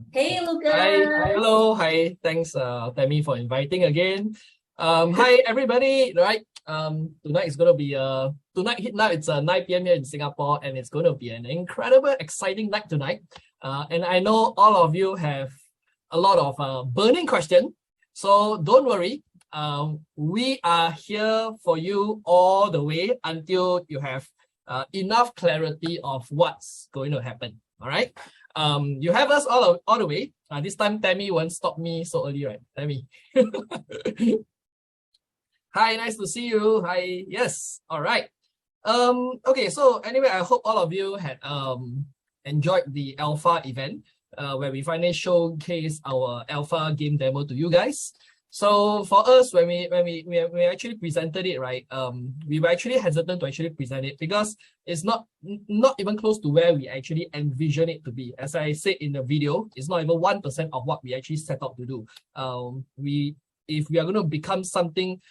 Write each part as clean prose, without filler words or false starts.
Hey, Hi, Lucas. hello, hi. Thanks, Tammy, for inviting again. Hi everybody. Right. Tonight is gonna be now it's 9 p.m. here in Singapore, and it's gonna be an incredible, exciting night tonight. And I know all of you have a lot of burning question, so don't worry. We are here for you all the way until you have enough clarity of what's going to happen. All right. You have us all the way. This time Tammy won't stop me so early, right? Tammy. Hi, nice to see you. Hi. Yes. All right. Okay, so anyway, I hope all of you had enjoyed the alpha event where we finally showcase our alpha game demo to you guys. So for us, when we actually presented it, right, we were actually hesitant to actually present it because it's not even close to where we actually envision it to be. As I said in the video, it's not even 1% of what we actually set out to do. We if we are going to become something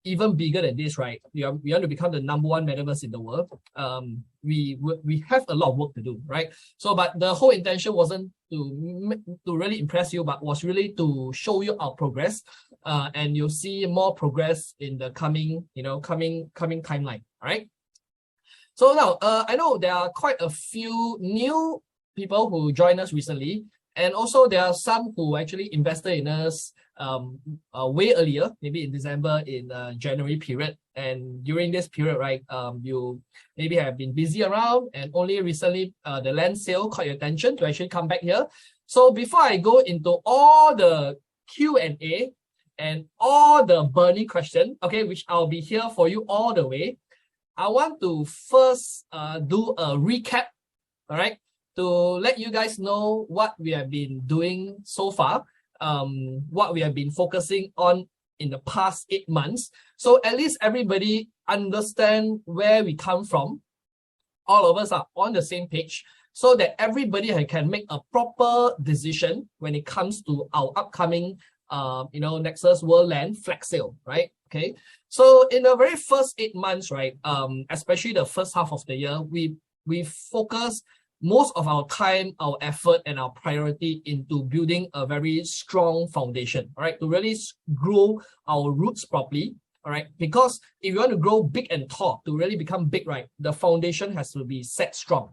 even bigger than this, right? We want to become the #1 metaverse in the world. We have a lot of work to do, right? So, but the whole intention wasn't to really impress you, but was really to show you our progress. And you'll see more progress in the coming timeline. All right. So now, I know there are quite a few new people who joined us recently, and also there are some who actually invested in us way earlier, maybe in December, in January period. And during this period, right, you maybe have been busy around, and only recently the land sale caught your attention to actually come back here. So before I go into all the Q&A and all the burning question, okay, which I'll be here for you all the way, I want to first do a recap, all right, to let you guys know what we have been doing so far, what we have been focusing on in the past 8 months. So at least everybody understand where we come from. All of us are on the same page so that everybody can make a proper decision when it comes to our upcoming NEXUS World Land flag sale, right? Okay. So in the very first 8 months, right, especially the first half of the year, we focus most of our time, our effort, and our priority into building a very strong foundation, all right, to really grow our roots properly, all right, because if you want to grow big and tall, to really become big, right, the foundation has to be set strong.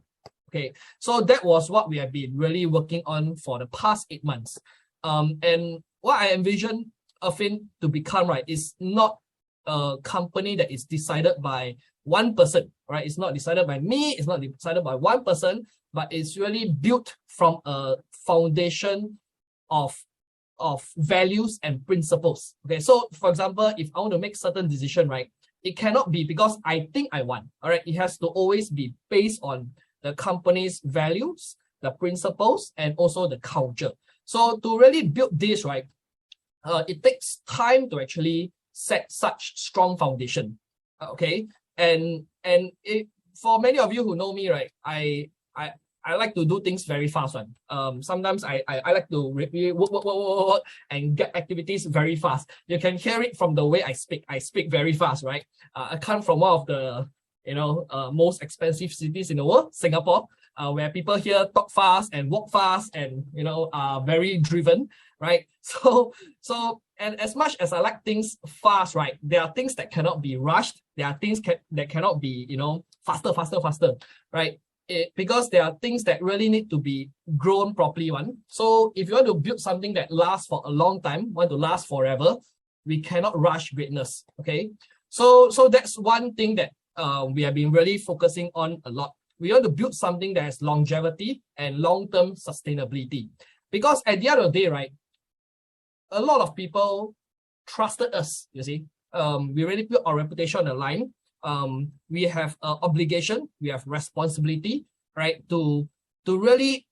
Okay, so that was what we have been really working on for the past 8 months. And what I envision Affyn to become, right, is not a company that is decided by one person, right? It's not decided by me, it's not decided by one person, but it's really built from a foundation of values and principles. Okay, so for example, if I want to make certain decision, right, it cannot be because I think I want. All right, it has to always be based on the company's values, the principles, and also the culture. So to really build this, right, it takes time to actually set such strong foundation. Okay, and for many of you who know me, right, I like to do things very fast. Sometimes I like to work and get activities very fast. You can hear it from the way I speak. I speak very fast, right? I come from one of the most expensive cities in the world, Singapore, where people here talk fast and walk fast and are very driven, right? And as much as I like things fast, right, there are things that cannot be rushed. There are things that cannot be faster, right? Because there are things that really need to be grown properly. So if you want to build something that lasts for a long time, want to last forever, we cannot rush greatness. Okay, so that's one thing that we have been really focusing on a lot. We want to build something that has longevity and long-term sustainability, because at the end of the day, right, a lot of people trusted us. You see, we really put our reputation on the line. We have obligation, we have responsibility, right, to really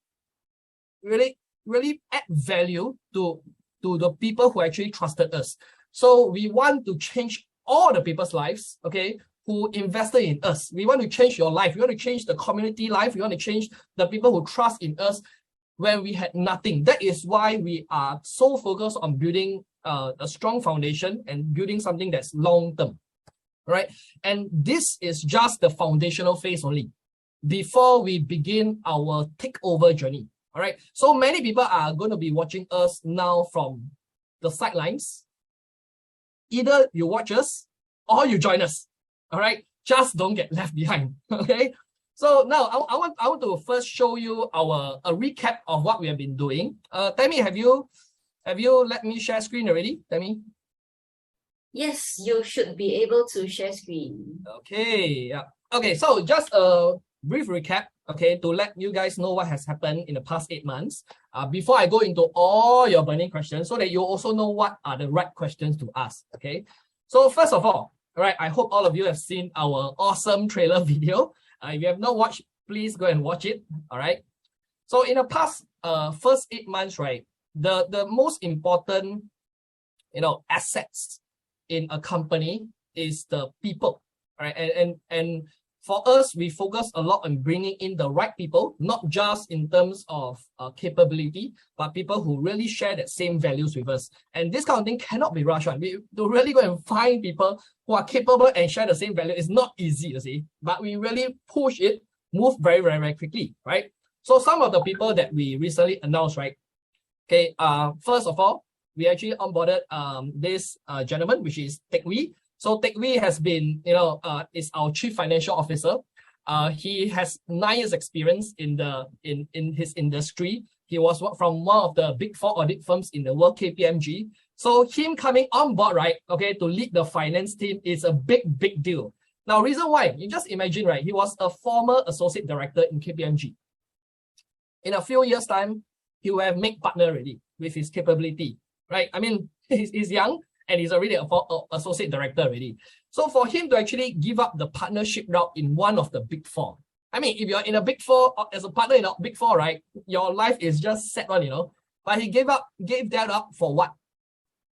add value to the people who actually trusted us. So we want to change all the people's lives, okay, who invested in us. We want to change your life. We want to change the community life. We want to change the people who trust in us when we had nothing. That is why we are so focused on building a strong foundation and building something that's long-term, right? And this is just the foundational phase only before we begin our takeover journey, All right. So many people are going to be watching us now from the sidelines. Either you watch us or you join us. All right. Just don't get left behind. Okay. So now I want to first show you a recap of what we have been doing. Tammy, have you let me share screen already? Tammy? Yes, you should be able to share screen. Okay. Yeah. Okay. So just a brief recap. Okay, to let you guys know what has happened in the past 8 months. Before I go into all your burning questions, so that you also know what are the right questions to ask. Okay. So first of all right, I hope all of you have seen our awesome trailer video. If you have not watched, please go and watch it. All right. So in the past first 8 months, right, the most important assets in a company is the people, right? And for us, we focus a lot on bringing in the right people, not just in terms of capability, but people who really share that same values with us. And this kind of thing cannot be rushed on. We to really go and find people who are capable and share the same value is not easy, you see, but we really push it, move very, very, very quickly, right? So some of the people that we recently announced, right? Okay, first of all, we actually onboarded this gentleman, which is Teck Wee. So Teck Wee has been, is our Chief Financial Officer. He has 9 years experience in his industry. He was from one of the big 4 audit firms in the world, KPMG. So him coming on board, right, okay, to lead the finance team is a big, big deal. Now, reason why, you just imagine, right, he was a former associate director in KPMG. In a few years' time, he will have made partner already with his capability, right? I mean, he's young, and he's already an associate director already. So for him to actually give up the partnership route in one of the big 4, I mean, if you're in a big 4 as a partner in a big 4, right, your life is just set on, But he gave that up for what?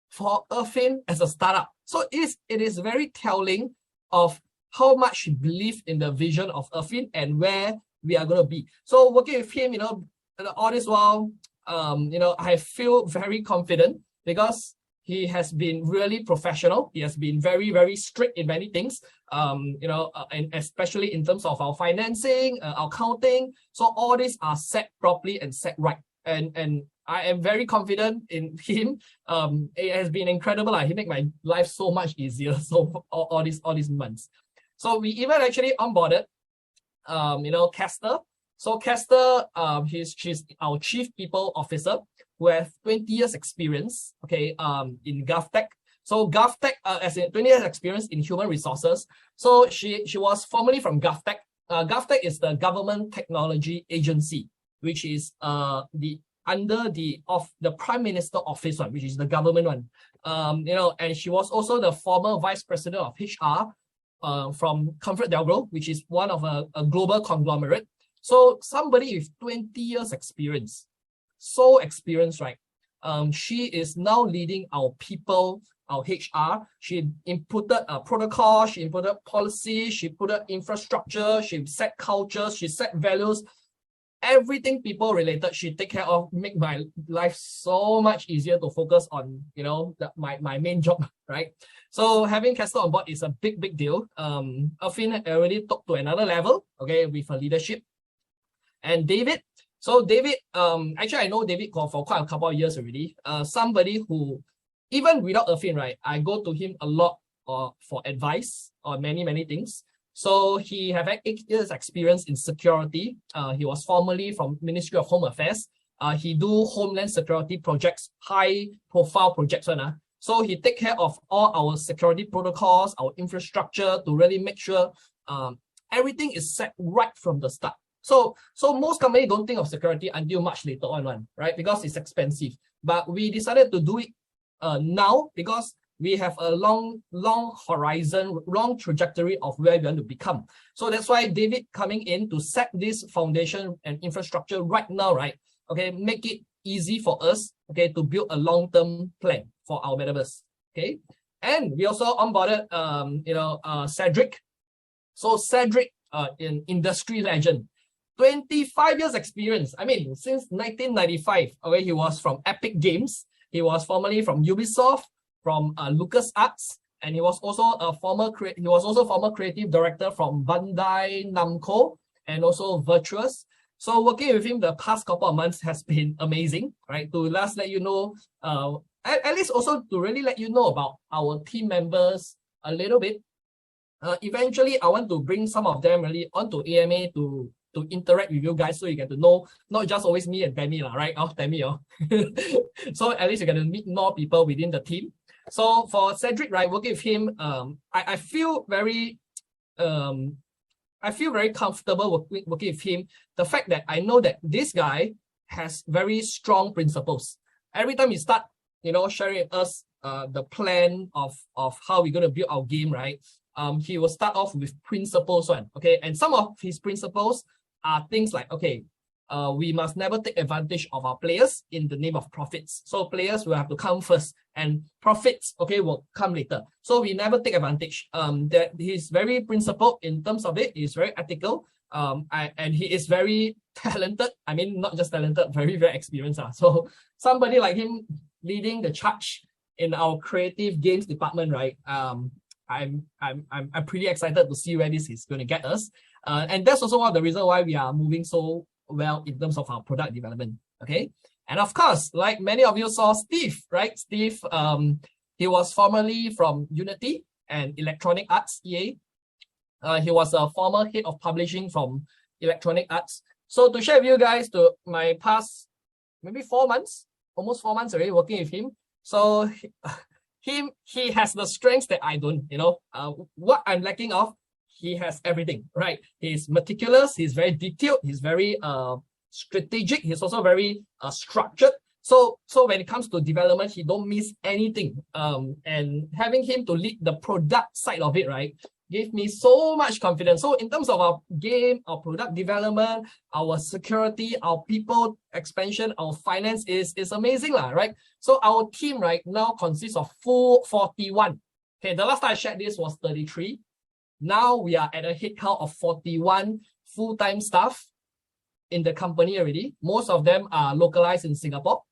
For Affyn as a startup. So it is very telling of how much he believed in the vision of Affyn and where we are going to be. So working with him, all this while, I feel very confident because he has been really professional. He has been very, very strict in many things, and especially in terms of our financing, our accounting. So all these are set properly and set right. And I am very confident in him. It has been incredible. He made my life so much easier. So all these months. So we even actually onboarded, Kester. So Kester, she's our Chief People Officer, who have 20 years experience, okay, in GovTech. So GovTech, as in 20 years experience in human resources. So she was formerly from GovTech. GovTech is the Government Technology Agency, which is under the Prime Minister Office one, which is the government one. And she was also the former Vice President of HR from ComfortDelGro, which is one of a global conglomerate. So somebody with 20 years experience, so experienced, right? She is now leading our people, our HR. She inputted a protocol, she inputted policy, she put infrastructure, she set cultures, she set values. Everything people related, she take care of, make my life so much easier to focus on, my main job, right? So having Kester on board is a big, big deal. Affyn already took to another level, okay, with her leadership. And David, so David, actually I know David for quite a couple of years already. Somebody who, even without Affyn, right, I go to him a lot for advice on many, many things. So he have 8 years experience in security. He was formerly from Ministry of Home Affairs. He do homeland security projects, high profile projects. So he take care of all our security protocols, our infrastructure to really make sure everything is set right from the start. So most companies don't think of security until much later on, right? Because it's expensive. But we decided to do it now because we have a long horizon, long trajectory of where we want to become. So that's why David coming in to set this foundation and infrastructure right now, right? Okay, make it easy for us, okay, to build a long-term plan for our metaverse. Okay, and we also onboarded Cedric. So Cedric, an industry legend. 25 years experience. I mean, since 1995, okay, he was from Epic Games. He was formerly from Ubisoft, from LucasArts, and he was also former creative director from Bandai Namco and also Virtuous. So working with him the past couple of months has been amazing, right? To last let you know, at least also to really let you know about our team members a little bit. Eventually, I want to bring some of them really onto AMA to interact with you guys so you get to know not just always me and Tammy, right? Oh, Tammy, oh. So at least you get to meet more people within the team. So for Cedric, right, working with him, I feel very comfortable working with him. The fact that I know that this guy has very strong principles. Every time he start, sharing with us the plan of how we're going to build our game, right? He will start off with principles one, okay? And some of his principles are things like, okay, we must never take advantage of our players in the name of profits. So players will have to come first and profits, okay, will come later. So we never take advantage. That he's very principled in terms of it. He's very ethical. And he is very talented. I mean, not just talented, very, very experienced. So somebody like him leading the charge in our creative games department, right? I'm pretty excited to see where this is going to get us. And that's also one of the reasons why we are moving so well in terms of our product development. Okay. And of course, like many of you saw Steve, right? Steve, he was formerly from Unity and Electronic Arts, EA. He was a former head of publishing from Electronic Arts. So to share with you guys to my past, maybe 4 months, almost 4 months already working with him. So he has the strengths that I don't, what I'm lacking of, he has everything, right? He's meticulous, he's very detailed, he's very strategic, he's also very structured. So when it comes to development, he don't miss anything. And having him to lead the product side of it, right, gave me so much confidence. So in terms of our game, our product development, our security, our people expansion, our finance is amazing, right? So our team right now consists of full 41. Okay, the last time I shared this was 33. Now we are at a headcount of 41 full-time staff in the company already. Most of them are localized in Singapore.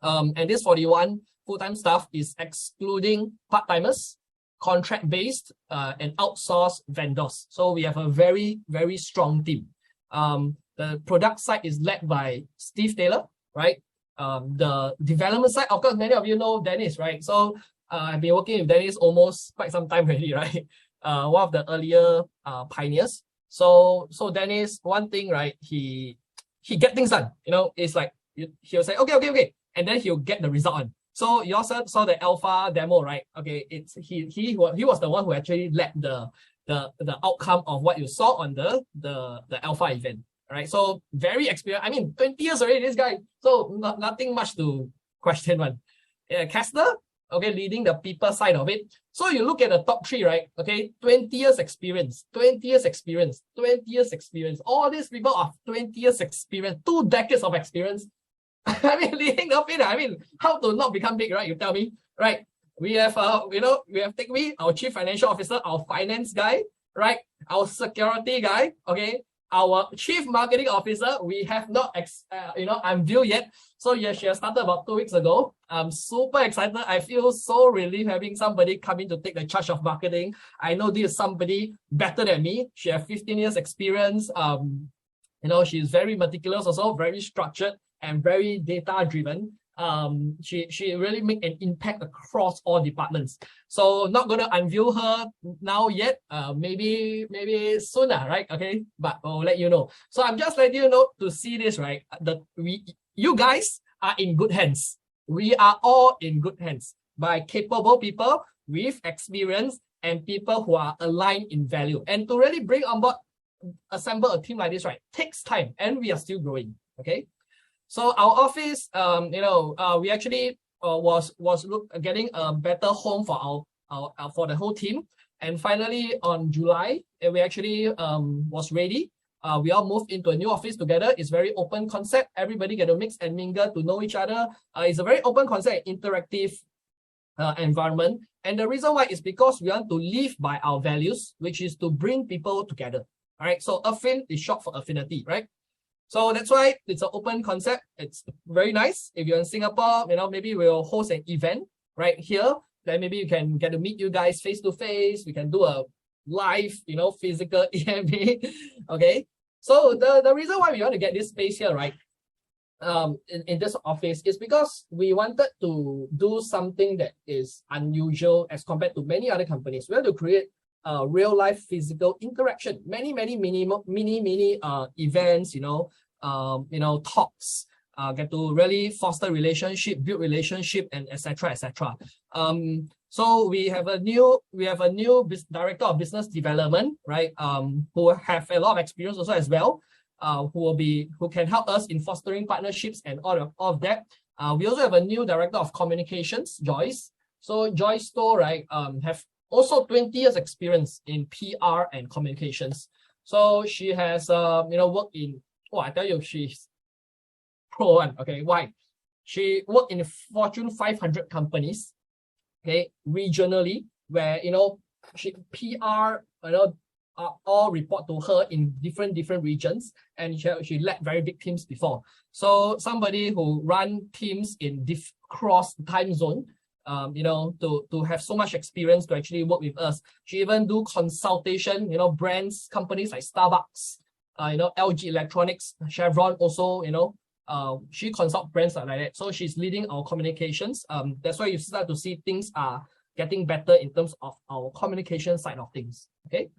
And this 41 full-time staff is excluding part-timers, contract-based, and outsourced vendors. So we have a very, very strong team. The product side is led by Steve Taylor, right? The development side, of course, many of you know Dennis, right? So I've been working with Dennis almost quite some time already, right? One of the earlier pioneers. So Dennis, one thing, right? He get things done. It's like he'll say, okay, and then he'll get the result on. So you also saw the alpha demo, right? Okay, it's he was the one who actually led the outcome of what you saw on the alpha event. Right? So very experienced. I mean, 20 years already, this guy. So nothing much to question one. Kessler, okay, leading the people side of it. So you look at the top three, right? Okay, 20 years experience, 20 years experience, 20 years experience. All these people have 20 years experience, 2 decades of experience. I mean, leading the fit. I mean, how to not become big, right? You tell me, right? We have, we have Tekwi, our chief financial officer, our finance guy, right? Our security guy, okay? Our chief marketing officer, we have not, unveiled yet. So yeah, she has started about 2 weeks ago. I'm super excited. I feel so relieved having somebody come in to take the charge of marketing. I know this is somebody better than me. She has 15 years experience. She's very meticulous, also very structured and very data driven. She really make an impact across all departments. So not gonna unveil her now yet. Maybe sooner, right? Okay, but I'll let you know. So I'm just letting you know to see this, right? You guys are in good hands. We are all in good hands by capable people with experience and people who are aligned in value. And to really bring on board, assemble a team like this, right, takes time, and we are still growing. Okay. So our office, we actually was getting a better home for our for the whole team, and finally on July we actually was ready. We all moved into a new office together. It's very open concept. Everybody get to mix and mingle to know each other. It's a very open concept, interactive environment. And the reason why is because we want to live by our values, which is to bring people together. All right. So Affyn is short for affinity, right? So that's why it's an open concept. It's very nice. If you're in Singapore, maybe we'll host an event right here. Then maybe you can get to meet you guys face to face. We can do a live, physical EMA. Okay. So the reason why we want to get this space here, right, in this office is because we wanted to do something that is unusual as compared to many other companies. We want to create real life physical interaction, many mini events, talks, get to really foster relationship, build relationship, and etc. So we have a new director of business development, right? Who have a lot of experience also as well. Who can help us in fostering partnerships and all of that. We also have a new director of communications, Joyce. So Joyce Stowe, right, have also 20 years experience in PR and communications. So she has worked in, I tell you, she's pro one. Okay, why? She worked in Fortune 500 companies, okay, regionally, where she PR, all report to her in different regions, and she led very big teams before. So somebody who run teams in cross time zone, to have so much experience to actually work with us. She even do consultation, brands, companies like Starbucks, LG Electronics, Chevron also, she consult brands like that. So she's leading our communications. That's why you start to see things are getting better in terms of our communication side of things. Okay.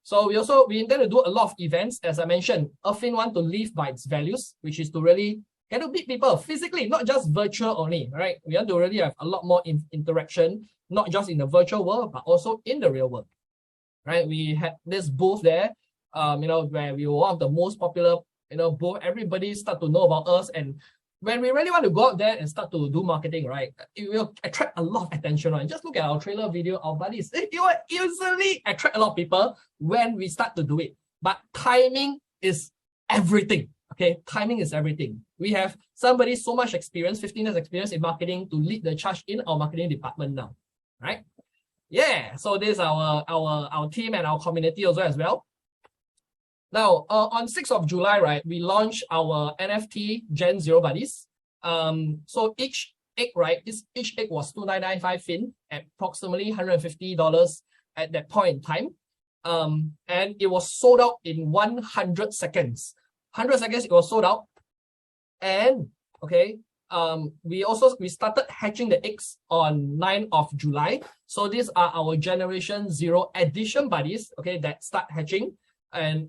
So we intend to do a lot of events. As I mentioned, Affyn want to live by its values, which is to really get to meet people physically, not just virtual only, right? We want to really have a lot more interaction, not just in the virtual world, but also in the real world, right? We had this booth there, where we were one of the most popular, booth. Everybody start to know about us, and when we really want to go out there and start to do marketing, right, it will attract a lot of attention. Right? Just look at our trailer video, our buddies. It will easily attract a lot of people when we start to do it. But timing is everything. Okay, timing is everything. We have somebody so much experience, 15 years experience in marketing to lead the charge in our marketing department now, right? Yeah, so this is our team and our community also as well. Now, on 6th of July, right, we launched our NFT Gen 0 buddies. So each egg, right, each egg was 2,995 Fin at approximately $150 at that point in time. And it was sold out in 100 seconds. 100 seconds, it was sold out. And, okay, we started hatching the eggs on 9th of July. So these are our Generation 0 edition buddies, okay, that start hatching. And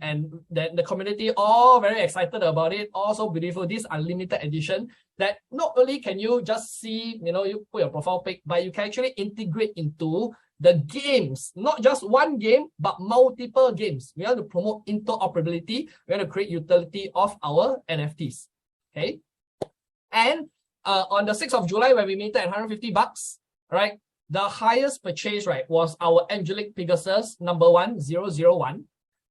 then the community all very excited about it, also beautiful. This unlimited edition that not only can you just see, you put your profile pic, but you can actually integrate into the games, not just one game, but multiple games. We want to promote interoperability. We want to create utility of our NFTs. Okay. And on the 6th of July, when we minted at $150, right, the highest purchase, right, was our Angelic Pegasus number 1001.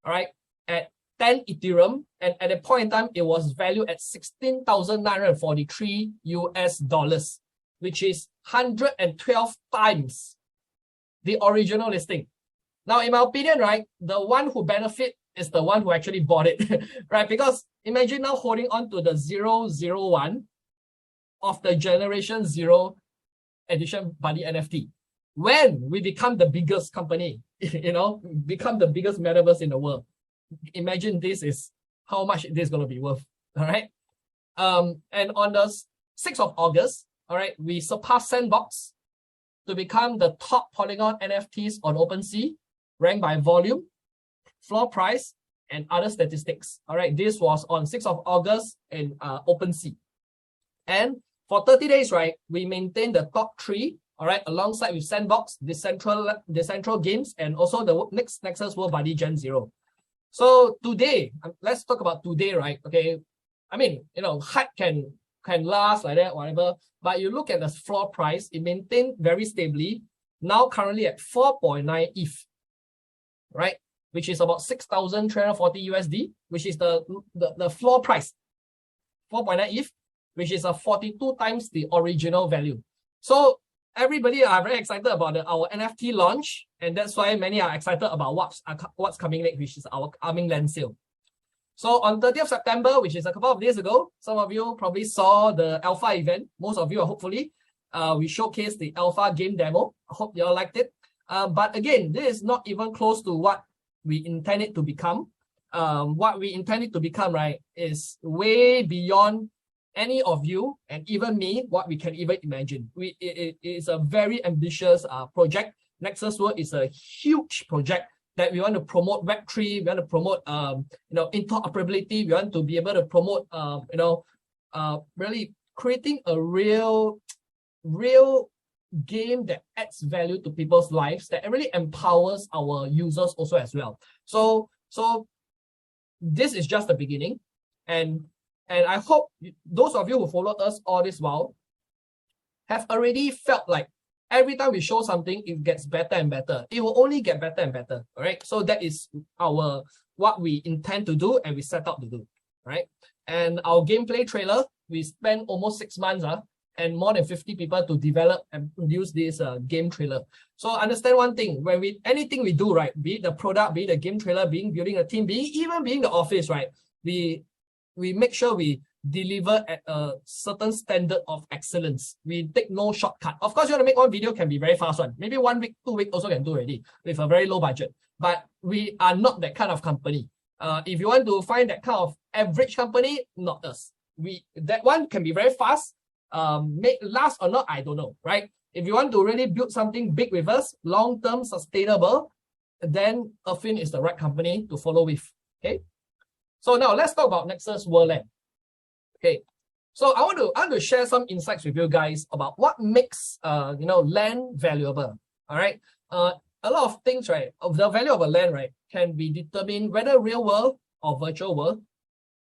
All right, at 10 Ethereum, and at that point in time, it was valued at $16,943, which is 112 times the original listing. Now, in my opinion, right, the one who benefit is the one who actually bought it, right? Because imagine now holding on to the 001 of the Generation 0 edition buddy NFT. When we become the biggest company, become the biggest metaverse in the world, imagine this is how much this is going to be worth. All right. And on the 6th of August, all right, we surpassed Sandbox to become the top Polygon NFTs on OpenSea, ranked by volume, floor price, and other statistics. All right, this was on 6th of August in OpenSea. And for 30 days, right, we maintained the top 3. All right, alongside with Sandbox, Decentral Games, and also the next NEXUS World Buddy Gen 0. So today, let's talk about today, right? Okay, I mean, hype can last like that, whatever. But you look at the floor price, it maintained very stably. Now currently at 4.9 ETH, right? Which is about 6,340 USD, which is the floor price. 4.9 ETH, which is a 42 times the original value. So everybody are very excited about our NFT launch, and that's why many are excited about what's coming next, which is our coming land sale. So on 30th September, which is a couple of days ago, some of you probably saw the alpha event. Most of you, hopefully, we showcased the alpha game demo. I hope you all liked it. But again, this is not even close to what we intend it to become. what we intended to become, right, is way beyond any of you and even me, what we can even imagine. It is a very ambitious project. NEXUS World is a huge project that we want to promote Web3, we want to promote interoperability, we want to be able to promote really creating a real game that adds value to people's lives, that really empowers our users also as well. So this is just the beginning, and I hope those of you who followed us all this while have already felt like every time we show something, it gets better and better. It will only get better and better. All right. So that is what we intend to do and we set out to do. Right. And our gameplay trailer, we spent almost 6 months and more than 50 people to develop and produce this game trailer. So understand one thing, when anything we do, right, be it the product, be it the game trailer, building a team, even being the office, right, we make sure we deliver at a certain standard of excellence. We take no shortcut. Of course, you want to make one video can be very fast one. Maybe 1 week, 2 weeks also can do already with a very low budget. But we are not that kind of company. If you want to find that kind of average company, not us. That one can be very fast. Make last or not, I don't know, right? If you want to really build something big with us, long-term, sustainable, then Affyn is the right company to follow with. Okay. So now let's talk about NEXUS World Land. Okay. So I want to share some insights with you guys about what makes land valuable. All right. A lot of things, right? Of the value of a land, right, can be determined whether real world or virtual world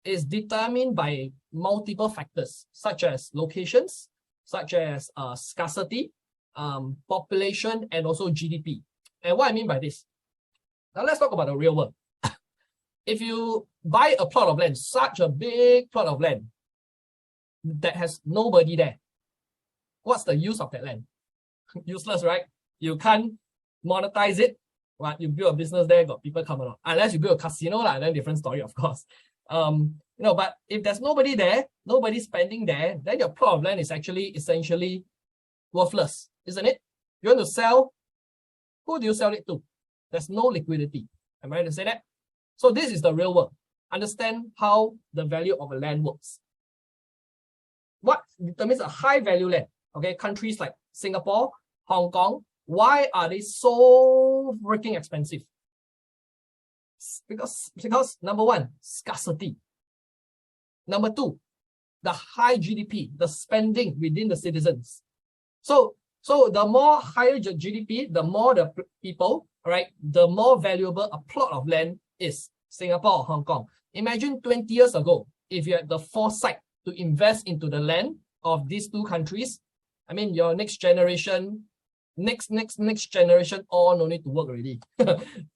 is determined by multiple factors, such as locations, such as scarcity, population, and also GDP. And what I mean by this, now let's talk about the real world. If you buy a plot of land, such a big plot of land that has nobody there, what's the use of that land? Useless, right? You can't monetize it. Right? You build a business there, got people coming on. Unless you build a casino, then different story, of course. But if there's nobody there, nobody spending there, then your plot of land is actually essentially worthless, isn't it? You want to sell, who do you sell it to? There's no liquidity. Am I right to say that? So this is the real world. Understand how the value of a land works. What determines a high value land? Okay, countries like Singapore, Hong Kong, why are they so freaking expensive? Because number one, scarcity. Number two, the high GDP, the spending within the citizens. So the more higher the GDP, the more the people, right, the more valuable a plot of land is. Singapore or Hong Kong. Imagine 20 years ago, if you had the foresight to invest into the land of these two countries, I mean, your next generation, next generation, all no need to work already.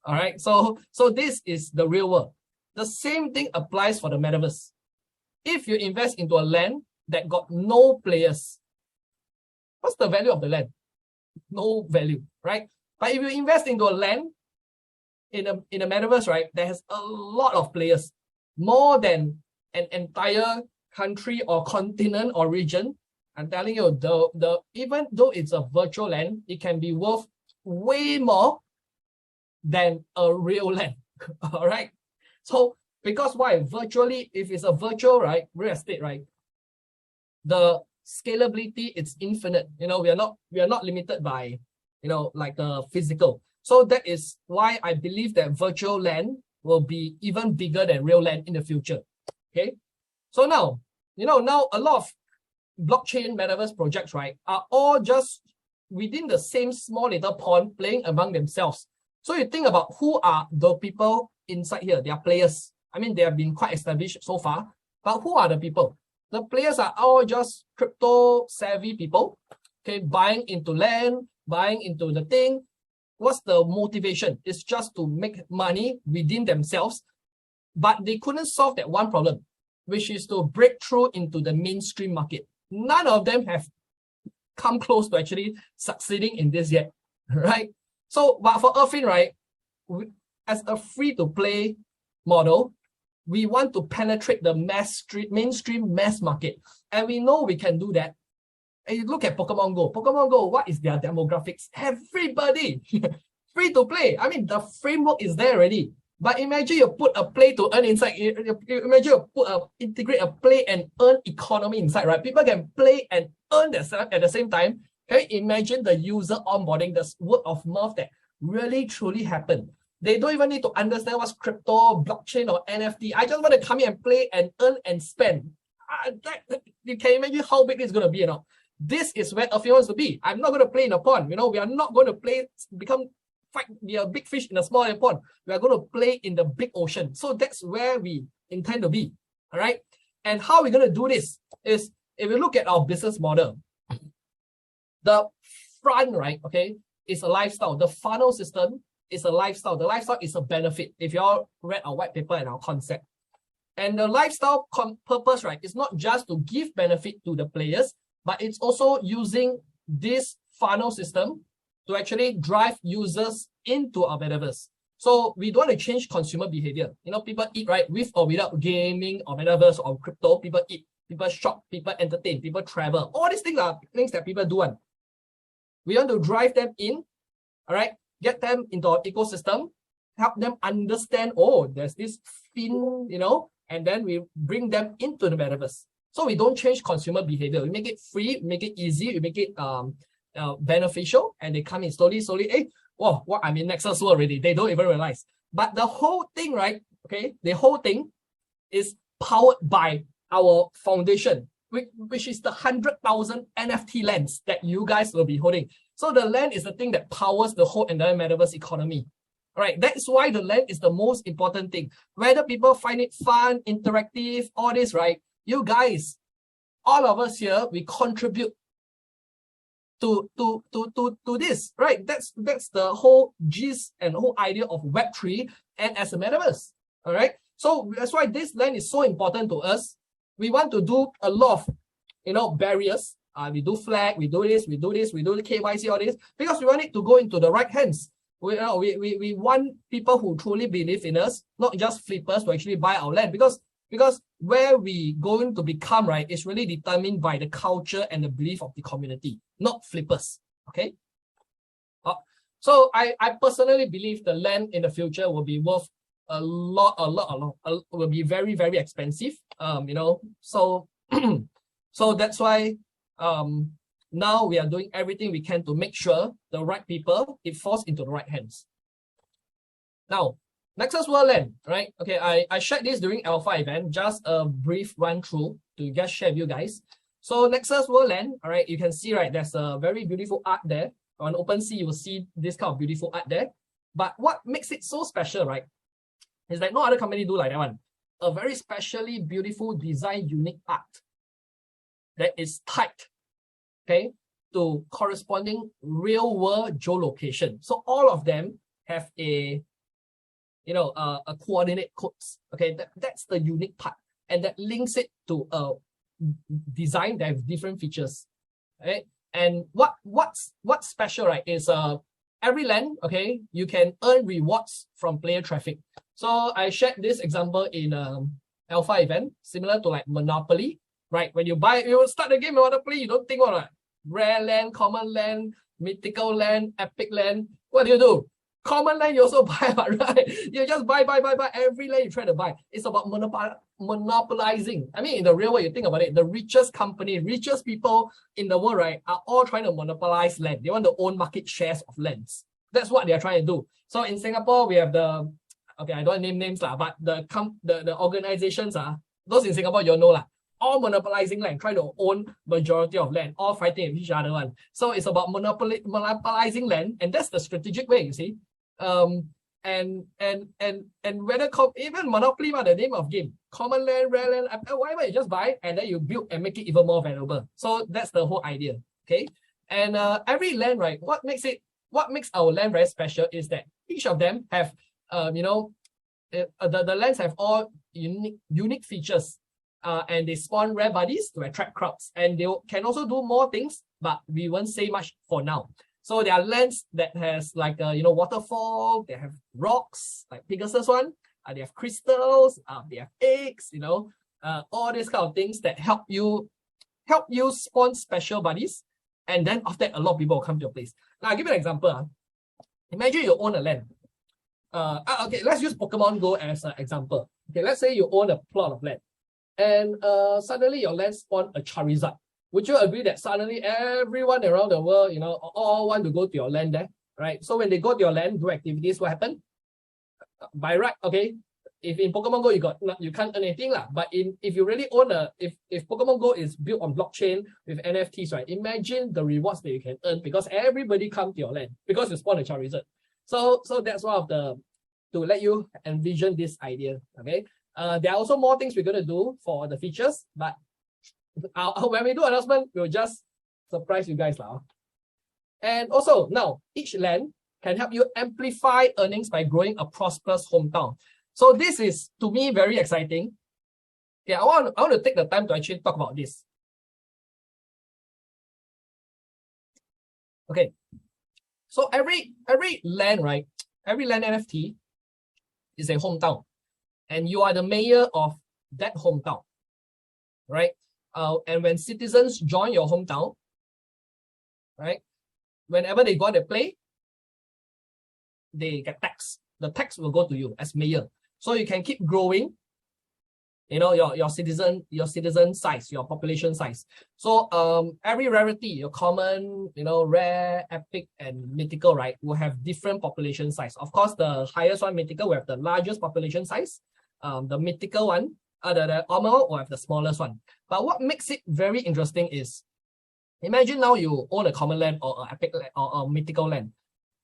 All right. So this is the real world. The same thing applies for the metaverse. If you invest into a land that got no players, what's the value of the land? No value, right? But if you invest into a land in a metaverse, right, that has a lot of players, more than an entire country or continent or region, I'm telling you, even though it's a virtual land, it can be worth way more than a real land. All right. So because why? Virtually, if it's a virtual, right, real estate, right, the scalability, it's infinite. We are not limited by, like the physical. So that is why I believe that virtual land will be even bigger than real land in the future. Okay. So now, now a lot of blockchain metaverse projects, right, are all just within the same small little pond playing among themselves. So you think about who are the people inside here. They are players. I mean, they have been quite established so far, but who are the people? The players are all just crypto savvy people, okay, buying into land, buying into the thing. What's the motivation? It's just to make money within themselves, but they couldn't solve that one problem, which is to break through into the mainstream market. None of them have come close to actually succeeding in this yet, right? So, but for Affyn, right, as a free-to-play model, we want to penetrate the mainstream mass market. And we know we can do that. And you look at Pokemon Go. Pokemon Go, what is their demographics? Everybody. Free to play. I mean, the framework is there already. But imagine you put a play to earn inside. Imagine you integrate a play and earn economy inside, right? People can play and earn at the same time. Can you imagine the user onboarding, the word of mouth that really truly happened? They don't even need to understand what's crypto, blockchain, or NFT. I just want to come in and play and earn and spend. You can imagine how big it's going to be, This is where Affyn wants to be. I'm not going to play in a pond. We are not going to be a big fish in a small pond. We are going to play in the big ocean. So that's where we intend to be. All right. And how we're going to do this is, if you look at our business model, the front, right, okay, is a lifestyle. The funnel system is a lifestyle. The lifestyle is a benefit. If you all read our white paper and our concept. And the lifestyle purpose, right, is not just to give benefit to the players, but it's also using this funnel system to actually drive users into our metaverse. So we don't want to change consumer behavior. People eat, right, with or without gaming or metaverse or crypto. People eat, people shop, people entertain, people travel. All these things are things that people do. We want to drive them in, all right, get them into our ecosystem, help them understand, there's this fin, and then we bring them into the metaverse. So we don't change consumer behavior. We make it free, we make it easy, we make it beneficial, and they come in slowly. I'm in NEXUS World already. They don't even realize. But the whole thing, right, okay, the whole thing is powered by our foundation, which is the 100,000 NFT lands that you guys will be holding. So the land is the thing that powers the whole entire metaverse economy. All right, that's why the land is the most important thing. Whether people find it fun, interactive, all this, right? You guys, all of us here, we contribute to this, right? That's the whole gist and whole idea of Web3 and as a metaverse. All right. So that's why this land is so important to us. We want to do a lot of, barriers. We do flag, we do this, we do the KYC, all this, because we want it to go into the right hands. We want people who truly believe in us, not just flippers, to actually buy our land, because where we going to become, right, is really determined by the culture and the belief of the community, not flippers. Okay. So I personally believe the land in the future will be worth a lot, will be very, very expensive. So so that's why now we are doing everything we can to make sure the right people, it falls into the right hands. Now, NEXUS World Land, right? Okay, I shared this during Alpha event, just a brief run through to just share with you guys. So NEXUS World Land, all right, you can see, right, there's a very beautiful art there. On OpenSea, you will see this kind of beautiful art there. But what makes it so special, right, is that no other company do like that one. A very specially beautiful design, unique art that is tied, okay, to corresponding real world geolocation. So all of them have a coordinate codes. Okay, that's the unique part, and that links it to a design that has different features. Right? And what's special, right, is every land, okay, you can earn rewards from player traffic. So I shared this example in Alpha event, similar to like Monopoly, right? When you start the game in Monopoly, you don't think about rare land, common land, mythical land, epic land. What do? Common land you also buy, right? You just buy every land you try to buy. It's about monopolizing. I mean, in the real world, you think about it, the richest people in the world, right, are all trying to monopolize land. They want to own market shares of lands. That's what they are trying to do. So in Singapore, we have I don't want to name names, but the organizations those in Singapore, you'll know, all monopolizing land, trying to own majority of land, all fighting with each other one. So it's about monopolizing land, and that's the strategic way, you see. And whether even Monopoly, the name of game, common land, rare land, whatever, you just buy and then you build and make it even more valuable. So that's the whole idea. Okay. And every land, right, what makes our land very special is that each of them have the lands have all unique features. And they spawn rare bodies to attract crowds, and they can also do more things, but we won't say much for now. So there are lands that has like waterfall, they have rocks like Pegasus one, they have crystals, they have eggs, all these kind of things that help you spawn special bodies, and then after that a lot of people will come to your place. Now I'll give you an example. Imagine you own a land. okay, let's use Pokemon Go as an example. Okay, let's say you own a plot of land and suddenly your land spawned a Charizard. Would you agree that suddenly everyone around the world, all want to go to your land there, right? So when they go to your land, do activities, what happen? By right, okay, if in Pokemon Go you can't earn anything lah. But if you really own if Pokemon Go is built on blockchain with NFTs, right? Imagine the rewards that you can earn because everybody come to your land because you spawn a Charizard. So that's one of the to let you envision this idea. Okay. There are also more things we're gonna do for the features, but when we do announcement, we'll just surprise you guys lah. And also now each land can help you amplify earnings by growing a prosperous hometown. So this is, to me, very exciting. Okay, I want to take the time to actually talk about this. Okay, so every land, right? Every land NFT is a hometown, and you are the mayor of that hometown, right? And when citizens join your hometown, right? Whenever they go out and play, they get taxed. The tax will go to you as mayor. So you can keep growing, your citizen size, your population size. So every rarity, your common, rare, epic, and mythical, right, will have different population size. Of course, the highest one, mythical, will have the largest population size. The mythical one, the normal will have the smallest one. But what makes it very interesting is, imagine now you own a common land or an epic land or a mythical land.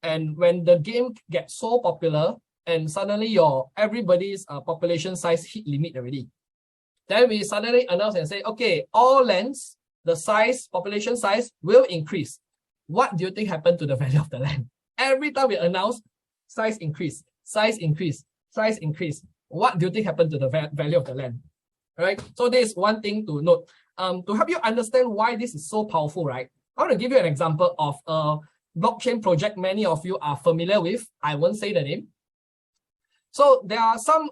And when the game gets so popular, and suddenly everybody's population size hit limit already, then we suddenly announce and say, okay, all lands, the population size will increase. What do you think happened to the value of the land? Every time we announce size increase, size increase, size increase, what do you think happened to the value of the land? All right. So this is one thing to note. To help you understand why this is so powerful, right? I want to give you an example of a blockchain project many of you are familiar with. I won't say the name. So there are some,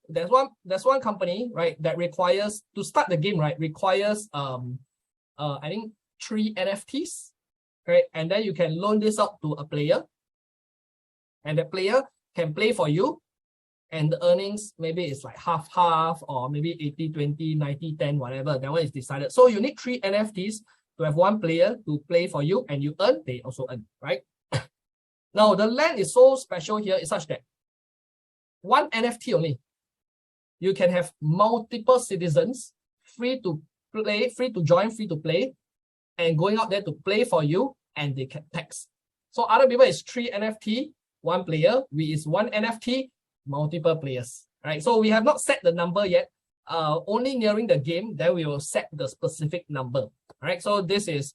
there's one company, right, that requires to start the game, right, requires I think 3 NFTs, right, and then you can loan this out to a player, and the player can play for you, and the earnings maybe it's like half or maybe 80-20, 90-10, whatever. That one is decided. So you need 3 NFTs to have one player to play for you, and you earn, they also earn, right? Now the land is so special here is such that 1 NFT only, you can have multiple citizens free to play, free to join, free to play, and going out there to play for you, and they can tax. So other people is 3 NFT, 1 player. We is 1 NFT, multiple players, right? So we have not set the number yet. Only nearing the game, then we will set the specific number, right? So this is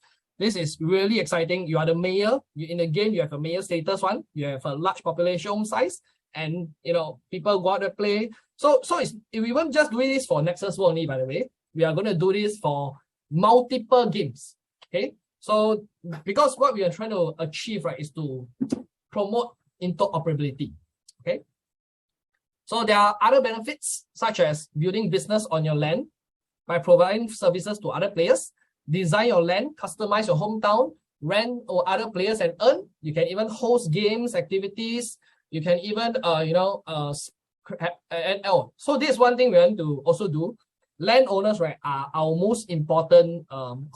really exciting. You are the mayor. In the game, you have a mayor status one. You have a large population size, and people go out to play. So we won't just do this for NEXUS World only, by the way. We are going to do this for multiple games. Okay. So because what we are trying to achieve, right, is to promote interoperability. Okay. So there are other benefits such as building business on your land by providing services to other players, design your land, customize your hometown, rent or other players and earn. You can even host games, activities. You can even, NL. So this is one thing we want to also do. Landowners, right, are our most important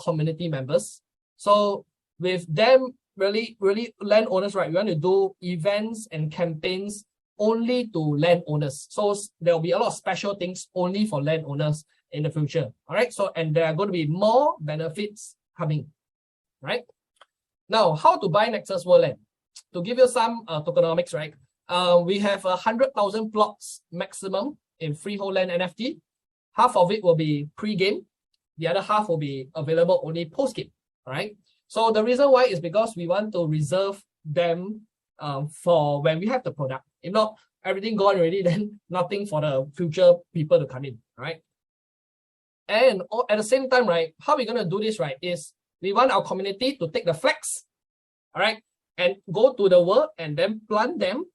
community members. So with them, really landowners, right, we want to do events and campaigns only to landowners. So there will be a lot of special things only for landowners in the future. All right. So, and there are going to be more benefits coming. Right. Now, how to buy NEXUS World Land? To give you some tokenomics, right? We have 100,000 plots maximum in freehold land NFT. Half of it will be pre-game. The other half will be available only post-game. All right. So the reason why is because we want to reserve them for when we have the product. If not, everything gone already, then nothing for the future people to come in. All right. And at the same time, right, how we're going to do this, right, is we want our community to take the flags, all right, and go to the world and then plant them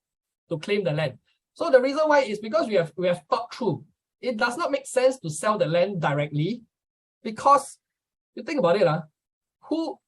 to claim the land. So the reason why is because we have thought through. It does not make sense to sell the land directly because you think about it,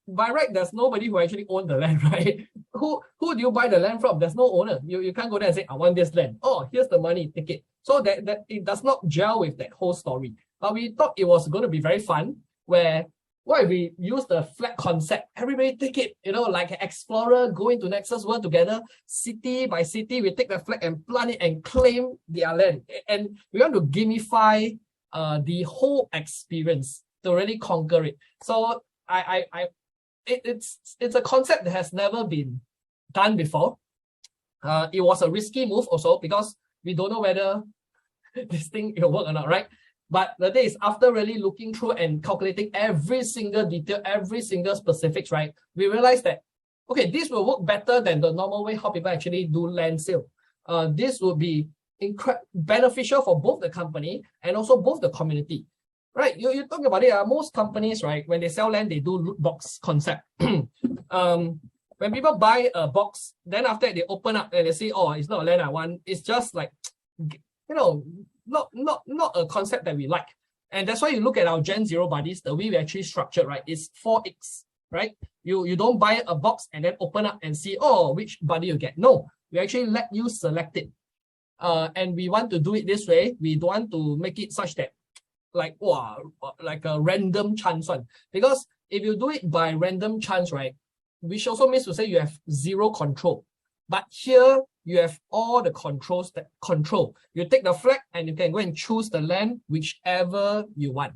by right, there's nobody who actually owns the land, right? Who do you buy the land from? There's no owner. You can't go there and say, I want this land. Oh, here's the money, take it. So that it does not gel with that whole story. But we thought it was going to be very fun, where what if we use the flag concept? Everybody take it, like an explorer, go into Nexus World together, city by city, we take the flag and plant it and claim their land. And we want to gamify the whole experience to really conquer it. So it's a concept that has never been done before. It was a risky move also because we don't know whether this thing will work or not, right? But the thing is, after really looking through and calculating every single detail, every single specifics, right, we realized that, okay, this will work better than the normal way how people actually do land sale. This will be beneficial for both the company and also both the community. Right, you talk about it, most companies, right, when they sell land, they do loot box concept. When people buy a box, then after that they open up and they say, oh, it's not a land I want. It's just like, not a concept that we like. And that's why you look at our Gen 0 buddies, the way we actually structured, right, is 4x, right? You don't buy a box and then open up and see, oh, which buddy you get. No, we actually let you select it. And we want to do it this way. We don't want to make it such that like a random chance one. Because if you do it by random chance, right, which also means to say you have zero control. But here you have all the controls that control. You take the flag and you can go and choose the land whichever you want.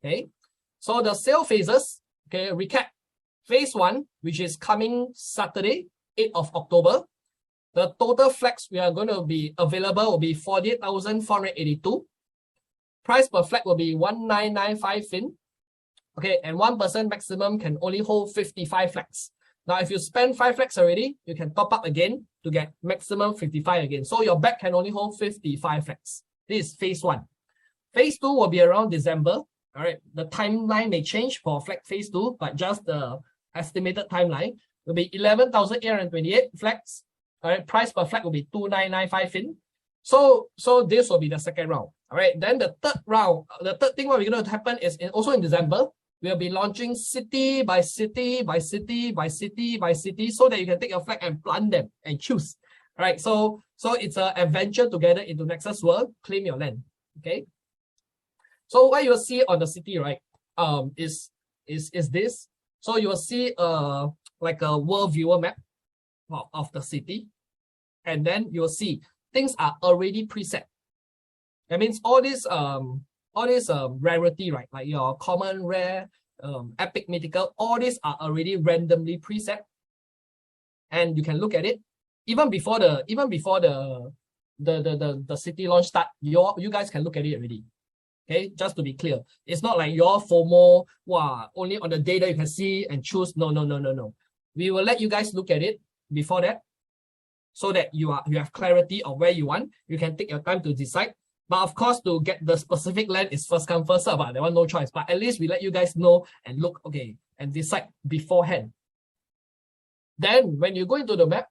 Okay, so the sale phases, okay, recap. Phase 1, which is coming Saturday, 8th of October. The total flags we are going to be available will be 48,482. Price per flag will be 1995 Fin. Okay, and one person maximum can only hold 55 flags. Now, if you spend 5 flags already, you can top up again to get maximum 55 again. So your bag can only hold 55 flags. This is phase 1. Phase 2 will be around December. All right, the timeline may change for flag phase 2, but just the estimated timeline will be 11,828 flags. All right, price per flag will be 2995 Fin. So this will be the second round. All right, then the third round, the third thing what we're going to happen is also in December, we'll be launching city by city by city by city by city so that you can take your flag and plant them and choose. All right, so it's an adventure together into Nexus World, claim your land. Okay. So what you will see on the city, right, is this. So you will see like a world viewer map of the city, and then you will see things are already preset. That means all this rarity, right? Like your common, rare, epic, mythical, all these are already randomly preset. And you can look at it. Even before the city launch start, you guys can look at it already. Okay, just to be clear. It's not like your FOMO, only on the day that you can see and choose. No. We will let you guys look at it before that, so that you have clarity of where you want. You can take your time to decide. But of course, to get the specific land is first come, first serve. There was no choice. But at least we let you guys know and look, okay, and decide beforehand. Then when you go into the map,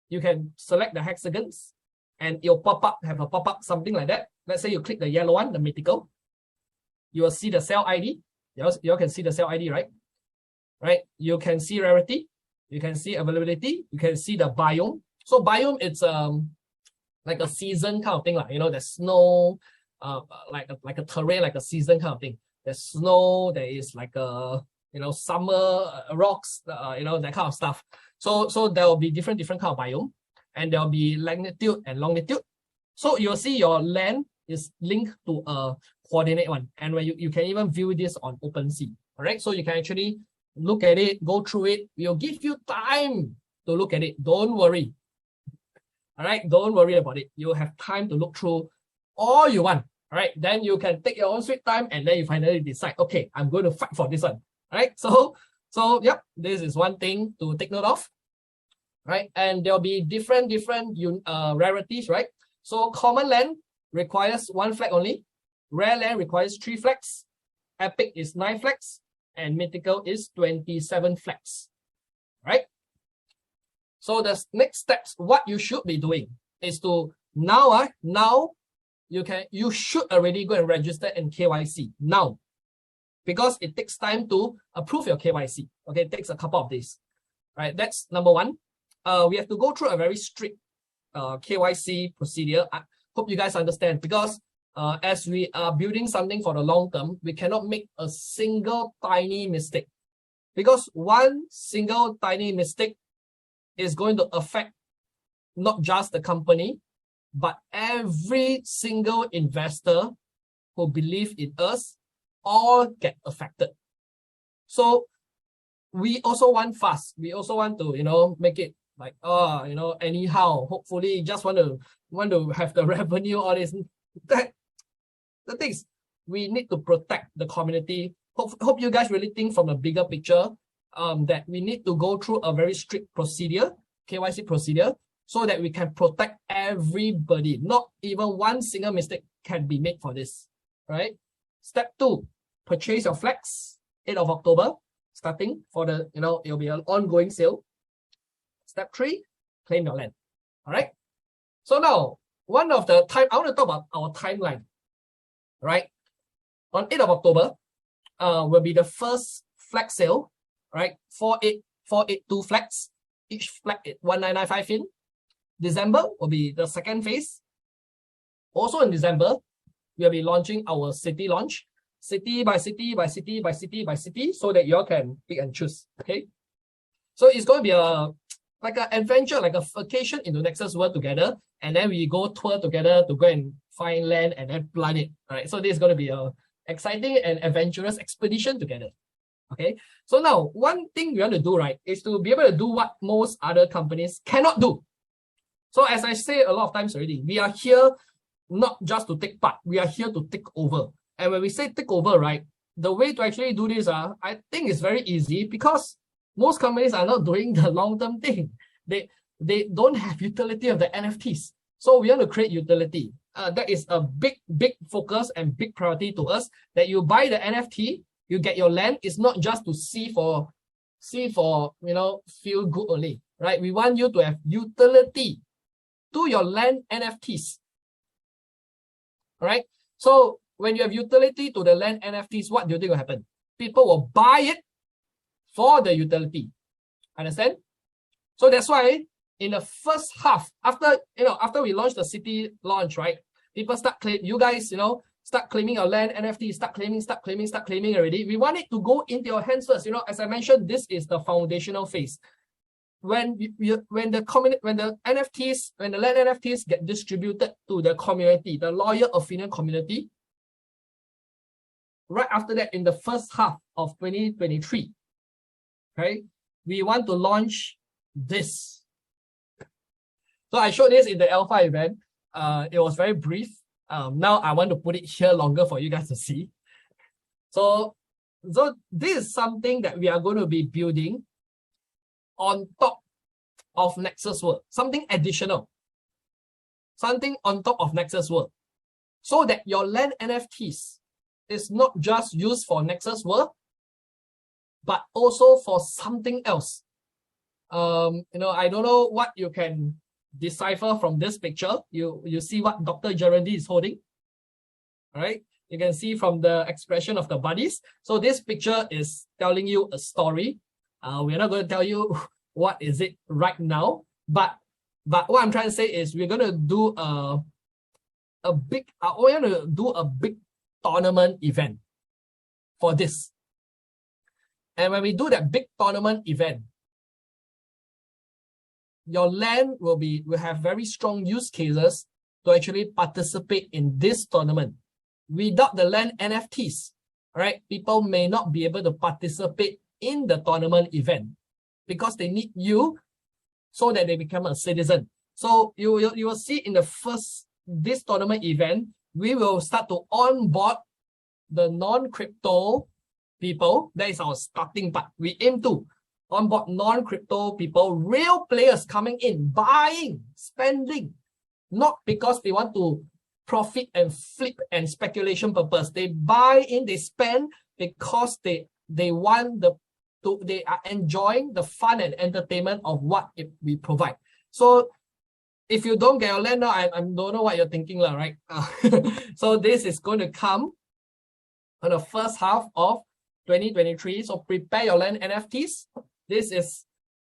you can select the hexagons and it'll have a pop-up, something like that. Let's say you click the yellow one, the mythical. You will see the cell ID. You can see the cell ID, right? Right? You can see rarity. You can see availability. You can see the biome. So biome, it's like a season kind of thing, like, there's snow, like a terrain, like a season kind of thing. There's snow, there is like a, summer rocks, that kind of stuff. So there will be different kind of biome, and there will be latitude and longitude. So you'll see your land is linked to a coordinate one. And when you can even view this on OpenSea. All right. So you can actually look at it, go through it. We'll give you time to look at it. Don't worry. All right, don't worry about it. You have time to look through all you want. All right, then you can take your own sweet time and then you finally decide, okay, I'm going to fight for this one. All right, so yep, this is one thing to take note of. Right, and there'll be different rarities, right? So common land requires 1 flag only. Rare land requires 3 flags. Epic is 9 flags. And mythical is 27 flags. Right? So the next steps, what you should be doing is to now you should already go and register in KYC now. because it takes time to approve your KYC. Okay, it takes a couple of days. Right, that's number one. We have to go through a very strict KYC procedure. I hope you guys understand, because as we are building something for the long term, we cannot make a single tiny mistake, because one single tiny mistake is going to affect not just the company, but every single investor who believe in us, all get affected. So we also want fast. We also want to, make it like, anyhow, hopefully just want to have the revenue, all this. The things, we need to protect the community. Hope you guys really think from a bigger picture, that we need to go through a very strict procedure, KYC procedure, so that we can protect everybody. Not even one single mistake can be made for this, right? Step 2, purchase your flags, 8th of October, starting for the, it'll be an ongoing sale. Step 3, claim your land. All right. So now, I want to talk about our timeline, right? On 8th of October, will be the first flag sale, right? 482 flags, each flag at 1995 in. December will be the second phase. Also in December, we'll be launching our city launch, city by city by city by city by city, so that you all can pick and choose. Okay. So it's going to be like an adventure, like a vacation into NEXUS World together, and then we go tour together to go and find land and then plant it. All right. So this is going to be a exciting and adventurous expedition together. Okay. So now, one thing we want to do, right, is to be able to do what most other companies cannot do. So as I say a lot of times already, we are here not just to take part, we are here to take over. And when we say take over, right, the way to actually do this, I think it's very easy, because most companies are not doing the long-term thing. They don't have utility of the NFTs. So we want to create utility. That is a big focus and big priority to us, that you buy the NFT, you get your land. It's not just to see for feel good only, right? We want you to have utility to your land NFTs. All right. So when you have utility to the land NFTs, what do you think will happen? People will buy it for the utility. Understand? So that's why in the first half, after we launch the city launch, right? People start claiming, you guys, start claiming your land NFT, start claiming already. We want it to go into your hands first. As I mentioned, this is the foundational phase. When the land NFTs get distributed to the community, the loyal Affyn community, right after that, in the first half of 2023, okay, we want to launch this. So I showed this in the alpha event. It was very brief. Now I want to put it here longer for you guys to see. So this is something that we are going to be building on top of NEXUS World, something additional, something on top of NEXUS World, so that your land NFTs is not just used for NEXUS World, but also for something else. I don't know what you can decipher from this picture. You see what Dr. Gerandi is holding. All right. You can see from the expression of the buddies. So this picture is telling you a story. We're not going to tell you what is it right now, but what I'm trying to say is we're going to do a big tournament event for this. And when we do that big tournament event, your land will have very strong use cases to actually participate in this tournament. Without the land NFTs, right, people may not be able to participate in the tournament event because they need you so that they become a citizen. So you will see in this tournament event, we will start to onboard the non-crypto people. That is our starting part. We aim to onboard non-crypto people, real players coming in, buying, spending, not because they want to profit and flip and speculation purpose. They buy in, they spend because they are enjoying the fun and entertainment of what we provide. So if you don't get your land now, I don't know what you're thinking, right? So this is going to come on the first half of 2023. So prepare your land NFTs.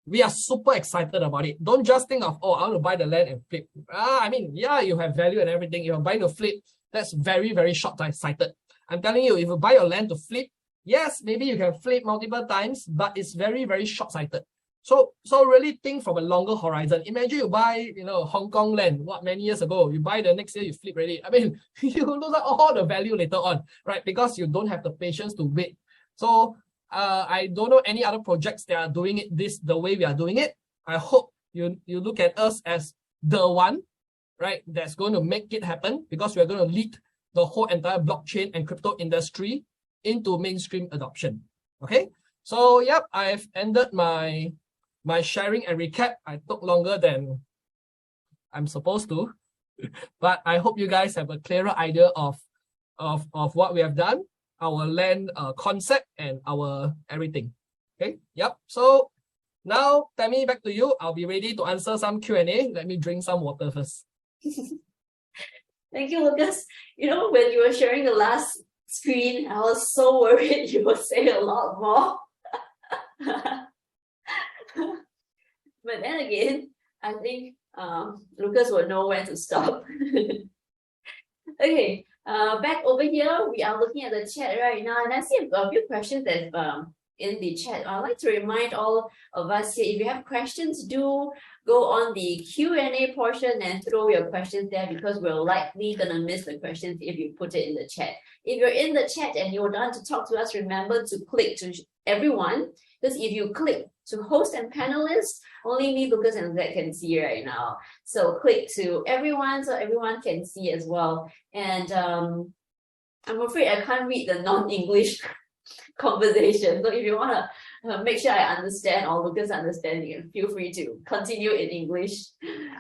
We are super excited about it. Don't just think of, oh, I want to buy the land and flip. I mean, yeah, you have value and everything. You're buying to flip. That's very, very short-sighted. I'm telling you, if you buy your land to flip, yes, maybe you can flip multiple times, but it's very, very short-sighted. So really think from a longer horizon. Imagine you buy, Hong Kong land, many years ago, you buy the next year, you flip already. I mean, you lose out all the value later on, right? Because you don't have the patience to wait. So I don't know any other projects that are doing it the way we are doing it. I hope you look at us as the one, right, that's going to make it happen, because we're going to lead the whole entire blockchain and crypto industry into mainstream adoption. Okay, so yep, I've ended my sharing and recap. I took longer than I'm supposed to, but I hope you guys have a clearer idea of what we have done, our land concept, and our everything. Okay, yep. So now, Tammy, back to you. I'll be ready to answer some Q&A. Let me drink some water first. Thank you, Lucas. When you were sharing the last screen, I was so worried you would say a lot more. But then again, I think Lucas will know when to stop. Okay, back over here, we are looking at the chat right now, and I see a few questions that in the chat. I'd like to remind all of us here, if you have questions, do go on the Q&A portion and throw your questions there, because we're likely gonna miss the questions if you put it in the chat. If you're in the chat and you want to talk to us, remember to click to everyone, because if you click to host and panelists, only me, Lucas, and Zach can see right now. So click to everyone so everyone can see as well. And I'm afraid I can't read the non-English conversation. So if you want to make sure I understand or Lucas understand, you can feel free to continue in English.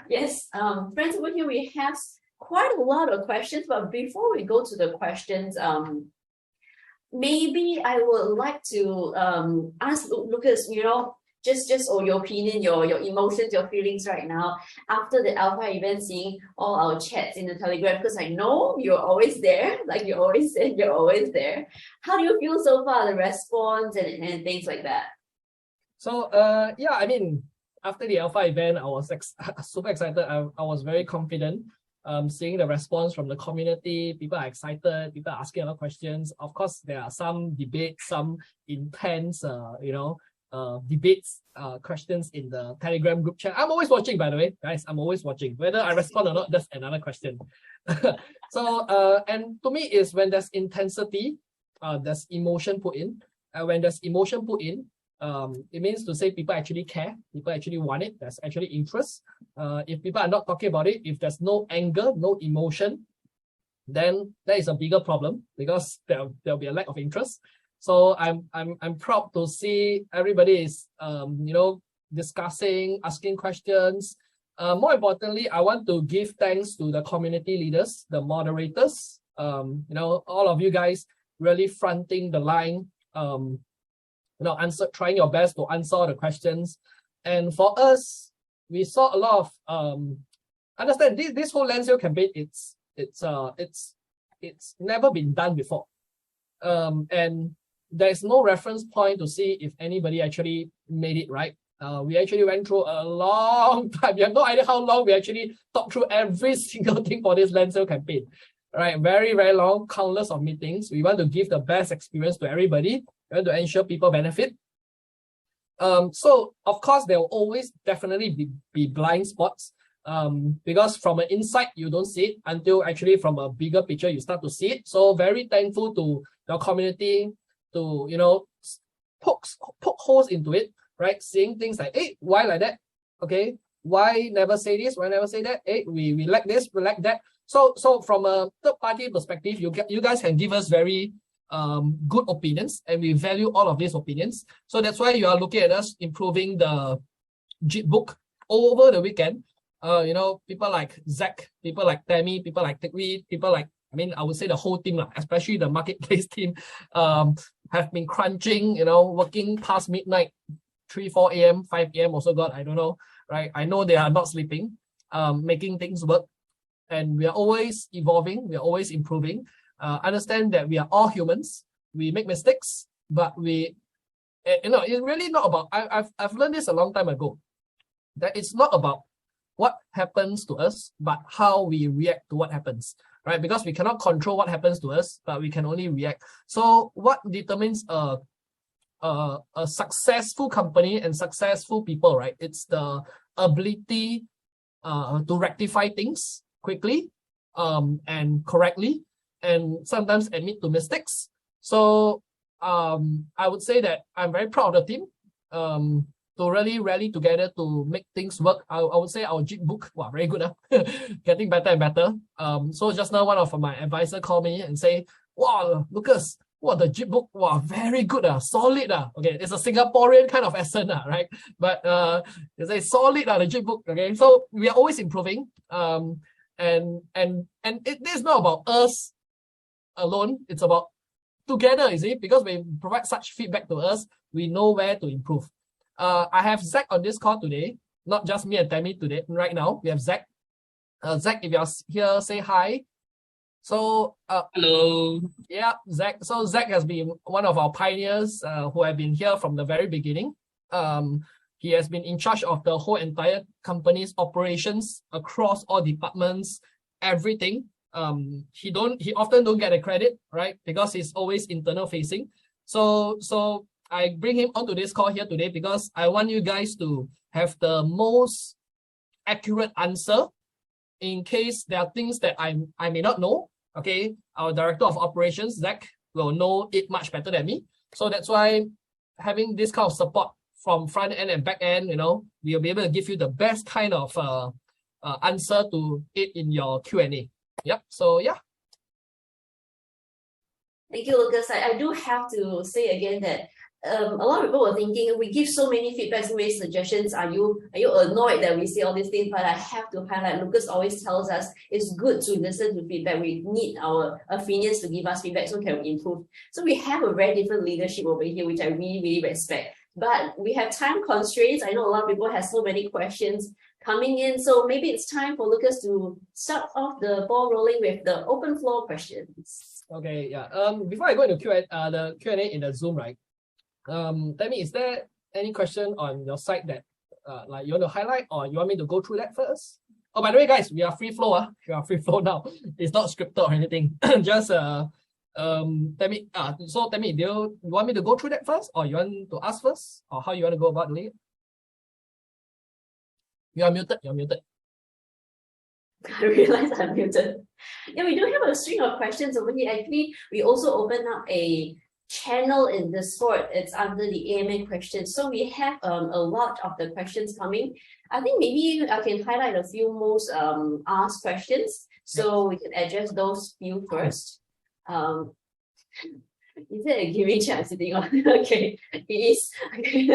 Yes, friends, over here we have quite a lot of questions, but before we go to the questions, maybe I would like to ask Lucas, just your opinion, your emotions, your feelings right now after the alpha event, seeing all our chats in the Telegram, because I know you're always there, like you always said, you're always there. How do you feel so far, the response and things like that? So yeah, I mean, after the alpha event, I was super excited. I was very confident. Seeing the response from the community, people are excited, people are asking a lot of questions. Of course, there are some debates, some intense, debates, questions in the Telegram group chat. I'm always watching, by the way, guys. I'm always watching. Whether I respond or not, that's another question. So, and to me, is when there's intensity, there's emotion put in. When there's emotion put in, it means to say people actually care, people actually want it, there's actually interest. If people are not talking about it, if there's no anger, no emotion, then that is a bigger problem, because there'll be a lack of interest. So I'm proud to see everybody is discussing, asking questions. More importantly, I want to give thanks to the community leaders, the moderators. All of you guys really fronting the line. Trying your best to answer all the questions. And for us, we saw a lot of understand this whole land sale campaign. It's never been done before, and there's no reference point to see if anybody actually made it right. We actually went through a long time. You have no idea how long we actually talked through every single thing for this land sale campaign. Right, very, very long, countless of meetings. We want to give the best experience to everybody. We want to ensure people benefit. So of course there will always definitely be blind spots. Because from an inside you don't see it until actually from a bigger picture you start to see it. So very thankful to the community to poke holes into it, right? Seeing things like, hey, why like that? Okay, why never say this? Why never say that? Hey, we like this, we like that. So from a third party perspective, you guys can give us very good opinions, and we value all of these opinions. So that's why you are looking at us improving the JIT book over the weekend. People like Zach, people like Tammy, people like Tekwi, people like, I would say the whole team, especially the marketplace team, have been crunching, working past midnight, 3, 4 a.m., 5 a.m. also got, I don't know, right? I know they are not sleeping, making things work. And we are always evolving, we are always improving. Understand that we are all humans, we make mistakes, but it's really not about. I've learned this a long time ago, that it's not about what happens to us, but how we react to what happens, right? Because we cannot control what happens to us, but we can only react. So what determines a successful company and successful people, right? It's the ability to rectify things quickly and correctly, and sometimes admit to mistakes. So I would say that I'm very proud of the team to really rally together to make things work. I would say our JIT book, wow, very good, getting better and better. So just now one of my advisor called me and say, wow, Lucas, wow, the JIT book, wow, very good, solid. Okay, it's a Singaporean kind of accent, right? But it's a solid, the JIT book. Okay, so we are always improving. And it is not about us alone, it's about together, you see, because when you provide such feedback to us, we know where to improve. I have Zach on this call today, not just me and Tammy today. Right now, we have Zach. Zach, if you're here, say hi. So, hello. Yeah, Zach. So Zach has been one of our pioneers who have been here from the very beginning. He has been in charge of the whole entire company's operations across all departments, everything. He often don't get the credit, right? Because he's always internal facing. So I bring him onto this call here today because I want you guys to have the most accurate answer in case there are things that I may not know. Okay, our director of operations, Zach, will know it much better than me. So that's why having this kind of support from front end and back end, we'll be able to give you the best kind of answer to it in your Q&A. Yep. So yeah. Thank you, Lucas. I do have to say again that a lot of people were thinking, we give so many feedbacks, so many suggestions. Are you annoyed that we say all these things? But I have to highlight, Lucas always tells us it's good to listen to feedback. We need our Affynians to give us feedback so can we improve. So we have a very different leadership over here, which I really, really respect. But we have time constraints. I know a lot of people have so many questions coming in. So maybe it's time for Lucas to start off the ball rolling with the open floor questions. Okay, yeah. Before I go into the Q&A in the Zoom, right? Tammy, is there any question on your side that like you want to highlight, or you want me to go through that first? Oh, by the way, guys, we are free flow. We are free flow now. It's not scripted or anything. Just Tammy. So Tammy, do you want me to go through that first, or you want to ask first, or how you want to go about doing it? You are muted. You're muted. I realized I'm muted. Yeah, we do have a string of questions over here. Actually, we also opened up a channel in Discord. It's under the AMN questions. So we have a lot of the questions coming. I think maybe I can highlight a few most asked questions. So we can address those few first. Is it a giving chat sitting on? Okay, it is. Okay.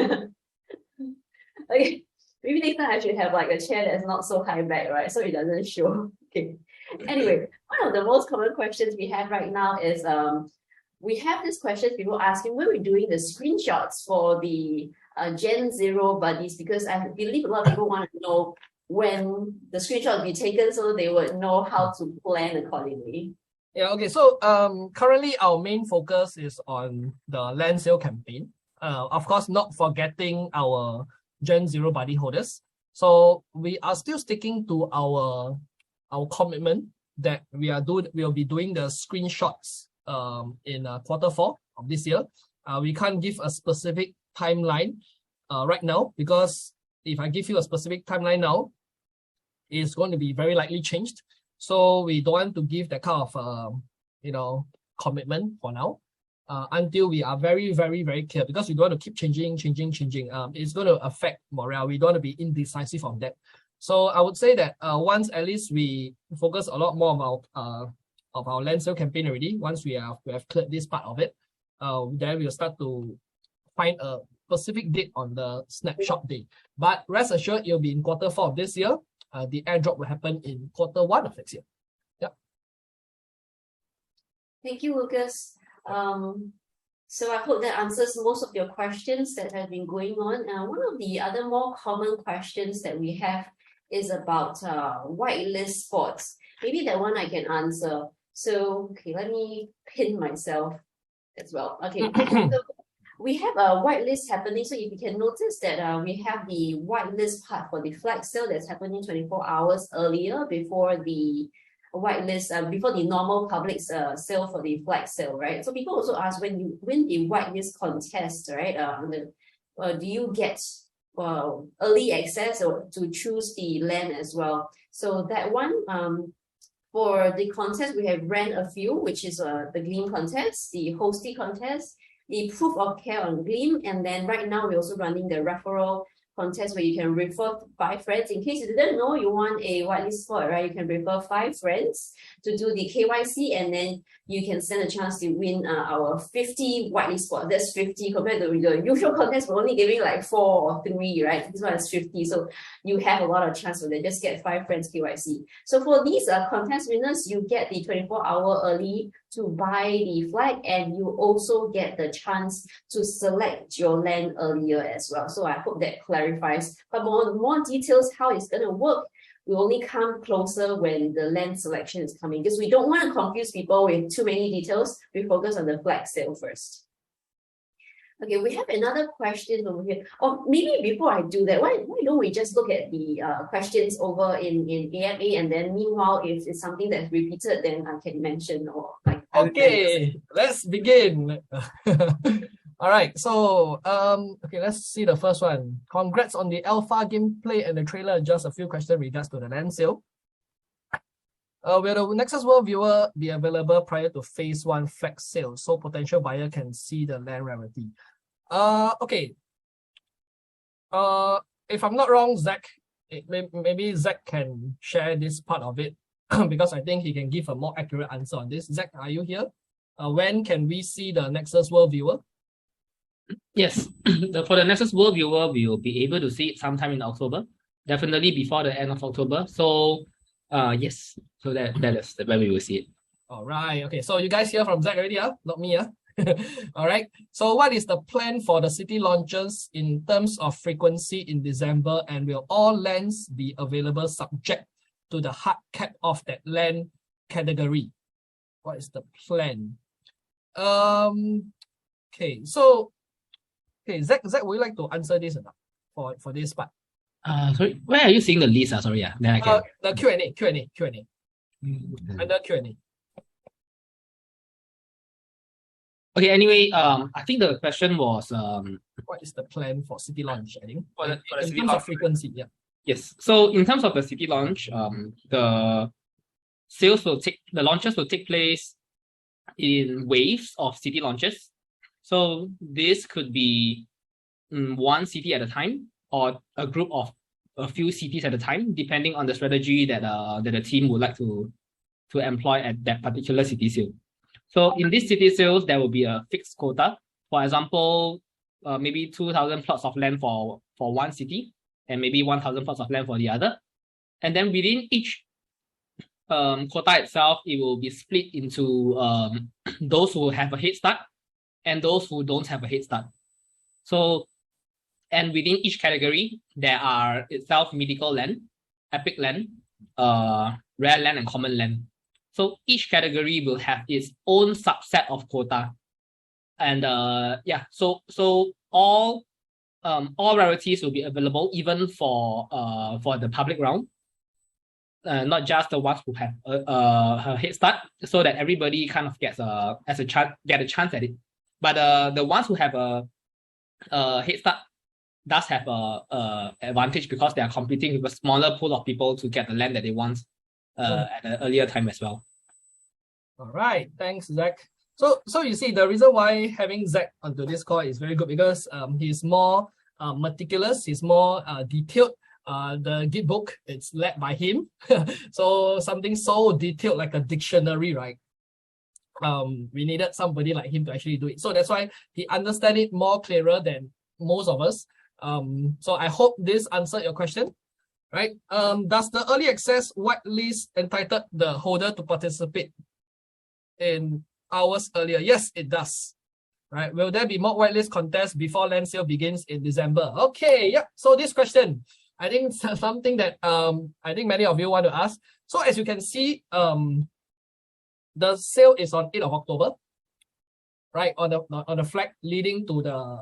Okay. Maybe next time I should have like a chair that's not so high back, right? So it doesn't show. Okay. Anyway, one of the most common questions we have right now is we have this question, people asking when we're doing the screenshots for the Gen 0 buddies, because I believe a lot of people want to know when the screenshot will be taken so they would know how to plan accordingly. Yeah, okay. So currently our main focus is on the land sale campaign. Of course, not forgetting our Gen 0 buddy holders. So we are still sticking to our commitment that we'll be doing the screenshots in Q4 of this year. We can't give a specific timeline right now, because if I give you a specific timeline now, it's going to be very likely changed. So we don't want to give that kind of commitment for now until we are very, very, very clear, because we don't want to keep changing. It's going to affect morale. We don't want to be indecisive on that. So I would say that once at least we focus a lot more about of our land sale campaign already, once we have cleared this part of it, then we'll start to find a specific date on the snapshot day. But rest assured, it'll be in Q4 of this year. The airdrop will happen in Q1 of next year. Yeah. Thank you, Lucas. So I hope that answers most of your questions that have been going on. One of the other more common questions that we have is about whitelist spots. Maybe that one I can answer. So, okay, let me pin myself as well. Okay, so we have a whitelist happening. So if you can notice that we have the whitelist part for the flag sale that's happening 24 hours earlier before the whitelist, before the normal public sale for the flag sale, right? So people also ask, when you win the whitelist contest, right? Do you get early access or to choose the land as well? So that one, for the contest, we have ran a few, which is the Gleam contest, the Hosty contest, the proof of care on Gleam, and then right now we're also running the referral contest where you can refer 5 friends. In case you didn't know you want a whitelist spot, right? You can refer 5 friends to do the KYC, and then you can stand a chance to win our 50 whitelist spot. That's 50 compared to the usual contest. We're only giving like 4 or 3, right? This one is 50, so you have a lot of chance for that. Just get 5 friends KYC. So for these contest winners, you get the 24-hour early to buy the flag, and you also get the chance to select your land earlier as well. So I hope that clarifies. But more details how it's going to work will only come closer when the land selection is coming, because we don't want to confuse people with too many details. We focus on the flag sale first. Okay, we have another question over here. Or maybe before I do that, why don't we just look at the questions over in AMA, and then meanwhile, if it's something that's repeated, then I can mention or like. Okay, let's begin. All right, so okay, let's see the first one. Congrats on the alpha gameplay and the trailer. Just a few questions regards to the land sale. Will the NEXUS World viewer be available prior to phase 1 flag sale so potential buyer can see the land rarity? Okay. If I'm not wrong, Zach, maybe Zach can share this part of it because I think he can give a more accurate answer on this. Zach, are you here? When can we see the NEXUS World viewer? Yes, for the NEXUS World viewer, we will be able to see it sometime in October, definitely before the end of October. So, yes, so that is where we will see it. All right. Okay. So you guys hear from Zach already, not me, All right. So what is the plan for the city launches in terms of frequency in December, and will all lands be available subject to the hard cap of that land category? What is the plan? Okay. So, okay, Zach, would you like to answer this enough for this part? Sorry, where are you seeing the list? Sorry, then I can. The Q&A. Under Q&A. Okay, anyway, I think the question was what is the plan for city launch, I think? For the in city terms launch. Of frequency, yeah. Yes. So in terms of the city launch, the launches will take place in waves of city launches. So this could be one city at a time, or a group of a few cities at a time, depending on the strategy that the team would like to employ at that particular city sale. So in these city sales, there will be a fixed quota. For example, maybe 2,000 plots of land for one city, and maybe 1,000 plots of land for the other. And then within each quota itself, it will be split into those who have a head start and those who don't have a head start. So, and within each category, there are itself mythical land, epic land, rare land, and common land. So each category will have its own subset of quota. And yeah, so all rarities will be available even for the public round. Not just the ones who have a head start, so that everybody kind of gets a chance at it. But the ones who have a head start does have a advantage because they are competing with a smaller pool of people to get the land that they want at an earlier time as well. All right, thanks, Zach. So you see, the reason why having Zach onto this call is very good because he's more meticulous, he's more detailed. The Git book, it's led by him. So something so detailed like a dictionary, right? We needed somebody like him to actually do it. So that's why he understands it more clearer than most of us. So I hope this answered your question, right? Does the early access whitelist entitle the holder to participate in hours earlier? Yes, it does. Right? Will there be more whitelist contests before land sale begins in December? Okay, yeah. So this question, I think it's something that I think many of you want to ask. So as you can see, the sale is on 8th of October, right, on the flag leading to the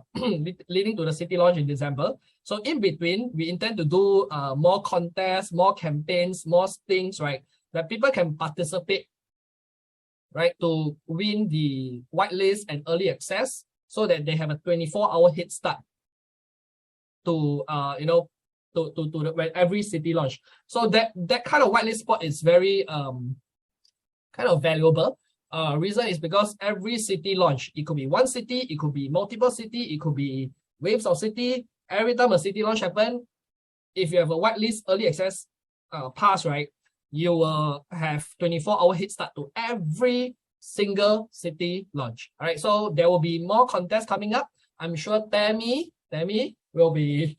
leading to the city launch in December. So in between, we intend to do more contests, more campaigns, more things, right, that people can participate, right, to win the whitelist and early access, so that they have a 24-hour head start to when every city launch. So that kind of whitelist spot is very kind of valuable. Reason is because every city launch, it could be one city, it could be multiple city, it could be waves of city. Every time a city launch happen, if you have a whitelist early access pass, right, you will have 24-hour head start to every single city launch. All right, so there will be more contests coming up. I'm sure Tammy will be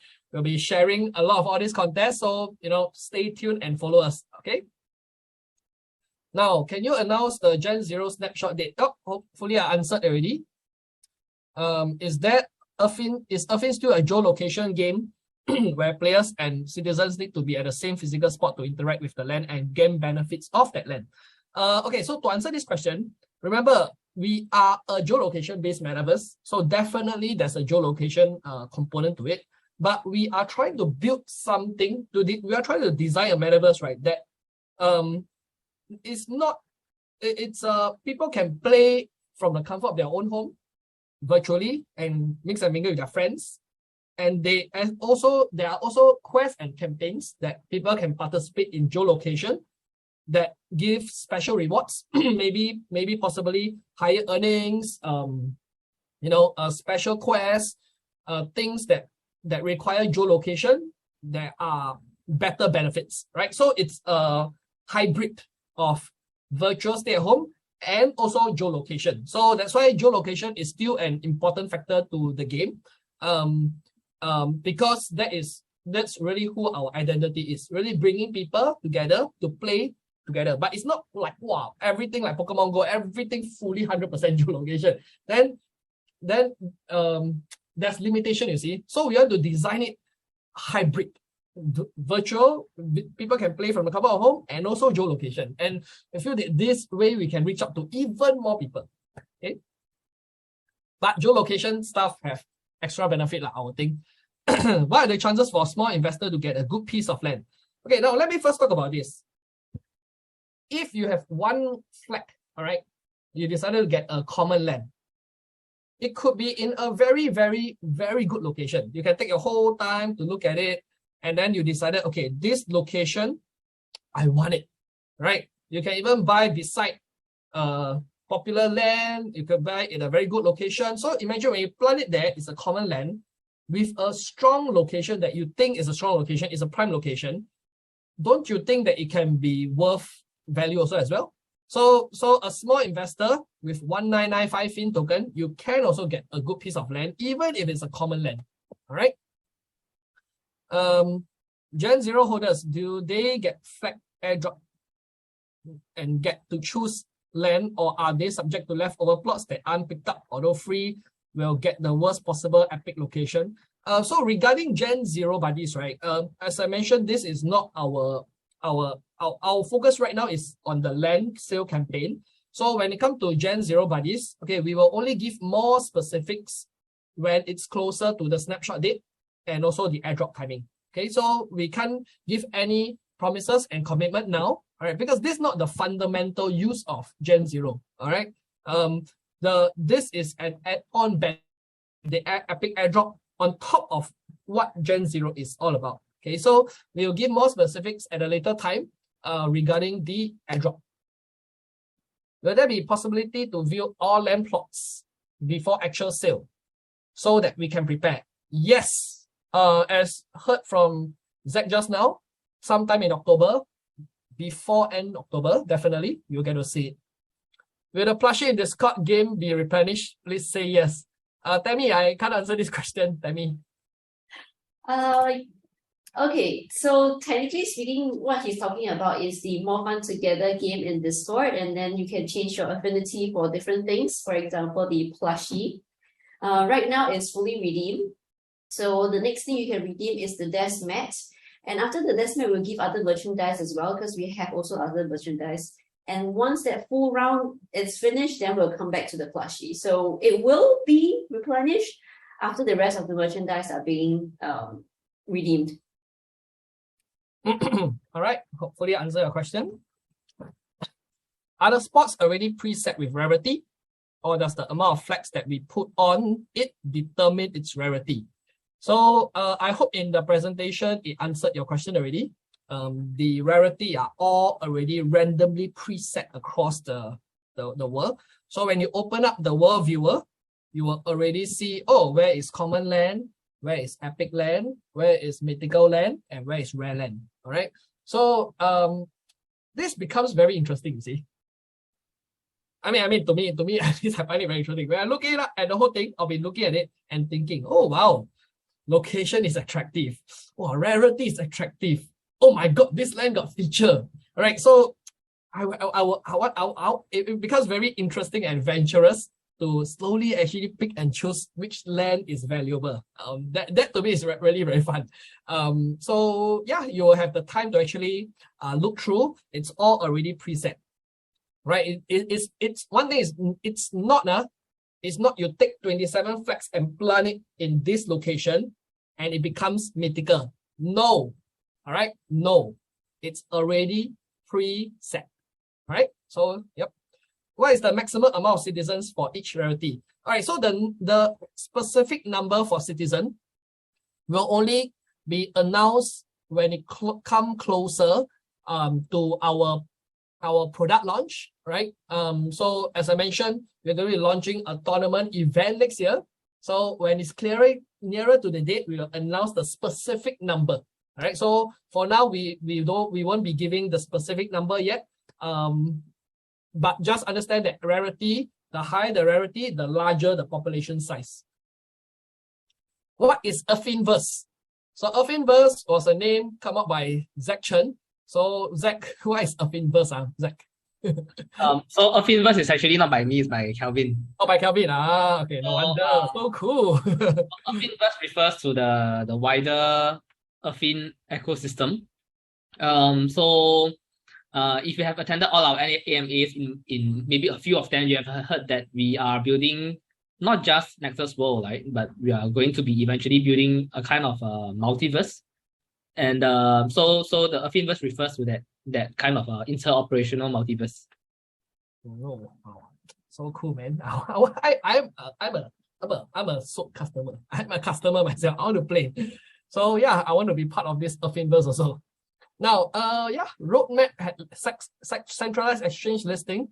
sharing a lot of all these contests. So stay tuned and follow us. Okay. Now, can you announce the Gen 0 snapshot date? Oh, hopefully I answered already. Is Affyn still a geolocation game where players and citizens need to be at the same physical spot to interact with the land and gain benefits of that land? Okay, so to answer this question, remember, we are a geolocation-based metaverse, so definitely there's a geolocation component to it. But we are trying to build something we are trying to design a metaverse, right, that people can play from the comfort of their own home virtually and mix and mingle with their friends. And there are also quests and campaigns that people can participate in geolocation that give special rewards, maybe possibly higher earnings, special quests, things that require geolocation that are better benefits, right? So it's a hybrid of virtual stay at home and also geolocation. So that's why geolocation is still an important factor to the game, because that's really who our identity is, really bringing people together to play together. But it's not like, wow, everything like Pokemon Go, everything fully 100% geolocation. Then there's limitation, you see. So we want to design it hybrid. Virtual, people can play from the comfort of home, and also geolocation. And I feel that this way we can reach out to even more people. Okay. But geolocation stuff have extra benefit, like our thing. What are the chances for a small investor to get a good piece of land? Okay, now let me first talk about this. If you have one flag, all right, you decided to get a common land. It could be in a very, very, very good location. You can take your whole time to look at it. And then you decided, okay, this location, I want it, right? You can even buy beside popular land. You can buy in a very good location. So imagine when you plant it there, it's a common land with a strong location that you think is a strong location, is a prime location. Don't you think that it can be worth value also as well? So a small investor with 1995 Affyn token, you can also get a good piece of land, even if it's a common land, all right? Gen 0 holders, do they get flag airdrop and get to choose land, or are they subject to leftover plots that aren't picked up, although free will get the worst possible epic location? So regarding Gen 0 buddies, right? As I mentioned, this is not our focus right now is on the land sale campaign. So when it comes to Gen 0 buddies, okay, we will only give more specifics when it's closer to the snapshot date and also the airdrop timing. Okay, so we can't give any promises and commitment now, all right, because this is not the fundamental use of Gen 0, all right? This is an add-on the epic airdrop on top of what Gen 0 is all about. Okay, so we will give more specifics at a later time regarding the airdrop. Will there be possibility to view all land plots before actual sale so that we can prepare? Yes. As heard from Zach just now, sometime in October, before end October, definitely, you'll get to see it. Will the plushie in Discord game be replenished? Please say yes. Tammy, I can't answer this question, Tammy. Okay, so technically speaking, what he's talking about is the More Fun Together game in Discord, and then you can change your affinity for different things. For example, the plushie. Right now it's fully redeemed. So the next thing you can redeem is the desk mat. And after the desk mat, we'll give other merchandise as well, because we have also other merchandise. And once that full round is finished, then we'll come back to the plushie. So it will be replenished after the rest of the merchandise are being redeemed. All right, hopefully I answer your question. Are the spots already preset with rarity, or does the amount of flags that we put on it determine its rarity? So I hope in the presentation it answered your question already. The rarity are all already randomly preset across the world. So when you open up the world viewer, you will already see, oh, where is common land, where is epic land, where is mythical land, and where is rare land. All right. So this becomes very interesting, you see. I mean, to me, at least I find it very interesting. When I look at the whole thing, I'll be looking at it and thinking, oh wow, location is attractive. Oh, rarity is attractive. Oh my God, this land got feature. All right, so it becomes very interesting and adventurous to slowly actually pick and choose which land is valuable. That to me is really very fun. So yeah, you will have the time to actually look through. It's all already preset, right? It's one thing is it's not you take 27 flags and plant it in this location and it becomes mythical. No. All right, no, it's already preset, right? So, yep. What is the maximum amount of citizens for each rarity? All right, so the specific number for citizen will only be announced when it come closer to our product launch, right? So as I mentioned, we're going to be launching a tournament event next year. So when it's nearer to the date, we will announce the specific number. All right, so for now, we won't be giving the specific number yet. But just understand that rarity, the higher the rarity, the larger the population size. What is Affyn verse? So Affyn verse was a name come up by Zach Chen. So Zach, what is Affyn verse? Zach? So Affyn verse is actually not by me, it's by Kelvin. Oh, by Kelvin. Okay, no wonder. So cool. Affyn verse refers to the wider Affyn ecosystem. So if you have attended all our AMAs, in maybe a few of them, you have heard that we are building not just NEXUS World, right? But we are going to be eventually building a kind of multiverse. And so the Affyn verse refers to that kind of interoperational multiverse. Oh, wow. So cool, man. I'm a soap customer. I'm a customer myself. I want to play. So yeah, I want to be part of this Affyn verse also. Now, yeah, roadmap had centralized exchange listing,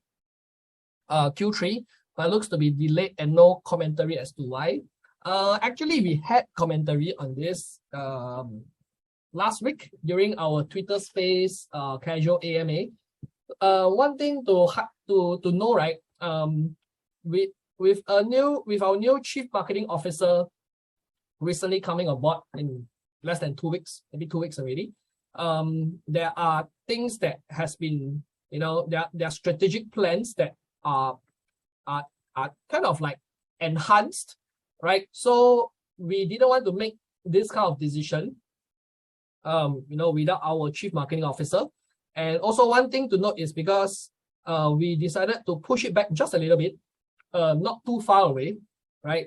Q3, but looks to be delayed and no commentary as to why. Actually, we had commentary on this last week during our Twitter space casual AMA. One thing to know, right? With our new chief marketing officer recently coming aboard in less than 2 weeks, maybe 2 weeks already. There are things that has been, there are strategic plans that are kind of like enhanced, right? So we didn't want to make this kind of decision, without our chief marketing officer. And also one thing to note is because we decided to push it back just a little bit, not too far away, right?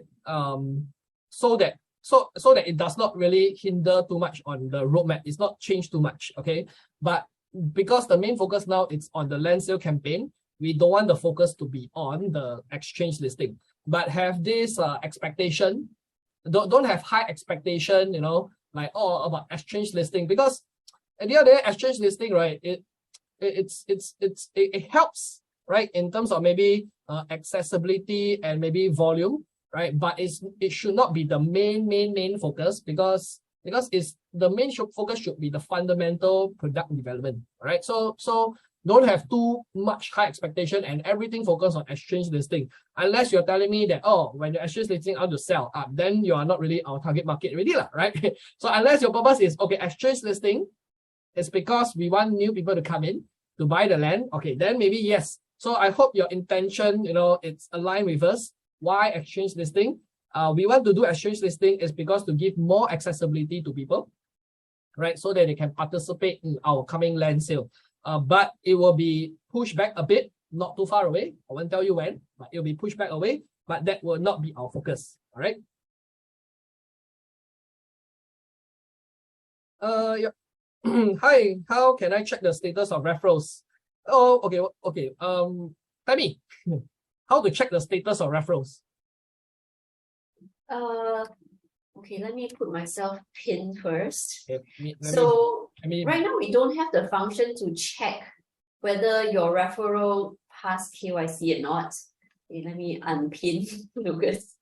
So that it does not really hinder too much on the roadmap. It's not changed too much, okay? But because the main focus now is on the land sale campaign, we don't want the focus to be on the exchange listing, but have this expectation. Don't have high expectation, like about exchange listing, because at the end of the day, exchange listing, right? It helps, right, in terms of maybe accessibility and maybe volume. Right, but it should not be the main focus because it's the main focus should be the fundamental product development. Right, so don't have too much high expectation and everything focus on exchange listing. Unless you're telling me that when the exchange listing out to sell up, then you are not really our target market already, right? So unless your purpose is exchange listing is because we want new people to come in to buy the land, then maybe yes. So I hope your intention, it's aligned with us. Why exchange listing? We want to do exchange listing is because to give more accessibility to people, right? So that they can participate in our coming land sale. But it will be pushed back a bit, not too far away. I won't tell you when, but it'll be pushed back away, but that will not be our focus. All right. Yeah. Hi, how can I check the status of referrals? Oh, okay. Tell me, how to check the status of referrals? Okay, let me put myself pinned first. Okay, Right now we don't have the function to check whether your referral passed KYC or not. Okay, let me unpin Lucas.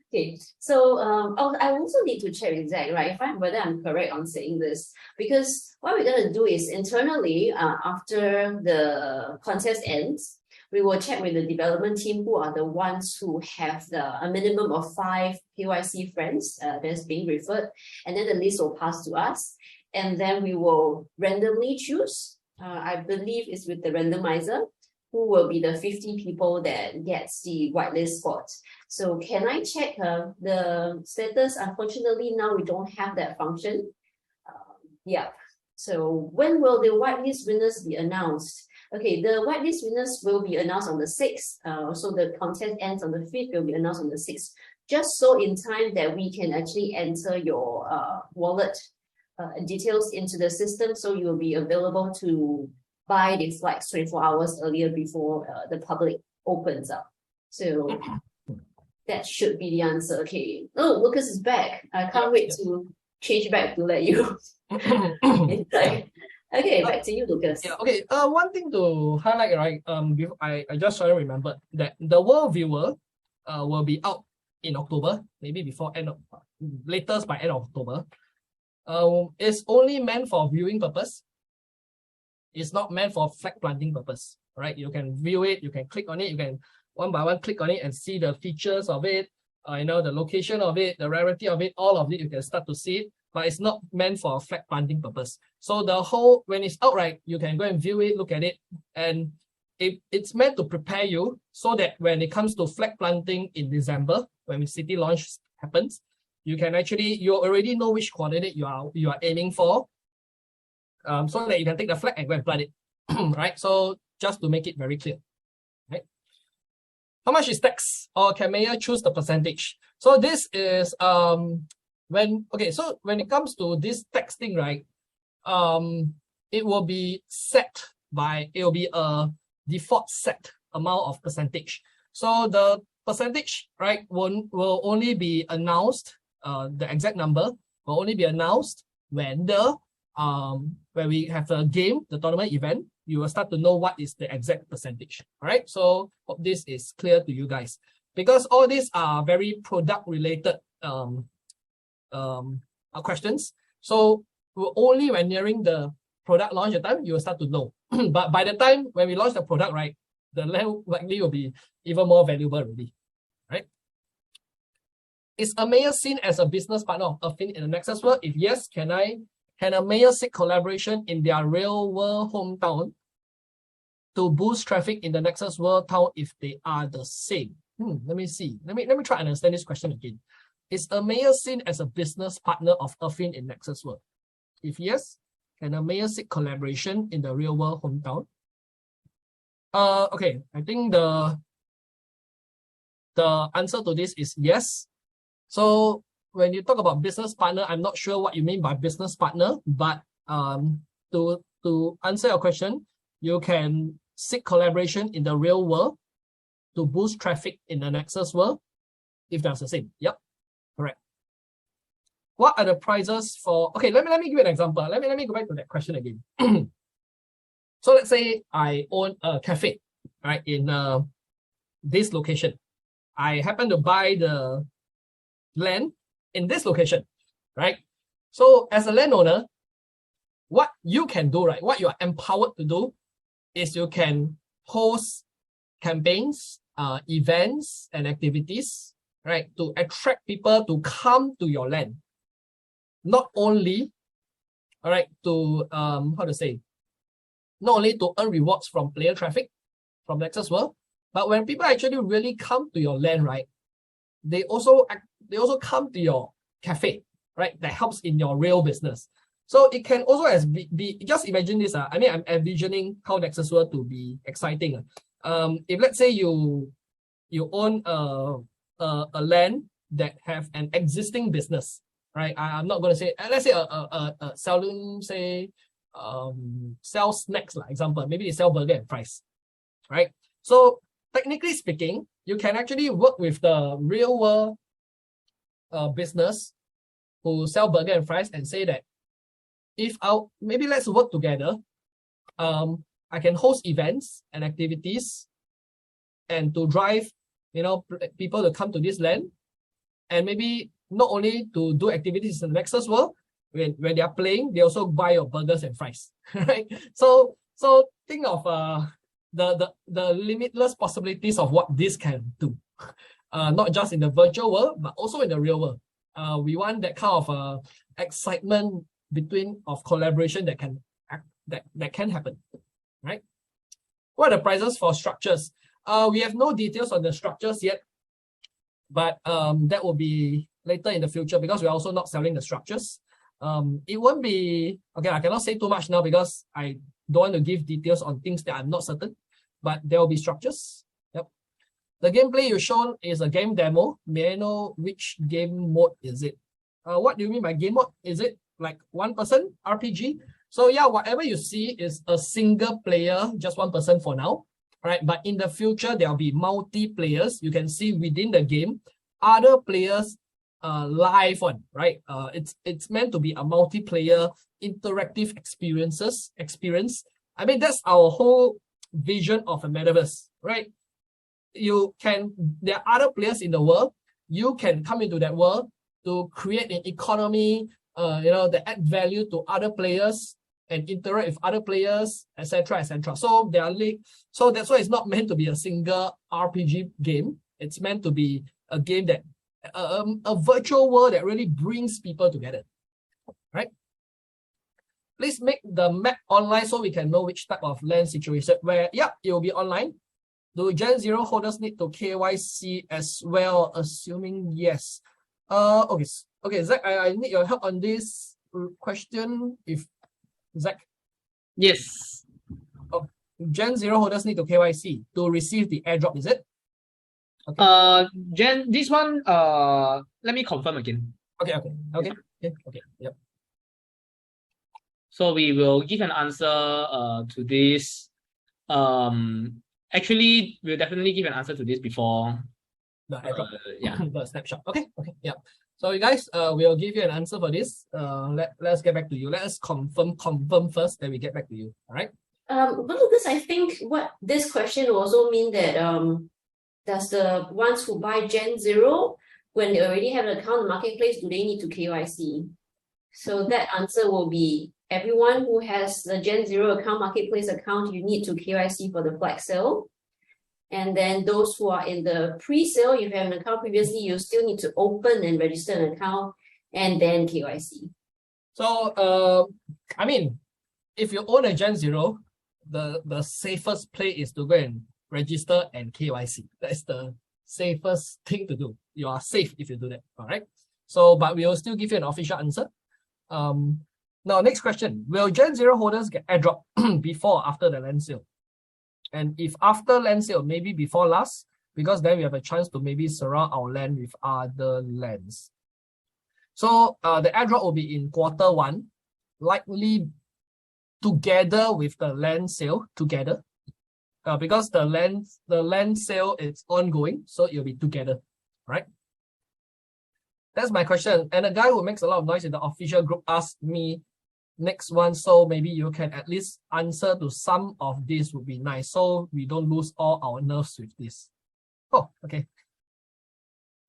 Okay, so I also need to check with Zach, right? Whether I'm correct on saying this, because what we're gonna do is internally, after the contest ends, we will check with the development team who are the ones who have a minimum of 5 KYC friends that's being referred, and then the list will pass to us, and then we will randomly choose. I believe it's with the randomizer, who will be the 50 people that gets the whitelist spot. So can I check the status? Unfortunately, now we don't have that function. Yeah. So when will the whitelist winners be announced? Okay, the whitelist winners will be announced on the 6th. So the contest ends on the 5th, will be announced on the 6th. Just so in time that we can actually enter your wallet details into the system, so you will be available to buy the flights 24 hours earlier before the public opens up. So that should be the answer. Okay. Oh, Lucas is back. I can't wait to change back to let you. Okay, back to you, Lucas. Yeah, okay. One thing to highlight, right? I just sort of remembered that the World Viewer will be out in October, maybe before latest by end of October. It's only meant for viewing purpose. It's not meant for flag planting purpose, right? You can view it, you can click on it, you can one by one click on it and see the features of it, the location of it, the rarity of it, all of it, you can start to see it, but it's not meant for flag planting purpose. So when it's out, right, you can go and view it, look at it, and it's meant to prepare you so that when it comes to flag planting in December, when the city launch happens, you already know which coordinate you are aiming for, so that you can take the flag and go and plant it, right? So just to make it very clear, right? How much is tax, or can mayor choose the percentage? So this is when it comes to this tax thing, right? It will be a default set amount of percentage. So the percentage, right, will only be announced. The exact number will only be announced when we have the game, the tournament event. You will start to know what is the exact percentage. All right. So hope this is clear to you guys, because all these are very product related questions. So only when nearing the product launch time, you will start to know. But by the time when we launch the product, right, the land likely will be even more valuable already. Right? Is a mayor seen as a business partner of Affyn in the NEXUS World? If yes, can a mayor seek collaboration in their real world hometown to boost traffic in the NEXUS World town if they are the same? Let me see. Let me try and understand this question again. Is a mayor seen as a business partner of Affyn in NEXUS World? If yes, can a mayor seek collaboration in the real world hometown? Okay, I think the answer to this is yes. So when you talk about business partner, I'm not sure what you mean by business partner, but to answer your question, you can seek collaboration in the real world to boost traffic in the NEXUS World, if that's the same. Yep, correct. What are the prices for? Okay, let me give you an example. Let me go back to that question again. So let's say I own a cafe, right, in this location. I happen to buy the land in this location, right? So as a landowner, what you can do, right, what you are empowered to do is you can host campaigns, events and activities, right, to attract people to come to your land. Not only, all right, to not only to earn rewards from player traffic from NEXUS World, but when people actually really come to your land, right, they also come to your cafe, right? That helps in your real business. So it can also be just imagine this. I mean, I'm envisioning how NEXUS World to be exciting. If let's say you own a land that have an existing business, right? I'm not going to say, let's say a selling, say, sell snacks, like example, maybe they sell burger and fries, right? So technically speaking, you can actually work with the real world business who sell burger and fries and say that maybe let's work together. I can host events and activities and to drive, people to come to this land, and maybe not only to do activities in the NEXUS World, when they are playing, they also buy your burgers and fries, right? So think of the limitless possibilities of what this can do, not just in the virtual world, but also in the real world. We want that kind of excitement of collaboration that can happen, right? What are the prices for structures? We have no details on the structures yet, but that will be later in the future because we're also not selling the structures. It won't be, okay, I cannot say too much now because I don't want to give details on things that I'm not certain, but there will be structures. Yep. The gameplay you shown is a game demo. May I know which game mode is it? What do you mean by game mode? Is it like one person RPG? So yeah, whatever you see is a single player, just one person for now, right? But in the future, there'll be multiplayers. You can see within the game, other players live one, right? It's meant to be a multiplayer interactive experience. I mean, that's our whole vision of a metaverse, right? There are other players in the world. You can come into that world to create an economy, that add value to other players and interact with other players, etc., etc. So so that's why it's not meant to be a single RPG game. It's meant to be a game that a virtual world that really brings people together, right? Please make the map online so we can know which type of land situation. Where, yeah, it will be online. Do Gen 0 holders need to KYC as well? Assuming yes. Okay, Zach, I need your help on this question. If Zach. Yes. Oh, Gen 0 holders need to KYC to receive the airdrop, is it? Okay. This one, let me confirm again. Okay. Yep. So we will give an answer to this. Actually, we'll definitely give an answer to this before the airdrop. Yeah. The snapshot. Okay, yeah. So you guys, we'll give you an answer for this. Let's get back to you. Let us confirm first, then we get back to you. All right. But Lucas, I think what this question will also mean that does the ones who buy Gen 0, when they already have an account in the marketplace, do they need to KYC? So that answer will be everyone who has the Gen 0 account, marketplace account, you need to KYC for the flag sale. And then those who are in the pre-sale, if you have an account previously, you still need to open and register an account and then KYC. So, I mean, if you own a Gen 0, the safest play is to go and register and KYC. That's the safest thing to do. You are safe if you do that, all right? So, but we will still give you an official answer. Now, next question. Will Gen 0 holders get airdrop before or after the land sale? And if after land sale, maybe before last, because then we have a chance to maybe surround our land with other lands. So the airdrop will be in Q1, likely together with the land sale together. Because the land sale is ongoing, so it'll be together, right? That's my question. And a guy who makes a lot of noise in the official group asked me next one, so maybe you can at least answer to some of this would be nice, so we don't lose all our nerves with this. Oh, okay.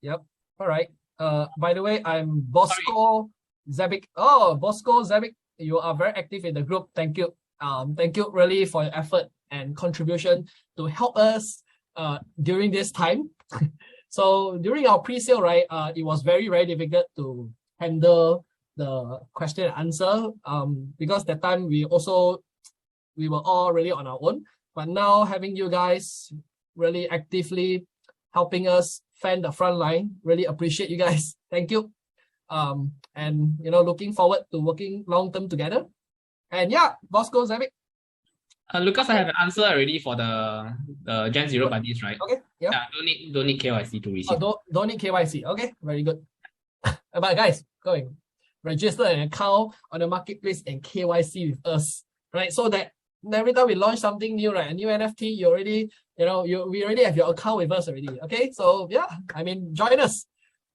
Yep. All right. By the way, I'm Bosco Zabik. Oh, Bosco Zabik, you are very active in the group. Thank you. Thank you really for your effort and contribution to help us during this time. So during our pre-sale, right, it was very, very difficult to handle the question and answer because that time we were all really on our own. But now having you guys really actively helping us fan the front line, really appreciate you guys. Thank you. And looking forward to working long term together. And yeah, Bosco, Zavik. Lucas, I have an answer already for the Gen Zero buddies, right? Okay, yeah. Don't need KYC to receive. Don't need KYC. Okay, very good. But guys, going register an account on the marketplace and KYC with us, right? So that every time we launch something new, right, a new NFT, you already, we already have your account with us already. Okay, so yeah, I mean, join us.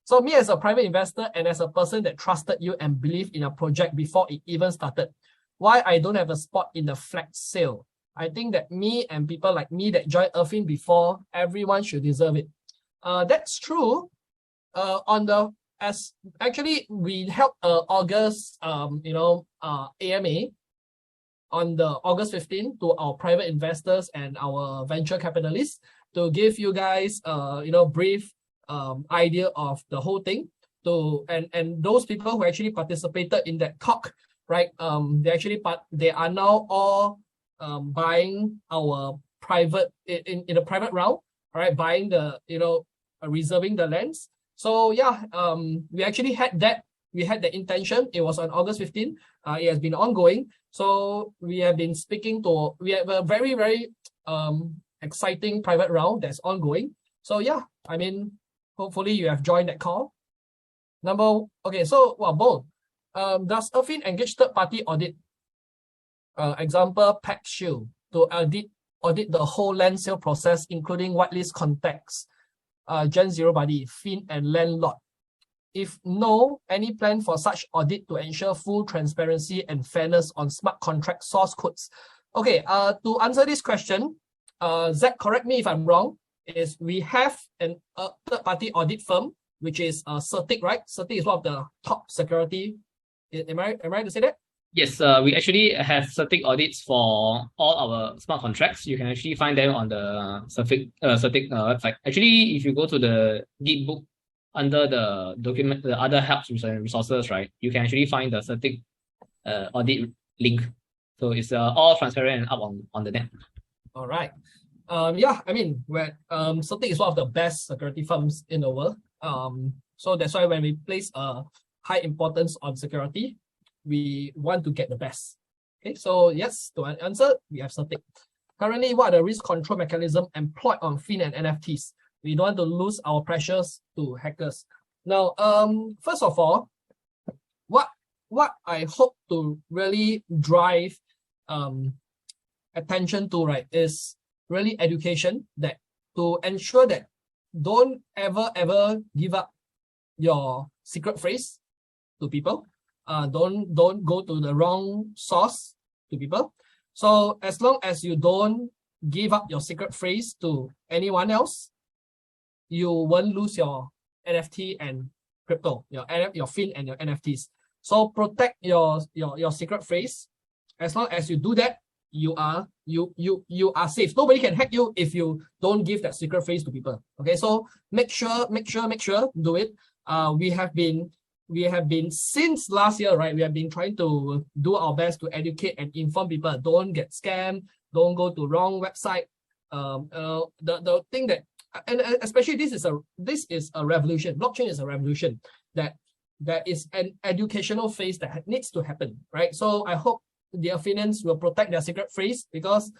So me as a private investor and as a person that trusted you and believed in a project before it even started, why I don't have a spot in the flag sale? I think that me and people like me that joined Affyn before, everyone should deserve it. That's true. Actually we held August AMA on the August 15 to our private investors and our venture capitalists to give you guys brief idea of the whole thing. And those people who actually participated in that talk, right? They are now all buying our private in a private round, right? Buying the reserving the lands. So yeah, we actually had that. We had the intention. It was on August 15. It has been ongoing. So we have been we have a very, very exciting private round that's ongoing. So yeah, I mean, hopefully you have joined that call. Bold. Does Affyn engage third-party audit? Example, Pack Shield to audit the whole land sale process, including whitelist contacts, Gen Zero Buddy, Fin, and landlord. If no, any plan for such audit to ensure full transparency and fairness on smart contract source codes? Okay, to answer this question, Zach, correct me if I'm wrong, is we have a third-party audit firm, which is Certic, right? Certic is one of the top security. Am I right to say that? Yes, we actually have Certic audits for all our smart contracts. You can actually find them on the Certic website. Actually, if you go to the Git book under the document, the other helps and resources, right, you can actually find the Certic audit link. So it's all transparent and up on the net. All right. Yeah, I mean, Certic is one of the best security firms in the world. So that's why when we place a high importance on security, we want to get the best. Okay, so yes, to answer, we have Certic. Currently, what are the risk control mechanisms employed on Fin and NFTs? We don't want to lose our precious to hackers. Now, first of all, what I hope to really drive attention to, right, is really education, that to ensure that don't ever give up your secret phrase to people. Don't go to the wrong source to people. So as long as you don't give up your secret phrase to anyone else, you won't lose your NFT and crypto, your Fin and your NFTs. So protect your secret phrase. As long as you do that, you are safe. Nobody can hack you if you don't give that secret phrase to people. Okay, so make sure do it. We have been since last year, right? We have been trying to do our best to educate and inform people. Don't get scammed. Don't go to wrong website. The thing that, and especially this is a revolution. Blockchain is a revolution that is an educational phase that needs to happen, right? So I hope the Affinians will protect their secret phrase, because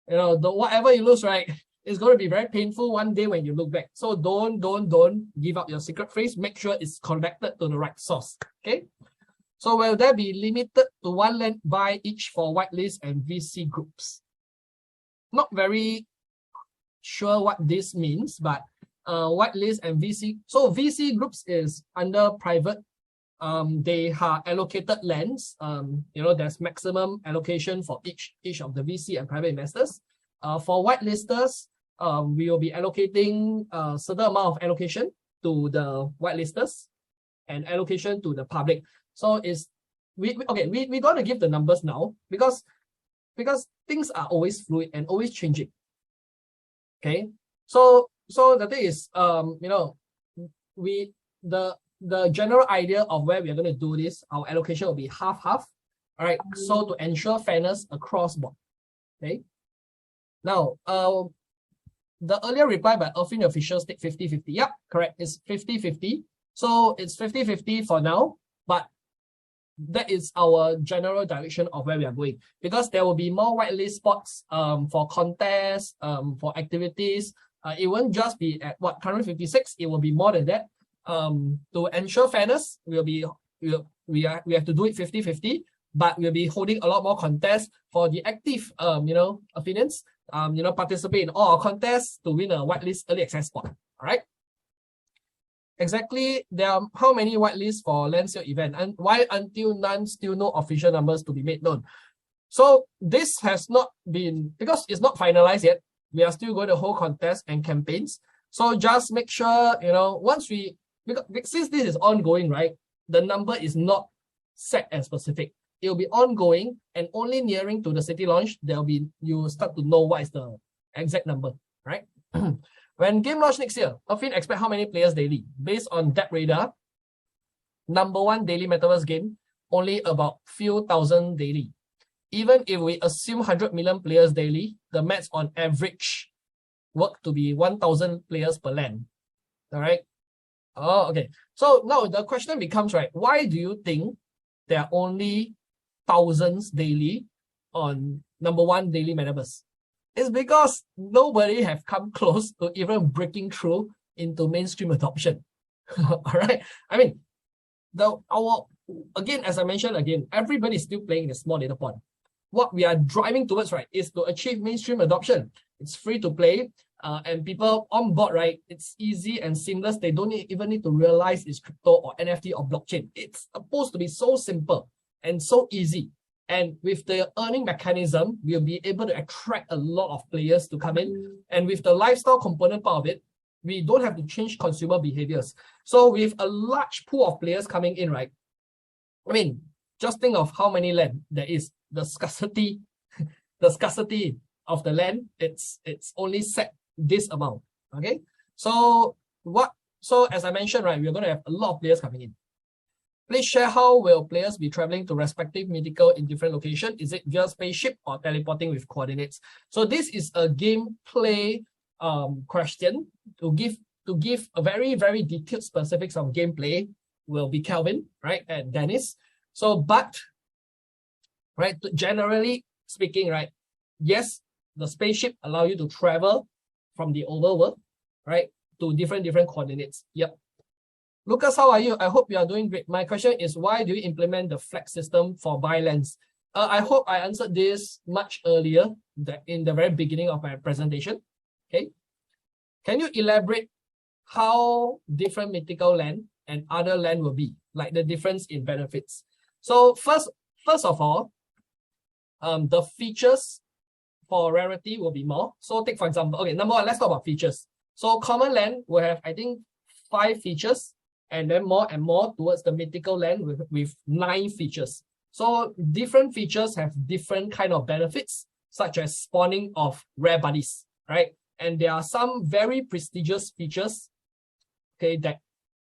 whatever you lose, right, it's going to be very painful one day when you look back. So don't give up your secret phrase. Make sure it's connected to the right source. Okay. So will there be limited to one land buy each for whitelist and VC groups? Not very sure what this means, but whitelist and VC. So VC groups is under private. They are allocated lands. There's maximum allocation for each of the VC and private investors. For whitelisters, we will be allocating a certain amount of allocation to the whitelisters and allocation to the public. So we don't want to give the numbers now because things are always fluid and always changing. Okay, so the thing is, the general idea of where we are going to do this, our allocation will be half-half. All right, so to ensure fairness across board. Okay. Now, the earlier reply by Affyn officials take 50-50. Yeah, correct. It's 50-50. So it's 50-50 for now, but that is our general direction of where we are going, because there will be more whitelist spots for contests, for activities. It won't just be at what current 56, it will be more than that. To ensure fairness, we have to do it 50-50, but we'll be holding a lot more contests for the active Affynians, participate in all our contests to win a whitelist early access spot. All right. Exactly, there are how many whitelists for land sale event, and why until none, still no official numbers to be made known. So this has not been, because it's not finalized yet, we are still going to hold contests and campaigns. So just make sure, once because since this is ongoing, right, the number is not set and specific. It will be ongoing, and only nearing to the city launch, you start to know what is the exact number, right? When game launch next year, Affyn expect how many players daily? Based on that radar, #1 daily metaverse game, only about few thousand daily. Even if we assume 100 million players daily, the maths on average work to be 1,000 players per LAN. All right. Oh, okay. So now the question becomes, right, why do you think there are only thousands daily on #1 daily metaverse? It's because nobody have come close to even breaking through into mainstream adoption. All right. I mean, again, as I mentioned again, everybody is still playing in a small data pod. What we are driving towards, right, is to achieve mainstream adoption. It's free to play, and people on board, right, it's easy and seamless. They don't even need to realize it's crypto or NFT or blockchain. It's supposed to be so simple and so easy. And with the earning mechanism, we'll be able to attract a lot of players to come in. And with the lifestyle component part of it, we don't have to change consumer behaviors. So with a large pool of players coming in, right? I mean, just think of how many land there is. The scarcity of the land, it's only set this amount. Okay. So as I mentioned, right, we're going to have a lot of players coming in. Please share how will players be traveling to respective mythical in different locations. Is it via spaceship or teleporting with coordinates? So this is a gameplay question. To give a very, very detailed specifics of gameplay will be Kelvin, right, and Dennis. So, but, right, generally speaking, right, yes, the spaceship allow you to travel from the overworld, right, to different coordinates. Yep. Lucas, how are you? I hope you are doing great. My question is, why do you implement the flex system for buy lands? I hope I answered this much earlier in the very beginning of my presentation. Okay. Can you elaborate how different mythical land and other land will be, like the difference in benefits? So first of all, the features for rarity will be more. So take for example, okay, #1, let's talk about features. So common land will have, I think, 5 features, and then more and more towards the mythical land with 9 features. So different features have different kind of benefits, such as spawning of rare buddies, right? And there are some very prestigious features, okay, that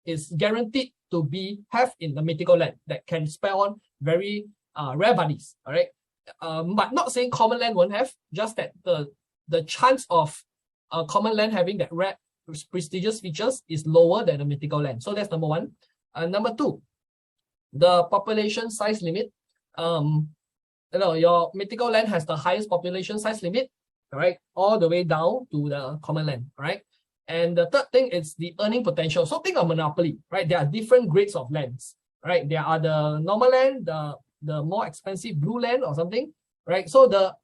is guaranteed to have in the mythical land that can spawn very rare buddies, all right? But not saying common land won't have, just that the chance of common land having that rare prestigious features is lower than a mythical land. So that's #1. #2, the population size limit. Your mythical land has the highest population size limit, right, all the way down to the common land, right? And the third thing is the earning potential. So think of Monopoly, right? There are different grades of lands, right? There are the normal land, the more expensive blue land or something, right? So the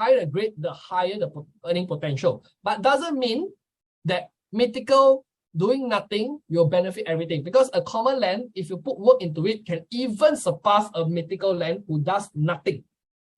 higher the grade, the higher the earning potential. But doesn't mean that mythical doing nothing will benefit everything, because a common land, if you put work into it, can even surpass a mythical land who does nothing,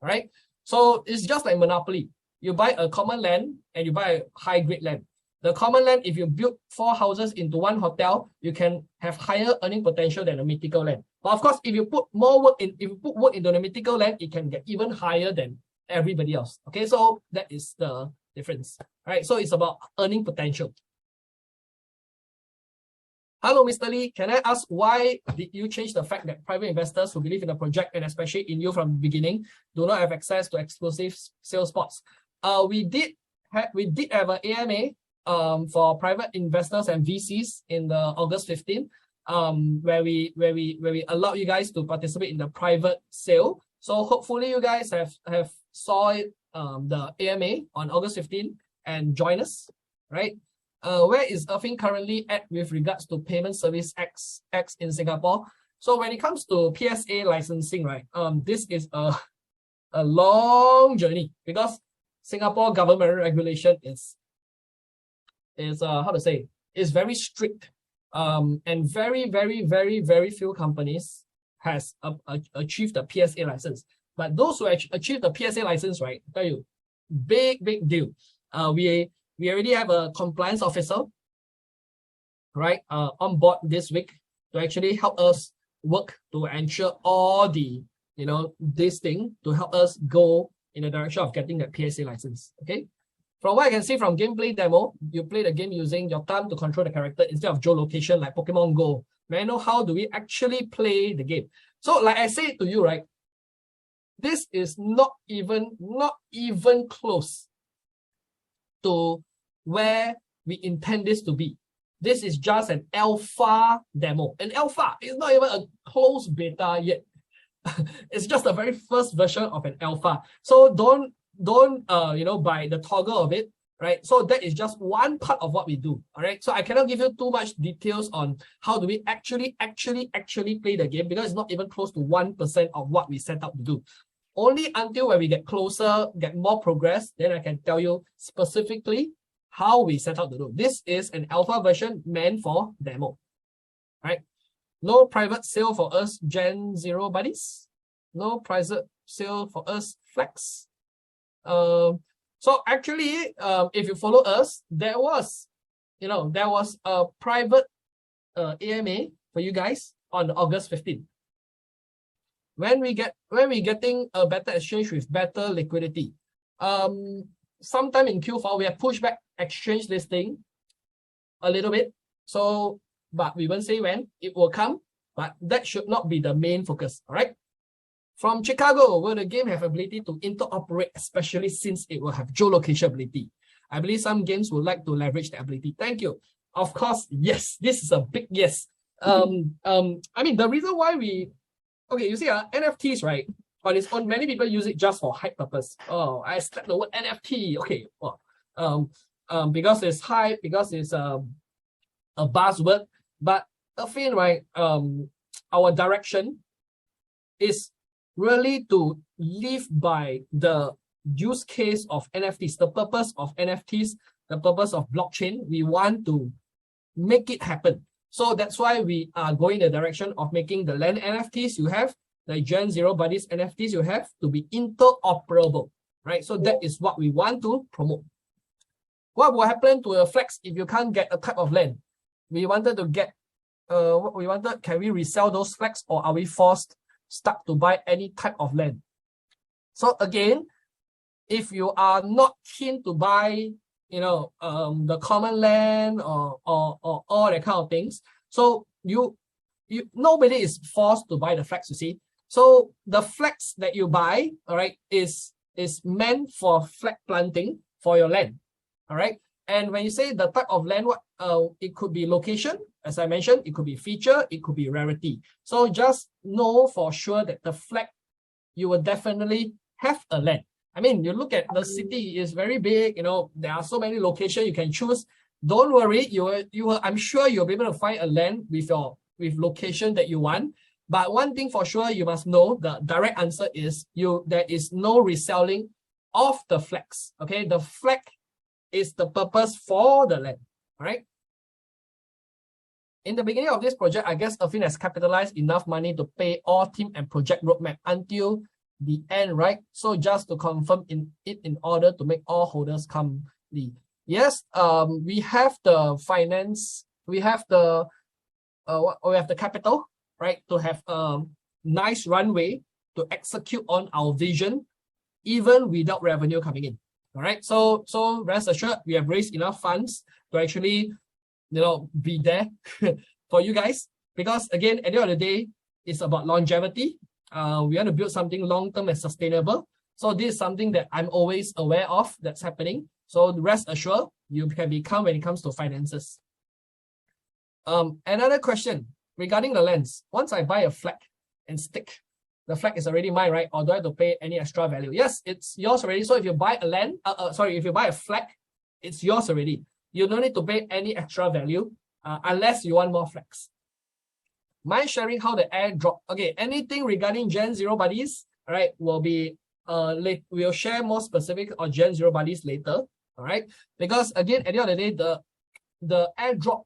right? So it's just like Monopoly. You buy a common land and you buy a high grade land. The common land, if you build 4 houses into 1 hotel, you can have higher earning potential than a mythical land. But of course, if you put work into the mythical land, it can get even higher than everybody else. Okay, so that is the difference. Right, so it's about earning potential. Hello, Mr. Lee. Can I ask why did you change the fact that private investors who believe in the project, and especially in you from the beginning, do not have access to exclusive sales spots? We did have an AMA for private investors and VCs in the August 15, where we allow you guys to participate in the private sale. So hopefully you guys have saw it, the AMA on August 15 and join us, right? Where is Affyn currently at with regards to Payment Service X in Singapore? So when it comes to PSA licensing, right, this is a long journey because Singapore government regulation is how to say, is very strict, and very few companies has achieved the PSA license. But those who achieve the PSA license, right, I tell you, big deal. We already have a compliance officer, right, on board this week to actually help us work to ensure all the, this thing to help us go in the direction of getting that PSA license. Okay. From what I can see from gameplay demo, you play the game using your thumb to control the character instead of geolocation like Pokemon Go. May I know how do we actually play the game? So like I said to you, right, this is not even close to where we intend this to be. This is just an alpha demo. An alpha is not even a closed beta yet. It's just the very first version of an alpha. So don't by the toggle of it, right? So that is just one part of what we do. All right. So I cannot give you too much details on how do we actually play the game because it's not even close to 1% of what we set out to do. Only until when we get closer, get more progress, then I can tell you specifically how we set out to do. This is an alpha version meant for demo. Right? No private sale for us Gen 0 buddies. No private sale for us Flex. So actually, if you follow us, there was a private AMA for you guys on August 15th. When we getting a better exchange with better liquidity, sometime in Q4 we have pushed back exchange listing a little bit. So, but we won't say when it will come. But that should not be the main focus. All right. From Chicago, will the game have ability to interoperate, especially since it will have geolocation ability? I believe some games would like to leverage the ability. Thank you. Of course, yes. This is a big yes. I mean, the reason why you see, NFTs, right? On its own, many people use it just for hype purpose. Oh, I slapped the word NFT. Okay. Well, because it's hype, because it's a buzzword. But Affyn, right? Our direction is really to live by the use case of NFTs, the purpose of NFTs, the purpose of blockchain. We want to make it happen. So that's why we are going the direction of making the land NFTs you have, the Gen 0 buddies NFTs you have to be interoperable, right? So that is what we want to promote. What will happen to a Flex if you can't get a type of land? We wanted to get, can we resell those Flex or are we stuck to buy any type of land? So again, if you are not keen to buy, the common land or all that kind of things, so nobody is forced to buy the Flex, you see. So the Flex that you buy, all right, is meant for flag planting for your land, all right. And when you say the type of land, it could be location, as I mentioned, it could be feature, it could be rarity. So just know for sure that the flag, you will definitely have a land. I mean, you look at the city, is very big, there are so many locations you can choose. Don't worry, I'm sure you'll be able to find a land with location that you want. But one thing for sure, you must know, the direct answer is there is no reselling of the flags. Okay, the flag is the purpose for the land. All right. In the beginning of this project, I guess Affyn has capitalized enough money to pay all team and project roadmap until the end, right? So just to confirm in order to make all holders complete. Yes, we have the finance, we have the capital, right, to have a nice runway to execute on our vision, even without revenue coming in. All right, so rest assured, we have raised enough funds to actually, be there for you guys. Because again, at the end of the day, it's about longevity. We want to build something long-term and sustainable. So this is something that I'm always aware of that's happening. So rest assured, you can become when it comes to finances. Another question regarding the lands. Once I buy a flag and stick, the flag is already mine, right? Or do I have to pay any extra value? Yes, it's yours already. So if you buy a land, if you buy a flag, it's yours already. You don't need to pay any extra value unless you want more flags. Mind sharing how the airdrop? Okay, anything regarding Gen 0 buddies, all right, will be we'll share more specific on Gen 0 buddies later, all right? Because again, at the end of the day, the airdrop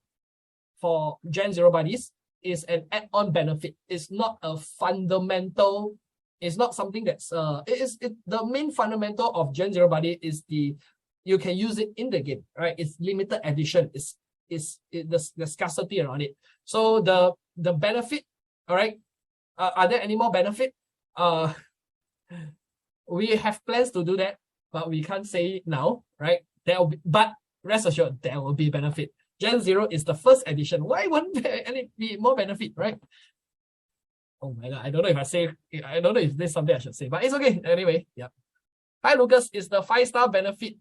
for Gen 0 buddies is an add-on benefit. It's not a fundamental, it's not something that's the main fundamental of Gen 0 buddy is you can use it in the game, right? It's limited edition, the scarcity around it. So the benefit, all right, are there any more benefit? We have plans to do that, but we can't say it now, right? But rest assured, there will be benefit. Gen 0 is the first edition. Why wouldn't there be more benefit, right? Oh my God, I don't know if there's something I should say, but it's okay. Anyway, yeah. Hi, Lucas. Is the 5-star benefit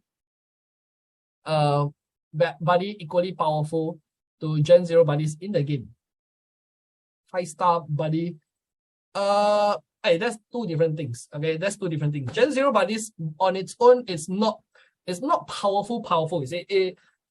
buddy equally powerful to Gen 0 buddies in the game? 5-star buddy. Hey, that's two different things. Okay, that's two different things. Gen 0 buddies on its own is not powerful.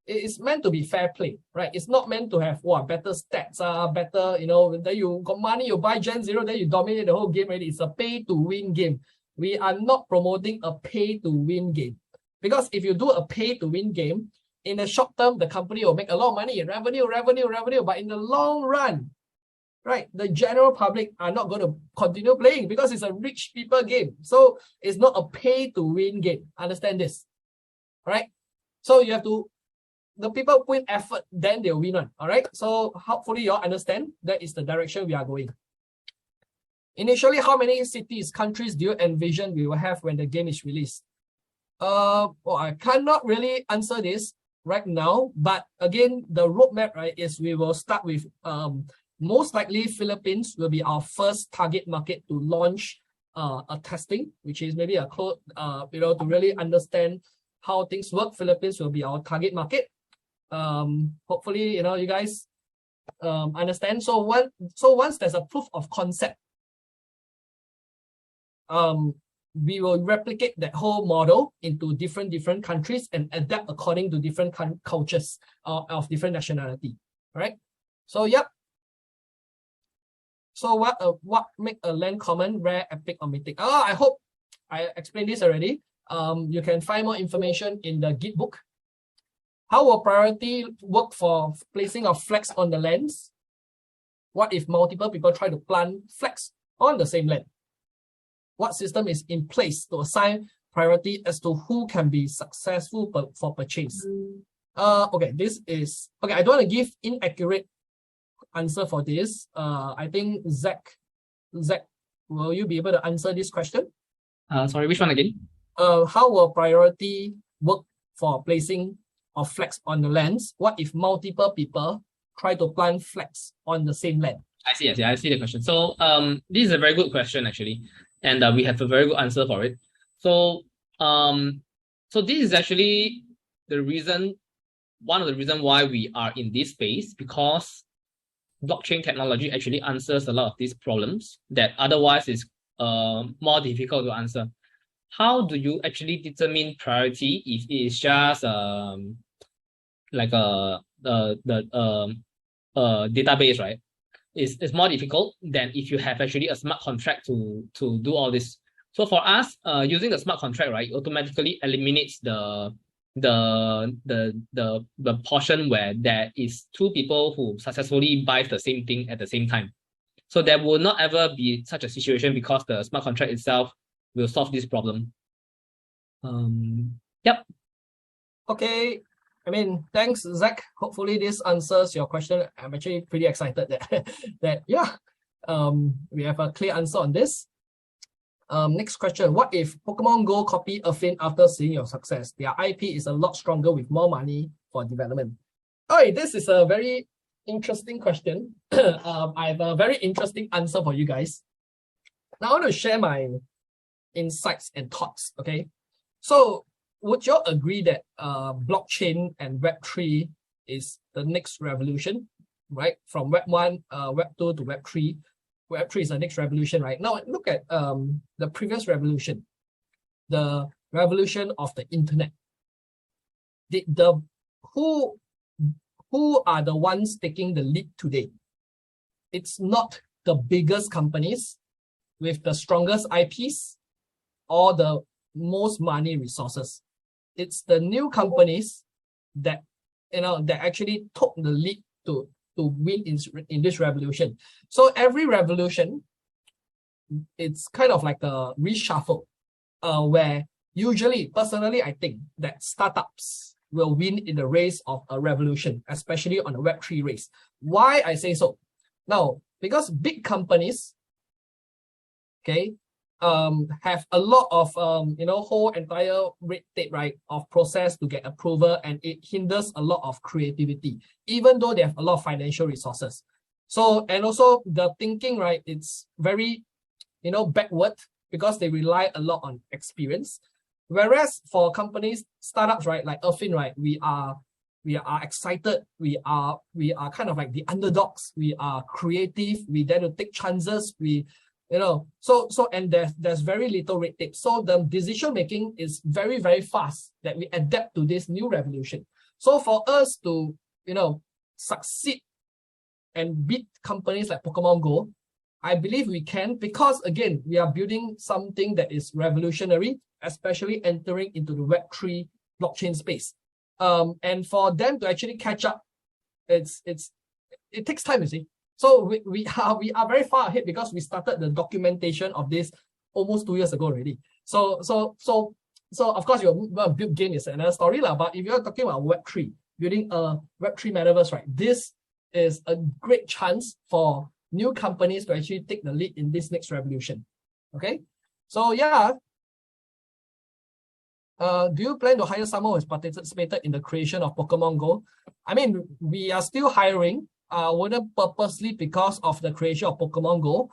It's meant to be fair play, right? It's not meant to have better stats, better, then you got money, you buy Gen 0, then you dominate the whole game already. It's a pay-to-win game. We are not promoting a pay-to-win game. Because if you do a pay-to-win game, in the short term, the company will make a lot of money, revenue, but in the long run, right, the general public are not going to continue playing because it's a rich people game. So it's not a pay-to-win game. Understand this, right? So you have to, the people put in effort, then they'll win on. All right. So hopefully you all understand that is the direction we are going. Initially, how many cities, countries do you envision we will have when the game is released? Well, I cannot really answer this right now, but again, the roadmap, right, is we will start with most likely Philippines will be our first target market to launch a testing, which is maybe a code, to really understand how things work. Philippines will be our target market. Hopefully, you guys understand. So once there's a proof of concept, we will replicate that whole model into different countries and adapt according to different cultures of different nationality. All right. So yep. So what make a land common, rare, epic, or mythic? I hope I explained this already. You can find more information in the Git book. How will priority work for placing of flags on the lands? What if multiple people try to plant flags on the same land? What system is in place to assign priority as to who can be successful for purchase? Okay, I don't want to give inaccurate answer for this. I think Zach, will you be able to answer this question? Sorry, which one again? How will priority work for placing of flags on the lands? What if multiple people try to plant flags on the same land? I see the question. So this is a very good question actually, and we have a very good answer for it. So so this is actually one of the reasons why we are in this space, because blockchain technology actually answers a lot of these problems that otherwise is more difficult to answer. How do you actually determine priority if it is just like the database, right? It's more difficult than if you have actually a smart contract to do all this. So for us, using the smart contract, right, automatically eliminates the portion where there is two people who successfully buys the same thing at the same time. So there will not ever be such a situation because the smart contract itself will solve this problem. Yep. Okay. Thanks, Zach. Hopefully this answers your question. I'm actually pretty excited that we have a clear answer on this. Next question. What if Pokemon Go copy Affyn after seeing your success? Their IP is a lot stronger with more money for development. Alright, this is a very interesting question. I have a very interesting answer for you guys. Now I want to share my insights and thoughts. Okay. So would you all agree that blockchain and Web3 is the next revolution, right? From Web 1, Web 2 to Web 3. Web 3 is the next revolution, right? Now look at the previous revolution, the revolution of the internet. Who are the ones taking the lead today? It's not the biggest companies with the strongest IPs or the most money resources. It's the new companies that that actually took the lead to win in this revolution. So every revolution, it's kind of like a reshuffle, where usually, personally, I think that startups will win in the race of a revolution, especially on the Web3 race. Why I say so? Now, because big companies, okay, have a lot of whole entire red tape, right, of process to get approval, and it hinders a lot of creativity, even though they have a lot of financial resources. So, and also the thinking, right, it's very, backward because they rely a lot on experience. Whereas for companies, startups, right, like Affyn, right, we are excited. We are kind of like the underdogs. We are creative. We dare to take chances. And there's very little red tape. So the decision making is very, very fast that we adapt to this new revolution. So for us to, succeed and beat companies like Pokemon Go, I believe we can, because again, we are building something that is revolutionary, especially entering into the Web3 blockchain space. And for them to actually catch up, it takes time, you see. So we are very far ahead because we started the documentation of this almost 2 years ago already. So of course, your build game is another story, but if you're talking about Web3, building a Web3 metaverse, right, this is a great chance for new companies to actually take the lead in this next revolution. Okay, so yeah. Do you plan to hire someone who has participated in the creation of Pokemon Go? I mean, we are still hiring. Wouldn't purposely because of the creation of Pokemon Go.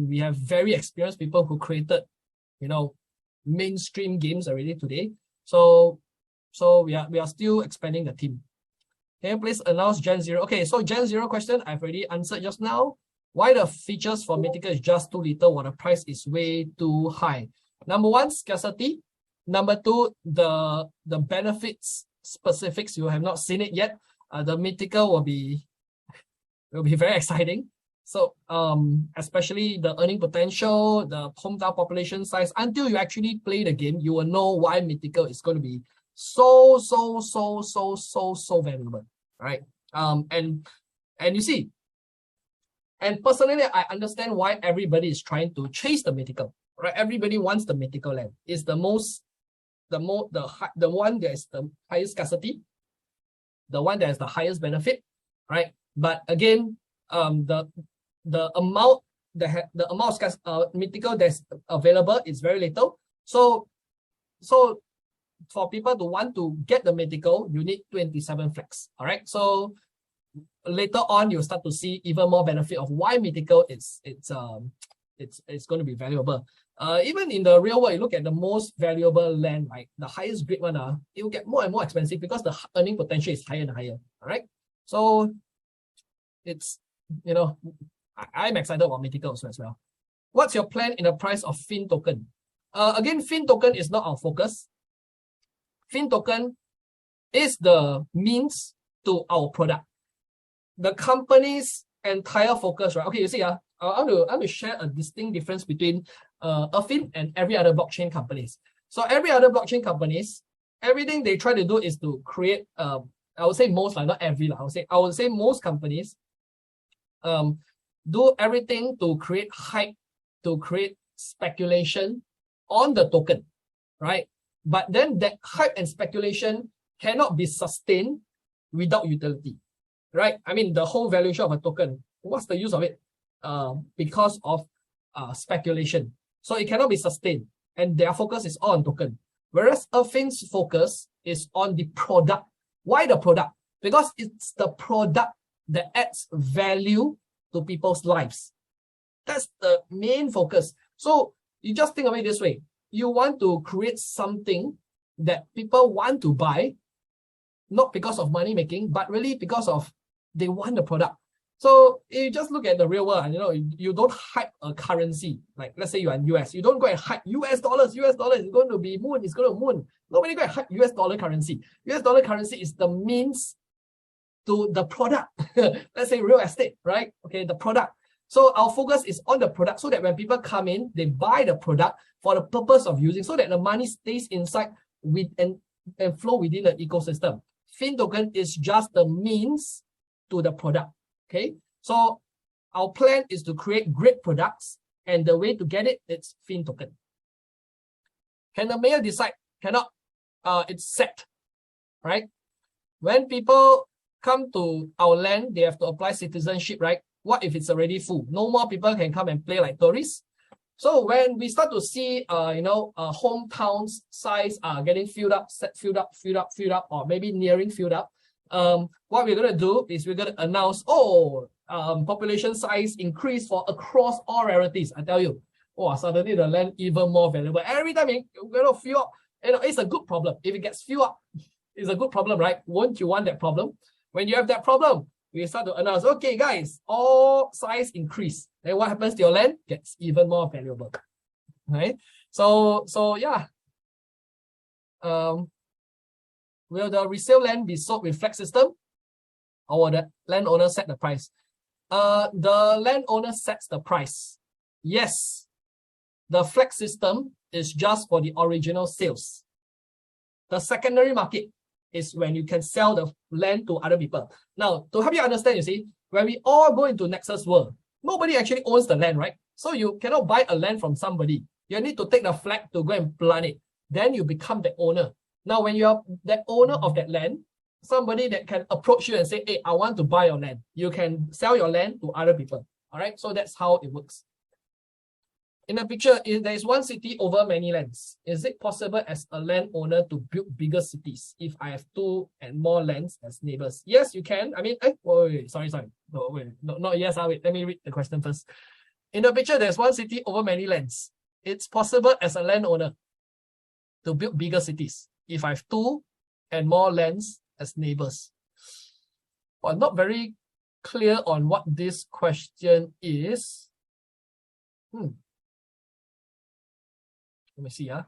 We have very experienced people who created, mainstream games already today. So we are still expanding the team. Can you please announce Gen 0? Okay, so Gen 0 question I've already answered just now. Why the features for Mythical is just too little while the price is way too high? Number one, scarcity. Number two, the benefits specifics, you have not seen it yet. The Mythical will be very exciting. So especially the earning potential, the hometown population size, until you actually play the game, you will know why Mythical is going to be so valuable, right? And you see, and personally, I understand why everybody is trying to chase the Mythical, right? Everybody wants the Mythical land. It's the one that is the highest scarcity, the one that has the highest benefit, right? But again, the amount of Mythical that's available is very little. So for people to want to get the Mythical, you need 27 flags. All right. So later on, you'll start to see even more benefit of why Mythical it's going to be valuable. Even in the real world, you look at the most valuable land, like the highest grade one, it will get more and more expensive because the earning potential is higher and higher. All right. So it's, I'm excited about Mythical as well. What's your plan in the price of Affyn token? Again, Affyn token is not our focus. Affyn token is the means to our product. The company's entire focus, right? Okay, you see, I want to share a distinct difference between Affyn and every other blockchain companies. So every other blockchain companies, everything they try to do is to create, I would say most, like not every, I would say most companies do everything to create hype, to create speculation on the token, right? But then that hype and speculation cannot be sustained without utility, right? I mean, the whole valuation of a token, what's the use of it? Because of speculation. So it cannot be sustained, and their focus is on token. Whereas Affyn's focus is on the product. Why the product? Because it's the product that adds value to people's lives. That's the main focus. So you just think of it this way. You want to create something that people want to buy, not because of money making, but really because of they want the product. So you just look at the real world, and you don't hype a currency. Like let's say you are in US, you don't go and hype US dollars is going to be moon, it's going to moon. Nobody go and hype US dollar currency. US dollar currency is the means to the product. Let's say real estate, right? Okay, the product. So our focus is on the product, so that when people come in, they buy the product for the purpose of using, so that the money stays inside and flow within the ecosystem. Affyn token is just the means to the product. Okay, so our plan is to create great products, and the way to get it, it's Affyn token. Can the mayor decide? Cannot. It's set, right? When people come to our land, they have to apply citizenship, right? What if it's already full? No more people can come and play like tourists. So when we start to see, hometowns size are getting filled up, or maybe nearing filled up, what we're going to do is we're going to announce, population size increase for across all rarities. I tell you, suddenly the land even more valuable. Every time we're going to fill up, it's a good problem. If it gets filled up, it's a good problem, right? Won't you want that problem? When you have that problem, we start to announce, okay, guys, all size increase. Then what happens to your land? Gets even more valuable, right? So yeah. Will the resale land be sold with flex system, or will the landowner set the price? The landowner sets the price. Yes, the flex system is just for the original sales. The secondary market is when you can sell the land to other people. Now, to help you understand, you see, when we all go into NEXUS World, nobody actually owns the land, right? So you cannot buy a land from somebody. You need to take the flag to go and plant it. Then you become the owner. Now, when you are the owner of that land, somebody that can approach you and say, hey, I want to buy your land. You can sell your land to other people. All right, so that's how it works. In the picture, if there is one city over many lands, is it possible as a landowner to build bigger cities if I have 2 and more lands as neighbors? Yes, you can. I mean, sorry. No, wait, no, not yes. Wait, let me read the question first. In the picture, there's one city over many lands. It's possible as a landowner to build bigger cities if I have 2 and more lands as neighbors. Well, I'm not very clear on what this question is. Let me see. I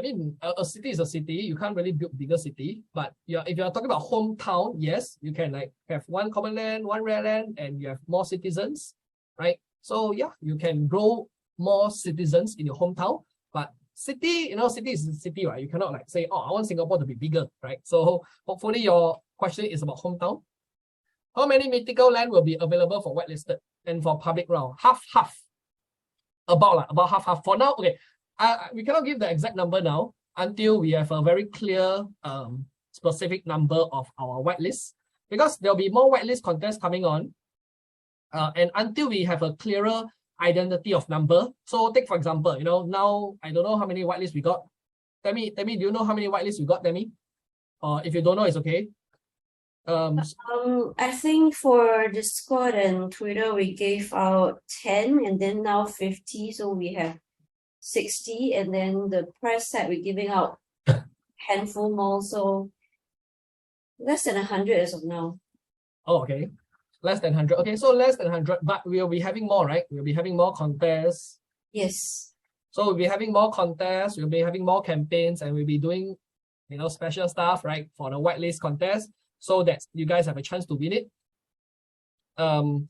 mean, a city is a city. You can't really build bigger city. But if you're talking about hometown, yes, you can like have one common land, one rare land, and you have more citizens, right? So yeah, you can grow more citizens in your hometown. But city, city is a city, right? You cannot like say, I want Singapore to be bigger, right? So hopefully your question is about hometown. How many mythical land will be available for whitelisted and for public round? Half. About half. For now, okay. We cannot give the exact number now until we have a very clear, specific number of our whitelist, because there'll be more whitelist contests coming on. And until we have a clearer identity of number. So take for example, now I don't know how many whitelists we got. Temi, do you know how many whitelists we got, Temi? If you don't know, it's okay. I think for Discord and Twitter, we gave out 10 and then now 50. So we have 60. And then the press said we're giving out handful more. So less than 100 as of now. Oh, okay. Less than 100. Okay, so less than 100, but we'll be having more, right? We'll be having more contests. Yes. So we'll be having more contests, we'll be having more campaigns, and we'll be doing, special stuff, right, for the whitelist contest, so that you guys have a chance to win it. And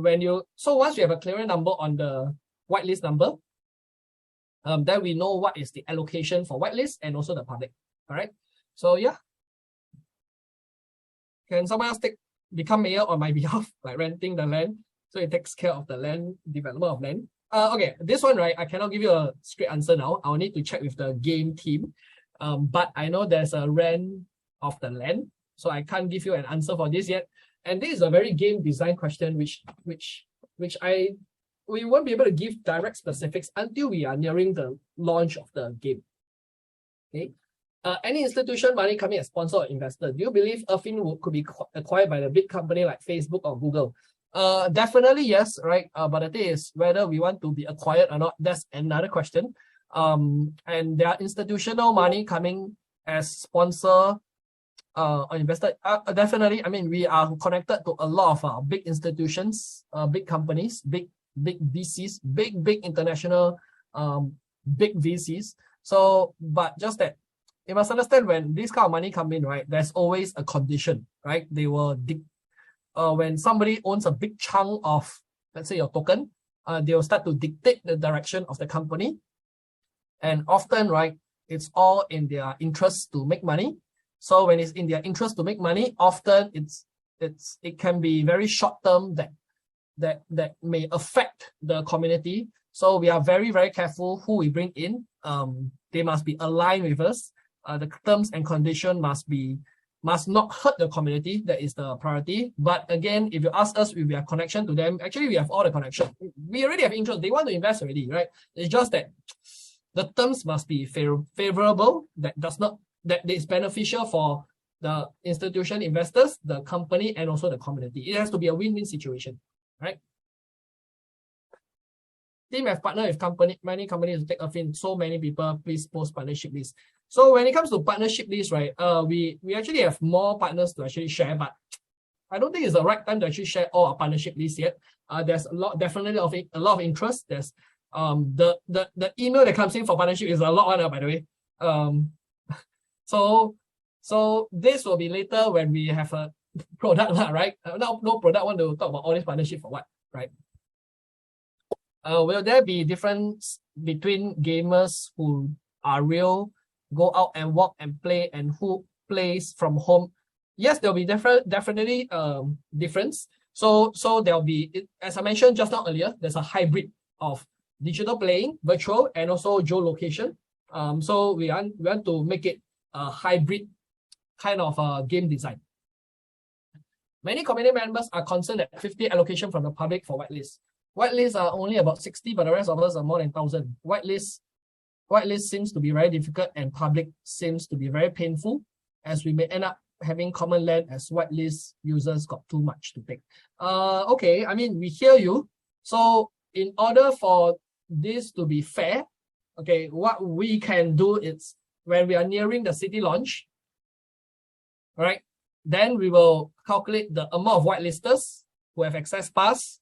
once we have a clearer number on the whitelist number, then we know what is the allocation for whitelist and also the public. All right. So yeah. Can someone else become mayor on my behalf, like renting the land, so it takes care of the land development of land? Okay, this one, right, I cannot give you a straight answer now. I'll need to check with the game team. But I know there's a rent of the land, so I can't give you an answer for this yet. And this is a very game design question, which we won't be able to give direct specifics until we are nearing the launch of the game. Okay. Any institution money coming as sponsor or investor, do you believe Affyn could be acquired by the big company like Facebook or Google? Definitely yes, right? But the thing is, whether we want to be acquired or not, that's another question. And there are institutional money coming as sponsor or investor. Definitely, I mean, we are connected to a lot of big institutions, big companies, big VCs, big international big VCs. So, but just that you must understand, when this kind of money come in, right, there's always a condition, right? They will when somebody owns a big chunk of, let's say, your token, they will start to dictate the direction of the company. And often, right, it's all in their interest to make money. So when it's in their interest to make money, often it can be very short term that may affect the community. So we are very, very careful who we bring in. They must be aligned with us. The terms and conditions must not hurt the community. That is the priority. But again, if you ask us if we have connection to them, actually we have all the connection. We already have interest. They want to invest already, right? It's just that the terms must be favorable. That is beneficial for the institution investors, the company, and also the community. It has to be a win-win situation, right? Team have partnered with many companies to take Affyn. So many people, please post partnership list. So when it comes to partnership list, right, we actually have more partners to actually share, but I don't think it's the right time to actually share all our partnership lists yet. There's definitely a lot of interest. There's the email that comes in for partnership is a lot, by the way. So this will be later when we have a product, right? No product want to talk about all this partnership for what, right? Will there be difference between gamers who are real, go out and walk and play, and who plays from home? Yes, there'll be definitely difference. So there'll be, as I mentioned just now earlier, there's a hybrid of digital playing, virtual, and also geolocation. So we want to make it a hybrid kind of game design. Many community members are concerned that 50 allocation from the public for whitelist. Whitelists are only about 60, but the rest of us are more than 1,000. Whitelist seems to be very difficult, and public seems to be very painful, as we may end up having common land as whitelist users got too much to take. Okay, I mean, we hear you. So in order for this to be fair, okay, what we can do is when we are nearing the city launch, all right, then we will calculate the amount of whitelisters who have access pass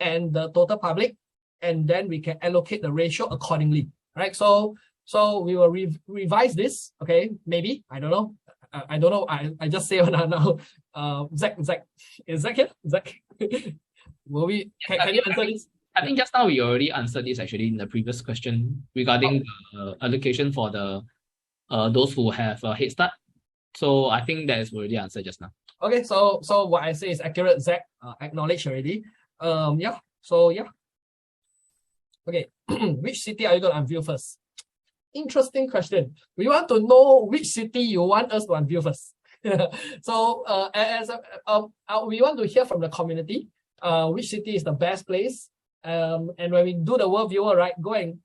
and the total public, and then we can allocate the ratio accordingly, right? So we will revise this, okay? Maybe, I don't know. I don't know. I just say now. Zach, is Zach here? Zach, will we? Can you answer this? I think just now we already answered this actually in the previous question regarding the allocation for the those who have a head start. So I think that is already answered just now. Okay, so what I say is accurate. Zach acknowledged already. Yeah. So yeah. Okay, which city are you going to unveil first? Interesting question. We want to know which city you want us to unveil first. So we want to hear from the community. Which city is the best place? And when we do the world viewer, right, go and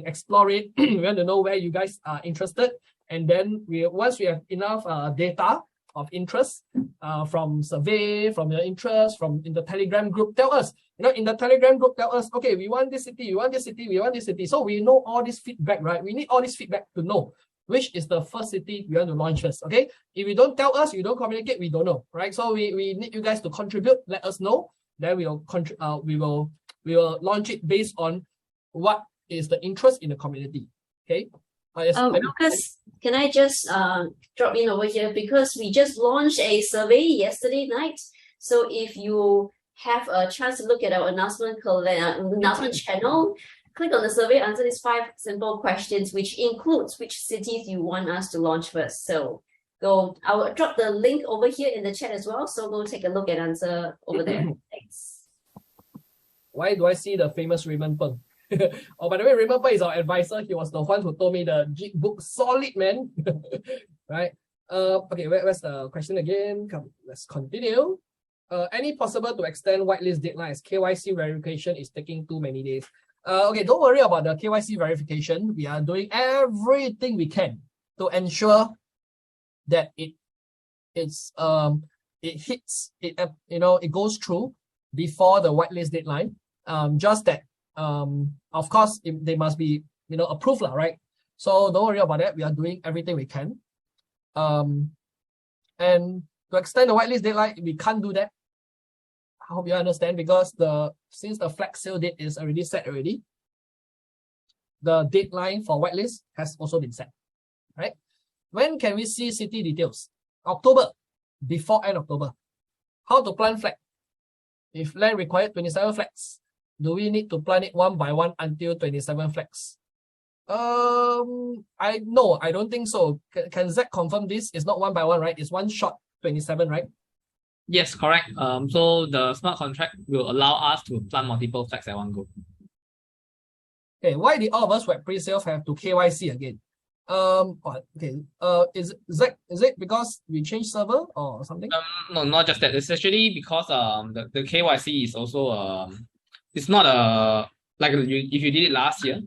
explore it. We want to know where you guys are interested, and then once we have enough data of interest from survey, from your interest, in the Telegram group, tell us. In the Telegram group, tell us, okay, we want this city, we want this city, we want this city. So we know all this feedback, right? We need all this feedback to know which is the first city we want to launch first, okay? If you don't tell us, you don't communicate, we don't know, right? So we need you guys to contribute, let us know. Then we will launch it based on what is the interest in the community, okay? Lucas, can I just drop in over here, because we just launched a survey yesterday night. So if you have a chance to look at our announcement channel, click on the survey, answer these 5 simple questions, which includes which cities you want us to launch first. So I'll drop the link over here in the chat as well. So go take a look and answer over there. Thanks. Why do I see the famous Raymond Peng? Oh, by the way, Raymond Peng is our advisor. He was the one who told me the jig book solid, man. Right? Okay, where's the question again? Come, let's continue. Any possible to extend whitelist deadlines? KYC verification is taking too many days. Okay, don't worry about the KYC verification. We are doing everything we can to ensure that it goes through before the whitelist deadline. Just that, of course, they must be approved, right? So don't worry about that. We are doing everything we can. And to extend the whitelist deadline, we can't do that. I hope you understand, because since the flag sale date is already set already, the deadline for whitelist has also been set, right? When can we see city details? October, before end October. How to plant flag? If land required 27 flags, do we need to plant it one by one until 27 flags? I don't think so. Can Zach confirm this? It's not one by one, right? It's one shot 27, right? Yes, correct. So the smart contract will allow us to plant multiple flags at one go. Okay, why did all of us who had pre-sale have to KYC again? Okay. Is it because we changed server or something? No, not just that. It's actually because the KYC is also it's not like if you did it last year,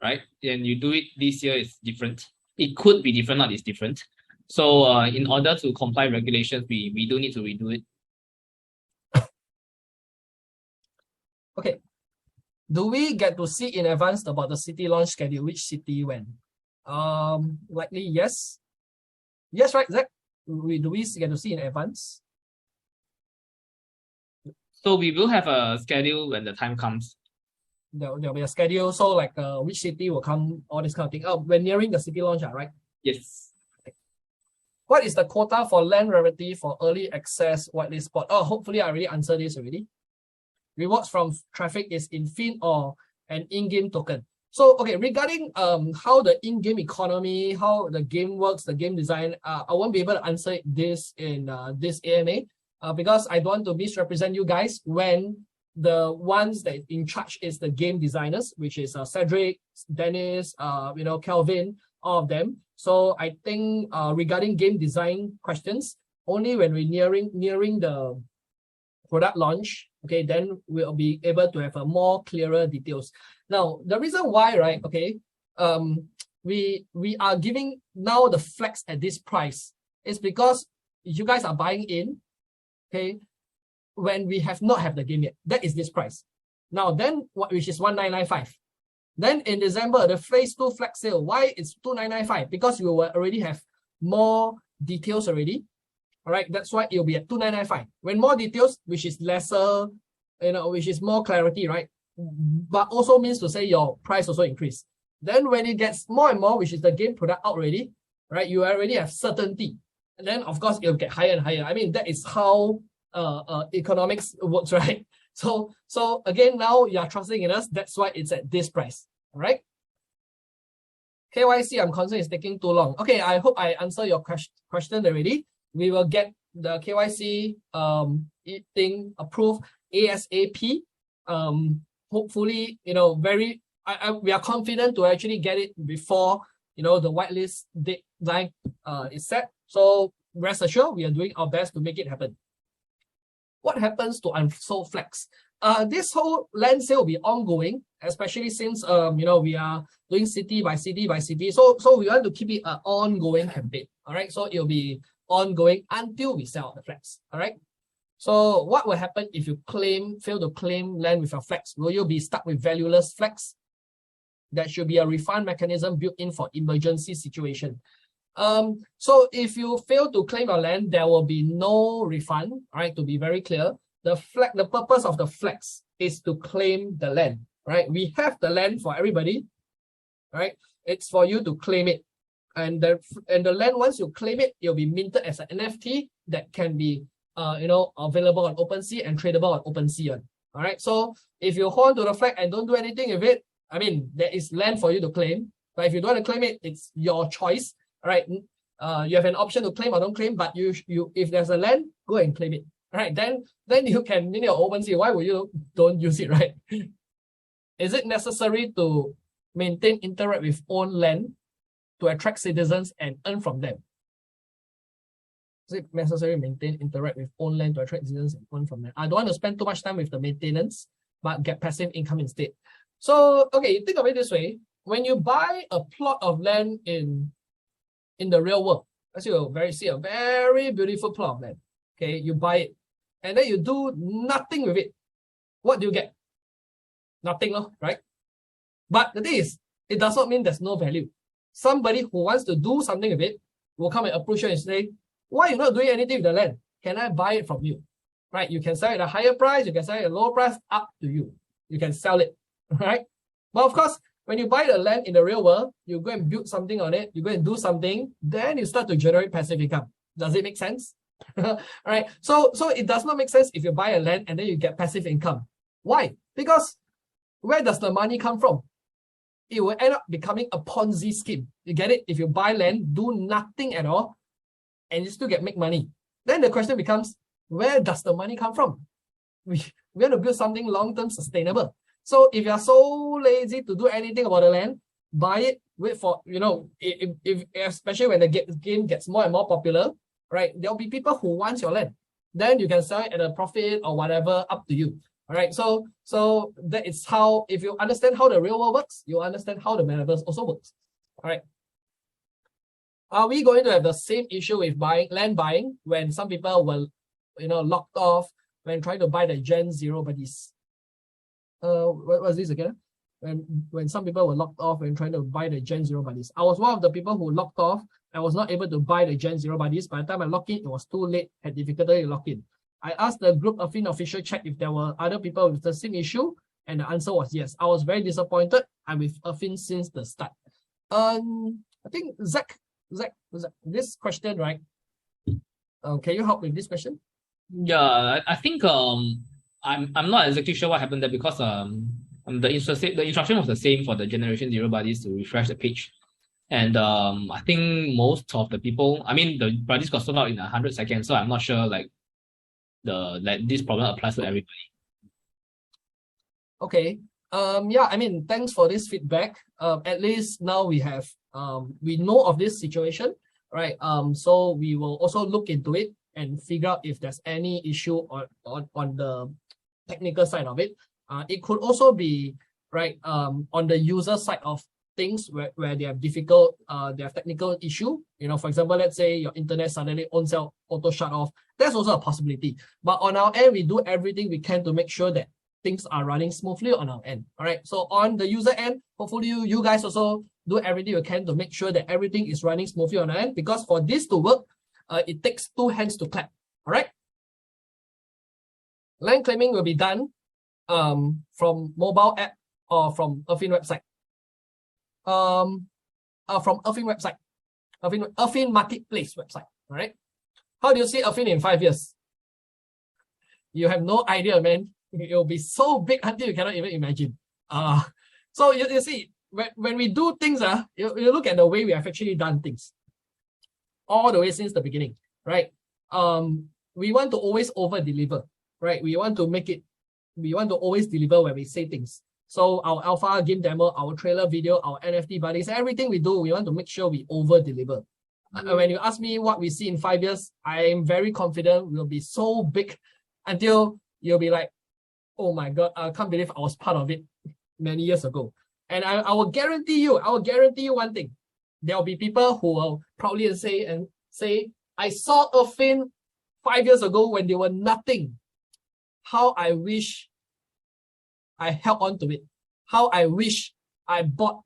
right? And you do it this year, it's different. It could be different, not it's different. So in order to comply with regulations, we do need to redo it. Okay. Do we get to see in advance about the city launch schedule? Which city when? Likely yes. Yes, right, Zach? Do we get to see in advance? So we will have a schedule when the time comes. There'll be a schedule. So like which city will come, all this kind of thing. We're nearing the city launch, right? Yes. What is the quota for land rarity for early access whitelist spot? Hopefully I already answered this already. Rewards from traffic is in Affyn or an in-game token. So, okay, regarding how the in-game economy, how the game works, the game design, I won't be able to answer this in this AMA because I don't want to misrepresent you guys when the ones that in charge is the game designers, which is Cedric, Dennis, Kelvin, all of them. So I think regarding game design questions, only when we're nearing the product launch, okay, then we'll be able to have a more clearer details. Now, the reason why, right, okay, we are giving now the flags at this price is because you guys are buying in, okay, when we have not have the game yet. That is this price. Now, then, which is 1995. Then in December, the phase 2 flag sale, why it's 2995? Because you will already have more details already. All right, that's why it'll be at 2995. When more details, which is lesser, which is more clarity, right? But also means to say your price also increase. Then when it gets more and more, which is the game product out already, right? You already have certainty. And then of course it'll get higher and higher. I mean, that is how economics works, right? So again, now you are trusting in us. That's why it's at this price. All right. KYC, I'm concerned it's taking too long. Okay, I hope I answer your question already. We will get the KYC thing approved ASAP. Hopefully, we are confident to actually get it before the whitelist deadline is set. So rest assured, we are doing our best to make it happen. What happens to unsold flags? This whole land sale will be ongoing, especially since we are doing city by city by city. So we want to keep it an ongoing campaign. All right. So it'll be ongoing until we sell the flags. All right. So what will happen if you fail to claim land with your flags? Will you be stuck with valueless flags? There should be a refund mechanism built in for emergency situation. So if you fail to claim your land, there will be no refund. All right, to be very clear, the purpose of the flags is to claim the land. Right, we have the land for everybody. Right, it's for you to claim it, and the land, once you claim it, it'll be minted as an NFT that can be available on OpenSea and tradable on OpenSea. All right, so if you hold to the flag and don't do anything with it, I mean, there is land for you to claim. But if you don't want to claim it, it's your choice. All right, you have an option to claim or don't claim, but you if there's a land, go and claim it. All right, then you can OpenSea. Why would you don't use it, right? Is it necessary to maintain interact with own land to attract citizens and earn from them? Is it necessary to maintain interact with own land to attract citizens and earn from them? I don't want to spend too much time with the maintenance, but get passive income instead. So, okay, think of it this way. When you buy a plot of land in the real world, as you see a very beautiful plot of land, okay, you buy it, and then you do nothing with it. What do you get? Nothing, right? But the thing is, it does not mean there's no value. Somebody who wants to do something with it will come and approach you and say, why are you not doing anything with the land? Can I buy it from you? Right? You can sell it at a higher price, you can sell it at a lower price, up to you. You can sell it, right? But of course, when you buy the land in the real world, you go and build something on it, you go and do something, then you start to generate passive income. Does it make sense? All right. So it does not make sense if you buy a land and then you get passive income. Why? Because where does the money come from? It will end up becoming a Ponzi scheme. You get it? If you buy land, do nothing at all, and you still make money. Then the question becomes, where does the money come from? We want to build something long-term sustainable. So if you're so lazy to do anything about the land, buy it, wait for, if especially when the game gets more and more popular, right? There'll be people who want your land. Then you can sell it at a profit or whatever, up to you. All right. So that is how, if you understand how the real world works, you understand how the metaverse also works. All right. Are we going to have the same issue with land buying when some people were, locked off when trying to buy the Gen Zero buddies? What was this again? When some people were locked off when trying to buy the Gen Zero buddies. I was one of the people who locked off. I was not able to buy the Gen Zero buddies. By the time I logged in, it was too late, had difficulty to log in. I asked the group Affyn official chat if there were other people with the same issue, and the answer was yes. I was very disappointed. I'm with Affyn since the start. I think Zach, this question, right? Can you help with this question? Yeah, I think I'm not exactly sure what happened there because the instruction was the same for the Generation Zero buddies to refresh the page. And I think most of the people, the buddies got sold out in 100 seconds, so I'm not sure this problem applies to everybody. Okay. Yeah, thanks for this feedback. At least now we have we know of this situation, right? So we will also look into it and figure out if there's any issue on the technical side of it. It could also be right on the user side of things where they have technical issue. For example, let's say your internet suddenly own-self auto shut off. That's also a possibility. But on our end, we do everything we can to make sure that things are running smoothly on our end. All right. So on the user end, hopefully you guys also do everything you can to make sure that everything is running smoothly on our end. Because for this to work, it takes two hands to clap. All right. Land claiming will be done from mobile app or from Affyn website. From Affyn website, Affyn marketplace website. All right. How do you see Affyn in 5 years? You have no idea, man. It will be so big until you cannot even imagine. So you see, when we do things, you look at the way we have actually done things, all the way since the beginning, right? We want to always over deliver, right? We want to always deliver when we say things. So our alpha game demo, our trailer video, our NFT buddies, everything we do, we want to make sure we over deliver. When you ask me what we see in 5 years, I am very confident we'll be so big until you'll be like, oh my God, I can't believe I was part of it many years ago. And I will guarantee you one thing. There will be people who will proudly say, I saw Affyn 5 years ago when they were nothing. How I wish I held on to it. How I wish I bought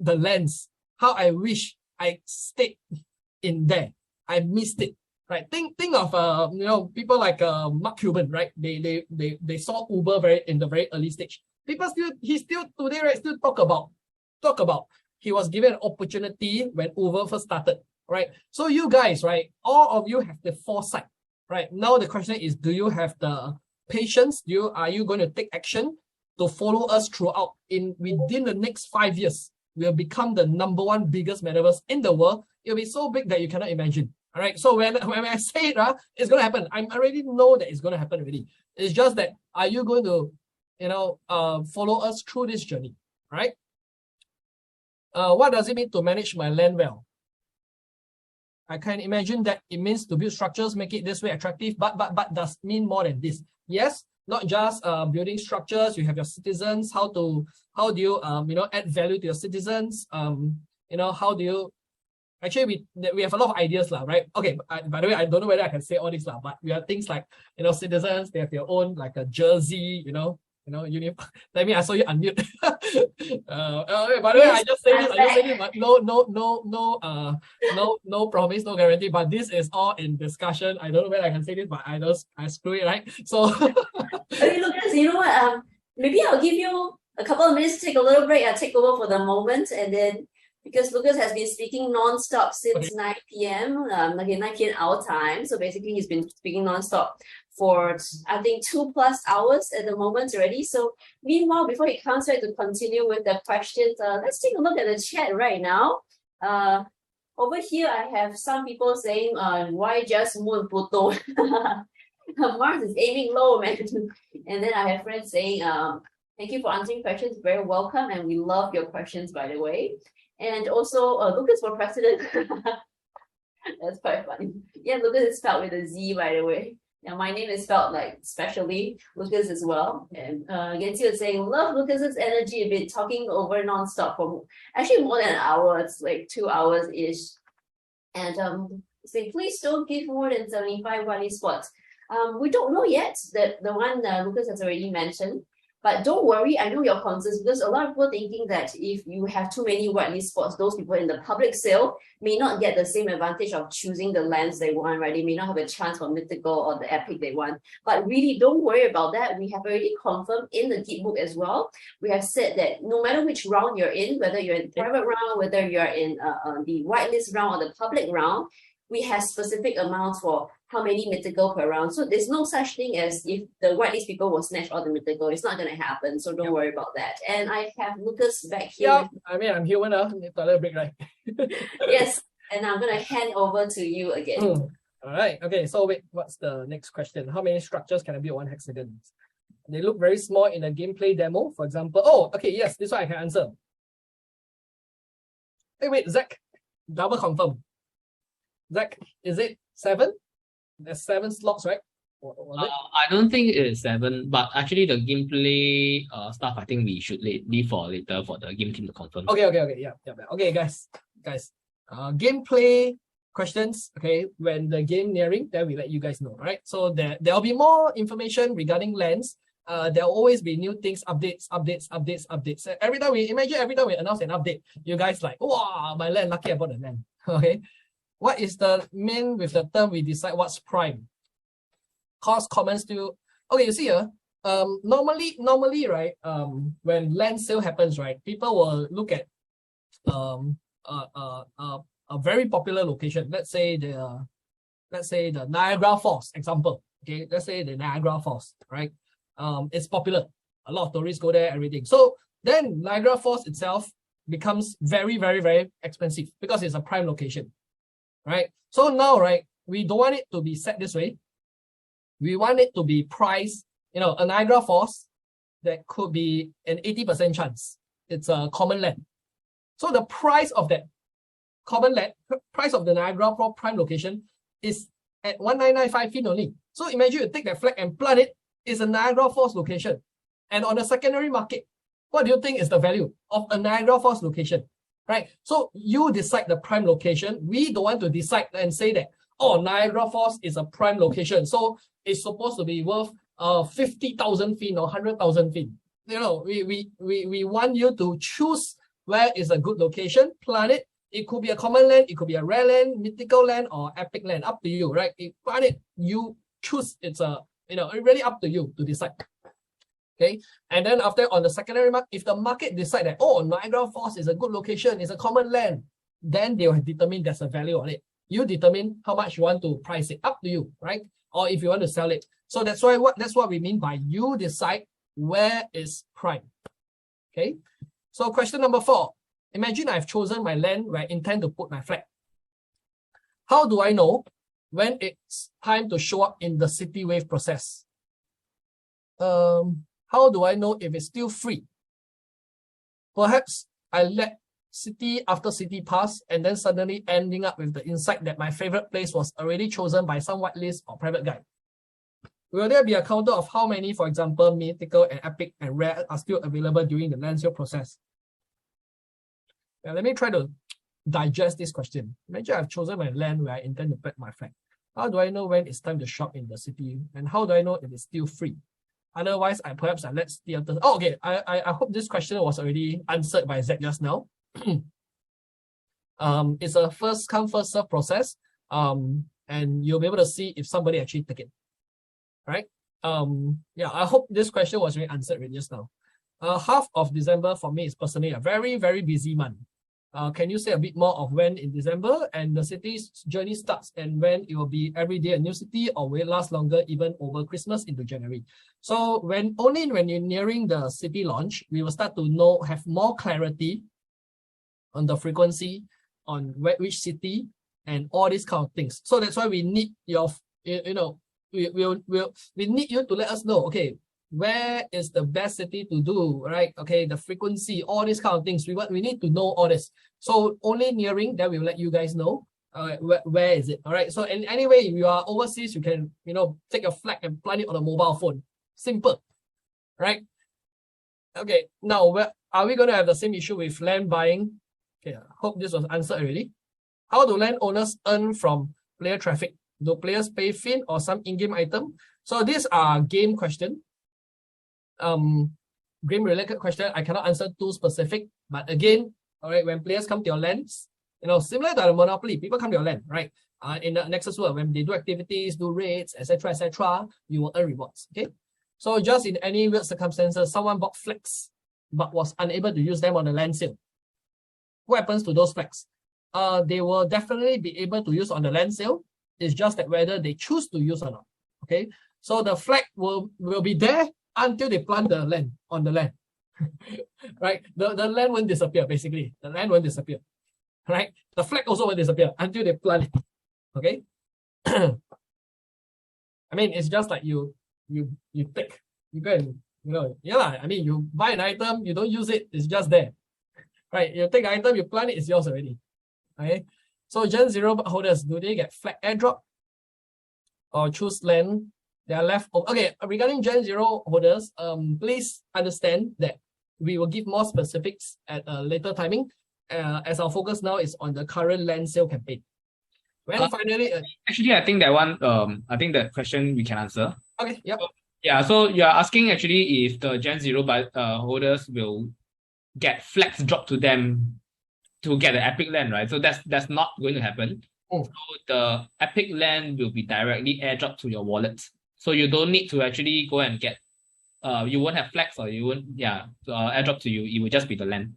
the lands. How I wish I stayed in there. I missed it. Right? Think of people like Mark Cuban, right? They saw Uber in the very early stage. He still today, right, still talk about he was given an opportunity when Uber first started, right? So you guys, right, all of you have the foresight, right? Now the question is, do you have the patience? Are you going to take action to follow us throughout? Within the next 5 years, we'll become the #1 biggest metaverse in the world. It'll be so big that you cannot imagine. All right. So when I say it, it's gonna happen. I already know that it's gonna happen already. It's just that, are you going to, follow us through this journey? Right? What does it mean to manage my land well? I can imagine that it means to build structures, make it this way attractive, but does mean more than this. Yes, not just building structures. You have your citizens. How do you add value to your citizens? How do you actually we have a lot of ideas, right? Okay, by the way, I don't know whether I can say all this, but we have things like citizens. They have their own like a jersey, you know, let me, I saw you unmute. By the way, I just say this, but no promise, no guarantee, but this is all in discussion. I don't know whether I can say this, but I screw it, right? So Okay, Lucas, you know what? Maybe I'll give you a couple of minutes to take a little break. I'll take over for the moment, and then because Lucas has been speaking non-stop since 9 p.m. 9 p.m. our time. So basically he's been speaking non-stop for I think 2+ hours at the moment already. So meanwhile, before he comes back to continue with the questions, let's take a look at the chat right now. Over here I have some people saying, why just Moon Puto? Mars is aiming low, man. And then I have friends saying, thank you for answering questions, very welcome, and we love your questions, by the way. And also, Lucas for president. That's quite funny. Yeah, Lucas is spelled with a Z, by the way. Now, my name is spelled like specially Lucas as well. And Yancy is saying, love Lucas's energy a bit, talking over non-stop for actually more than an hour. It's like 2 hours-ish. And say, please don't give more than 75 whitelist spots. We don't know yet, that the one Lucas has already mentioned. But don't worry, I know your concerns, because a lot of people thinking that if you have too many whitelist spots, those people in the public sale may not get the same advantage of choosing the lands they want, right? They may not have a chance for mythical or the epic they want. But really, don't worry about that. We have already confirmed in the guide book as well. We have said that no matter which round you're in, whether you're in the private round, whether you're in the whitelist round or the public round, we have specific amounts for how many mythical per round. So there's no such thing as if the whitelist people will snatch all the mythical. It's not going to happen. So don't worry about that. And I have Lucas back here. Yeah, I mean, I'm here now. Toilet break, right? Yes. And I'm going to hand over to you again. All right. Okay. So wait, what's the next question? How many structures can I build on hexagon? They look very small in a gameplay demo, for example. Oh, okay. Yes, this one I can answer. Hey, wait, Zach, double confirm. Zach, is it 7? There's 7 slots, right? I don't think it's 7, but actually the gameplay stuff, I think we should leave for later for the game team to confirm. Okay. Yeah. Okay, guys. Gameplay questions. Okay, when the game nearing, then we let you guys know. All right. So there'll be more information regarding lands. There'll always be new things, updates. Every time we announce an update, you guys like, wow, my land, lucky I bought the land. Okay. What is the mean with the term we decide what's prime? Cause comments to okay, you see here, normally, right, when land sale happens, right, people will look at a very popular location. Let's say the Niagara Falls, example. Okay, let's say the Niagara Falls, right? It's popular. A lot of tourists go there, everything. So then Niagara Falls itself becomes very, very, very expensive because it's a prime location. Right. So now, right, we don't want it to be set this way. We want it to be priced, a Niagara Falls that could be an 80% chance. It's a common land. So the price of that common land, price of the Niagara Falls prime location is at 1995 Affyn only. So imagine you take that flag and plant it, it's a Niagara Falls location. And on the secondary market, what do you think is the value of a Niagara Falls location? Right, so you decide the prime location. We don't want to decide and say that, oh, Niagara Falls is a prime location, so it's supposed to be worth 50,000 Affyn or 100,000 Affyn. We want you to choose where is a good location, plant it. It could be a common land, it could be a rare land, mythical land, or epic land. Up to you, right? You plant it, you choose. It's really up to you to decide. Okay, and then after on the secondary market, if the market decide that, oh, Niagara Falls is a good location, it's a common land, then they will determine there's a value on it. You determine how much you want to price it, up to you, right? Or if you want to sell it. So that's what we mean by you decide where is prime. Okay, so question number 4. Imagine I've chosen my land where I intend to put my flag. How do I know when it's time to show up in the city wave process? How do I know if it's still free? Perhaps I let city after city pass and then suddenly ending up with the insight that my favorite place was already chosen by some whitelist or private guide. Will there be a counter of how many, for example, mythical and epic and rare are still available during the land sale process? Now, let me try to digest this question. Imagine I've chosen my land where I intend to plant my flag. How do I know when it's time to shop in the city? And how do I know if it's still free? Otherwise, perhaps let's the other. Oh, okay. I hope this question was already answered by Zach just now. It's a first come first serve process. And you'll be able to see if somebody actually took it. Right? Yeah, I hope this question was already answered right just now. Half of December for me is personally a very, very busy month. Can you say a bit more of when in December and the city's journey starts and when it will be every day a new city, or will it last longer even over Christmas into January? So when you're nearing the city launch, we will start to have more clarity on the frequency, on which city and all these kind of things. So that's why we need we need you to let us know, okay, where is the best city to do, right? Okay, the frequency, all these kind of things. We need to know all this. So only nearing, then we'll let you guys know where is it. All right. So anyway, if you are overseas, you can take a flag and plant it on a mobile phone. Simple, right? Okay. Now, are we going to have the same issue with land buying? Okay. I hope this was answered already. How do landowners earn from player traffic? Do players pay Affyn or some in-game item? So these are game question. Game related question. I cannot answer too specific, but again, all right, when players come to your lands, similar to the Monopoly, people come to your land, right? In the NEXUS World, when they do activities, do raids, etc., you will earn rewards. Okay. So just in any weird circumstances, someone bought flags but was unable to use them on the land sale. What happens to those flags? They will definitely be able to use on the land sale. It's just that whether they choose to use or not. Okay. So the flag will be there until they plant the land on the land. Right? The land won't disappear, basically. The land won't disappear. Right? The flag also won't disappear until they plant it. Okay? I mean, it's just like you take, you go and, I mean, you buy an item, you don't use it, it's just there. Right? You take the item, you plant it, it's yours already. Okay? So Gen 0 holders, do they get flag airdrop or choose land? They are left. Okay, regarding Gen 0 holders, please understand that we will give more specifics at a later timing, as our focus now is on the current land sale campaign. When finally, actually, I think that one, I think that question we can answer. Okay, yep. Yeah, so you're asking actually if the Gen 0 holders will get flags dropped to them to get the epic land, right? So that's not going to happen. Oh. So the epic land will be directly airdropped to your wallet. So you don't need to actually go and get, you won't have flags, or you won't, airdrop to you. It will just be the land.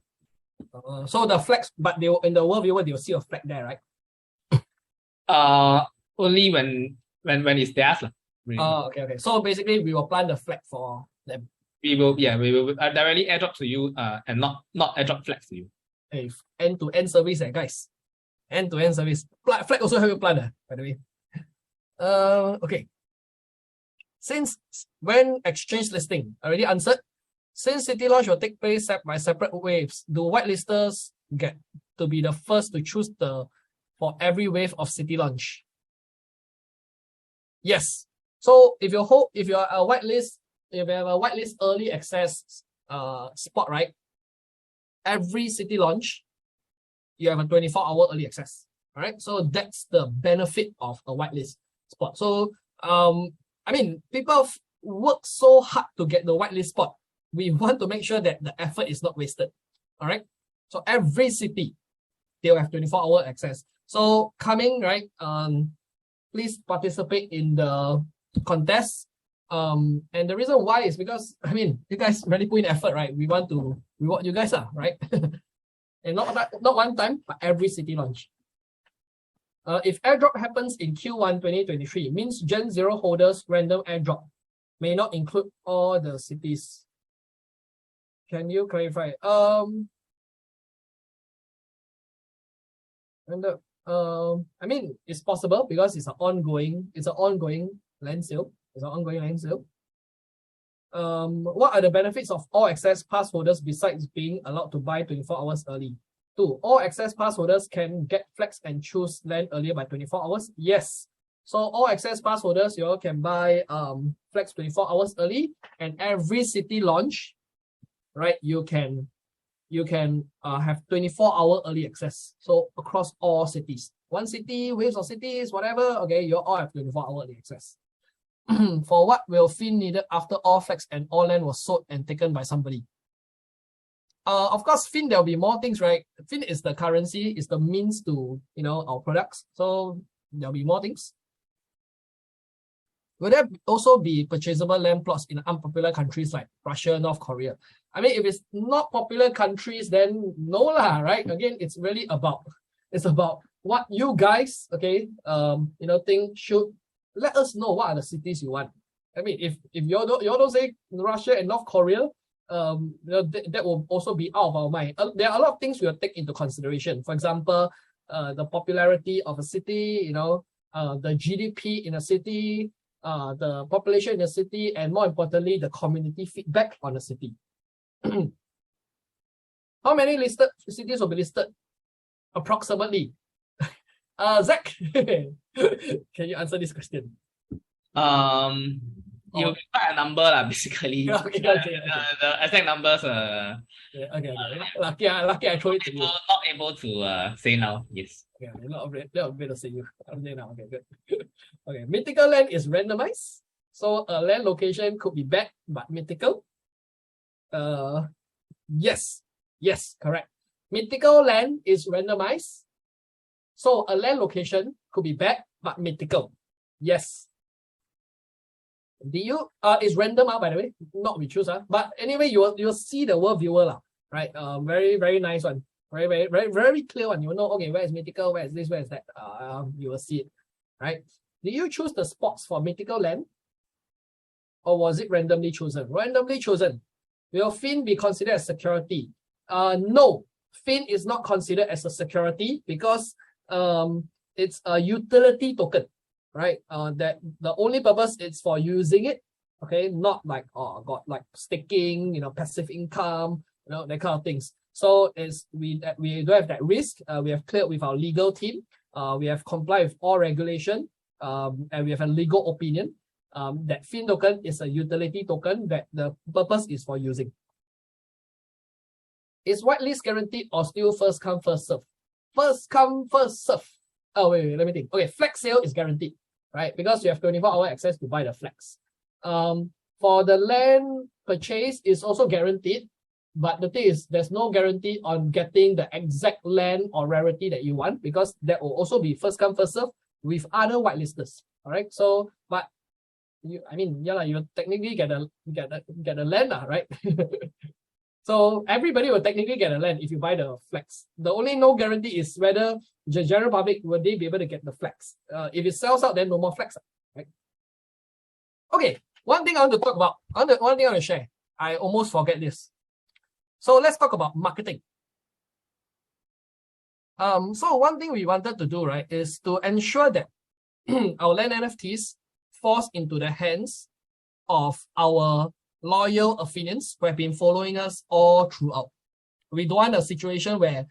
So the flags, but they will, in the world viewer, they will see a flag there, right? Only when it's theirs. Really. Oh, okay. So basically, we will plant the flag for them. We will directly airdrop to you, and not airdrop flags to you. Hey, end-to-end service, guys. End-to-end service. Flag also help you plant, by the way. Okay. Since when exchange listing already answered, since city launch will take place by separate waves, do whitelisters get to be the first to choose for every wave of city launch? Yes. So if you are a whitelist, if you have a whitelist early access spot, right? Every city launch, you have a 24-hour early access. All right. So that's the benefit of a whitelist spot. So I mean, people work so hard to get the whitelist spot. We want to make sure that the effort is not wasted. All right. So every city, they'll have 24-hour access. So coming, right? Please participate in the contest. And the reason why is because, I mean, you guys really put in effort, right? We want to reward you guys, right? And not one time, but every city launch. If airdrop happens in Q1 2023, means Gen 0 holders random airdrop may not include all the cities. Can you clarify? I mean, it's possible because it's an ongoing land sale. What are the benefits of all access pass holders besides being allowed to buy 24 hours early? 2. All access pass holders can get flags and choose land earlier by 24 hours. Yes. So all access pass holders, you all can buy flags 24 hours early, and every city launch, right? You can have 24-hour early access. So across all cities, one city, waves of cities, whatever. Okay, you all have 24-hour early access. For what will Finn needed after all flags and all land was sold and taken by somebody? Of course, Finn, there'll be more things, right? Finn is the currency, is the means to, our products. So there'll be more things. Will there also be purchasable land plots in unpopular countries like Russia, North Korea? I mean, if it's not popular countries, then no lah, right? Again, it's really about what you guys, think should let us know what are the cities you want. I mean, if you don't say Russia and North Korea, that will also be out of our mind. There are a lot of things we will take into consideration. For example, the popularity of a city, the GDP in a city, the population in the city, and more importantly, the community feedback on the city. How many listed cities will be listed? Approximately. Zach, can you answer this question? You quite a number lah, basically. Okay. The exact numbers Okay. Lucky I throw it to you. Not able to say now. Yes. Yeah, not able to say you. Okay, now. Okay, good. Okay, mythical land is randomized. So a land location could be bad but mythical. Yes, correct. Mythical land is randomized. So a land location could be bad but mythical. Yes. It's random by the way, not we choose. But anyway, you'll see the word viewer lah, right? Very, very nice one. Very, very, very clear one. You know, okay, where is mythical, where is this, where is that? You will see it, right? Did you choose the spots for mythical land? Or was it randomly chosen? Randomly chosen. Will Finn be considered as security? No, Finn is not considered as a security because it's a utility token. Right, that the only purpose is for using it, okay, not like like staking, passive income, that kind of things. So we don't have that risk. We have cleared with our legal team. We have complied with all regulation, and we have a legal opinion. That Finn token is a utility token that the purpose is for using. Is whitelist guaranteed or still first come first serve? First come first serve. Oh wait, let me think. Okay, flag sale is guaranteed. Right, because you have 24-hour access to buy the flags. For the land purchase is also guaranteed, but the thing is there's no guarantee on getting the exact land or rarity that you want because that will also be first come first serve with other whitelisters. All right, so but you technically get a land, right? So everybody will technically get a land if you buy the flags. The only no guarantee is whether the general public will they be able to get the flags. If it sells out, then no more flags, right? Okay, one thing I want to talk about, one thing I want to share. I almost forget this. So let's talk about marketing. So one thing we wanted to do, right, is to ensure that our land NFTs falls into the hands of our loyal Affynians who have been following us all throughout. We don't want a situation where,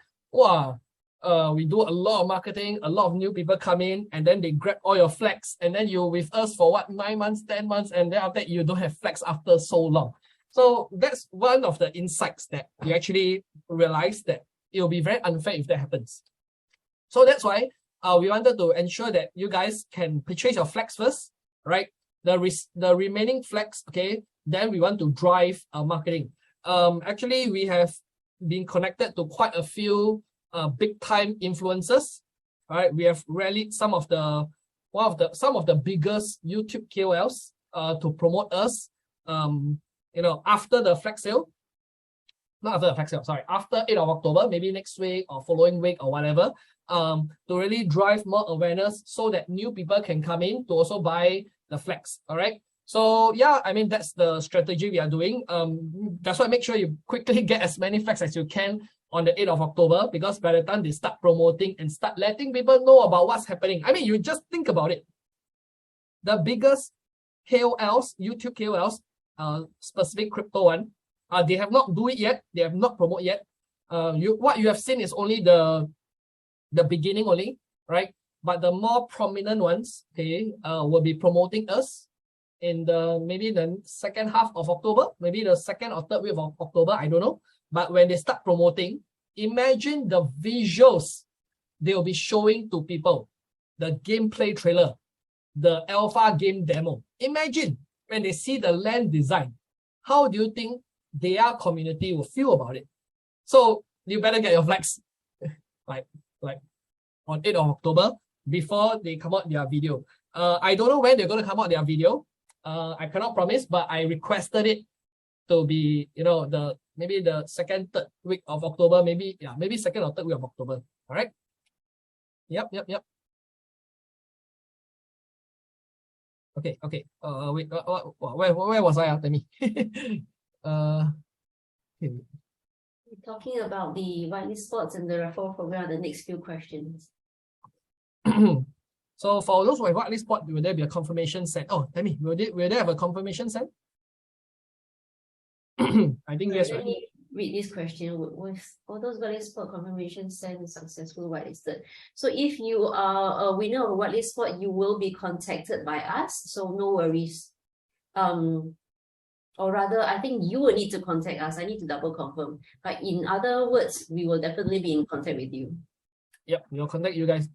we do a lot of marketing, a lot of new people come in, and then they grab all your flags, and then you're with us for 9 months, 10 months, and then after that you don't have flags after so long. So that's one of the insights that we actually realized that it will be very unfair if that happens. So that's why we wanted to ensure that you guys can purchase your flags first, right? The remaining flags, okay, then we want to drive our marketing. Actually, we have been connected to quite a few big time influencers. All right, we have rallied some of the biggest YouTube KOLs to promote us. After the flag sale, not after the flag sale, sorry, after 8th of October, maybe next week or following week or whatever, to really drive more awareness so that new people can come in to also buy the flags. All right. So yeah, I mean, that's the strategy we are doing. That's why make sure you quickly get as many flags as you can on the 8th of October, because by the time they start promoting and start letting people know about what's happening, I mean, you just think about it. The biggest KOLs, YouTube KOLs, specific crypto one, they have not do it yet. They have not promote yet. What you have seen is only the beginning only, right? But the more prominent ones, okay, will be promoting us in maybe the second half of October, maybe the second or third week of October, I don't know. But when they start promoting, imagine the visuals they will be showing to people, the gameplay trailer. the alpha game demo. Imagine when they see the land design, how do you think their community will feel about it? So you better get your flags like on 8th of October before they come out their video. I don't know when they're going to come out their video. I cannot promise, but I requested it to be, maybe the second, third week of October, maybe second or third week of October. All right. Yep. Okay. Wait. Where was I? Tell me. We're talking about the whitelist spots and the referral program. The next few questions. So for those who have whitelist spot, will there be a confirmation sent? Oh, tell me, will they have a confirmation sent? I think yes. Let me read this question. With all those whitelist spot confirmations sent successful whitelisted. So if you are a winner of a whitelist spot, you will be contacted by us. So no worries. Or rather, I think you will need to contact us. I need to double confirm. But in other words, we will definitely be in contact with you. Yep, we'll contact you guys.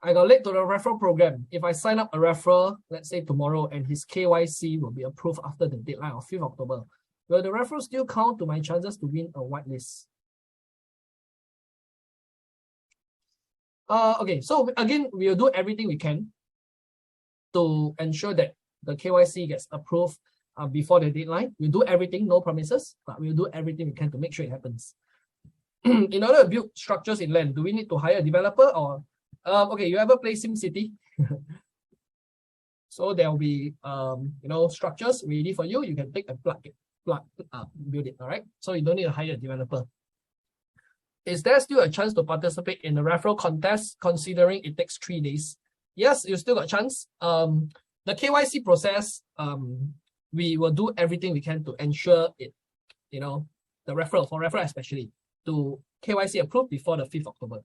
I got late to the referral program. If I sign up a referral, let's say tomorrow, and his KYC will be approved after the deadline of 5th October, will the referral still count to my chances to win a whitelist? Okay, so again, we'll do everything we can to ensure that the KYC gets approved before the deadline. We'll do everything, no promises, but we'll do everything we can to make sure it happens. In order to build structures in land, do we need to hire a developer or okay, you ever play SimCity? So there will be structures ready for you. You can take and build it. All right. So you don't need to hire a developer. Is there still a chance to participate in the referral contest, considering it takes 3 days? Yes, you still got a chance. The KYC process, we will do everything we can to ensure it, the referral especially, to KYC approved before the 5th October.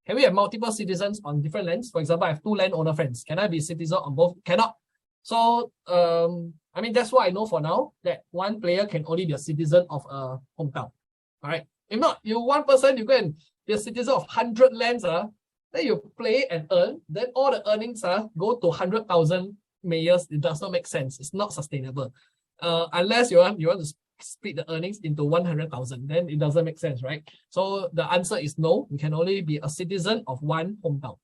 Can we have multiple citizens on different lands? For example, I have 2 landowner friends. Can I be a citizen on both? Cannot. So, I mean, that's what I know for now, that one player can only be a citizen of a hometown. All right. If not, you one person, you can be a citizen of 100 lands, then you play and earn, then all the earnings go to 100,000 mayors. It does not make sense. It's not sustainable. Unless you want to split the earnings into 100,000, then it doesn't make sense, right? So the answer is no. You can only be a citizen of one hometown.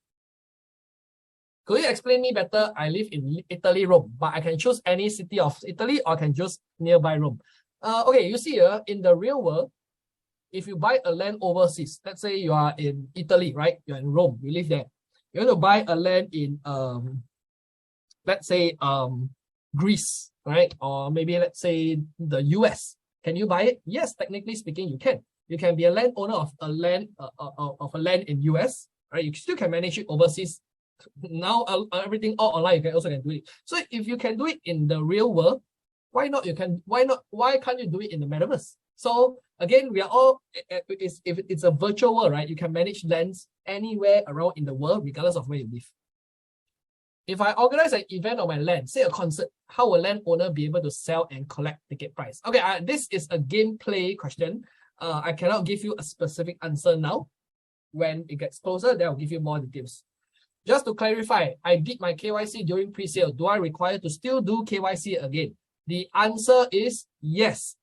Could you explain me better? I live in Italy, Rome, but I can choose any city of Italy or I can choose nearby Rome. Okay, you see here, in the real world, if you buy a land overseas, let's say you are in Italy, right? You're in Rome, you live there. You want to buy a land in, let's say, Greece, right? Or maybe let's say the US. Can you buy it? Yes, technically speaking, you can. You can be a landowner of a land in US, right? You still can manage it overseas. Now everything all online, you can also do it. So if you can do it in the real world, why can't you do it in the metaverse? So again, we are all, if it's a virtual world, right? You can manage lands anywhere around in the world, regardless of where you live. If I organize an event on my land, say a concert, how will landowner be able to sell and collect ticket price? Okay, this is a gameplay question. I cannot give you a specific answer now. When it gets closer, then I'll give you more details. Just to clarify, I did my KYC during pre-sale. Do I require to still do KYC again? The answer is yes.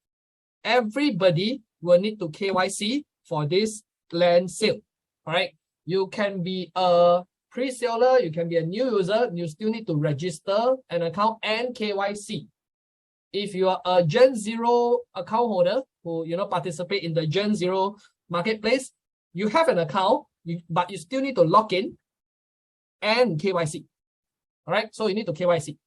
Everybody will need to KYC for this land sale. All right. You can be a pre-seller, you can be a new user, you still need to register an account and KYC. If you are a Gen 0 account holder who participate in the Gen 0 marketplace, you have an account, but you still need to log in and KYC. All right, so you need to KYC.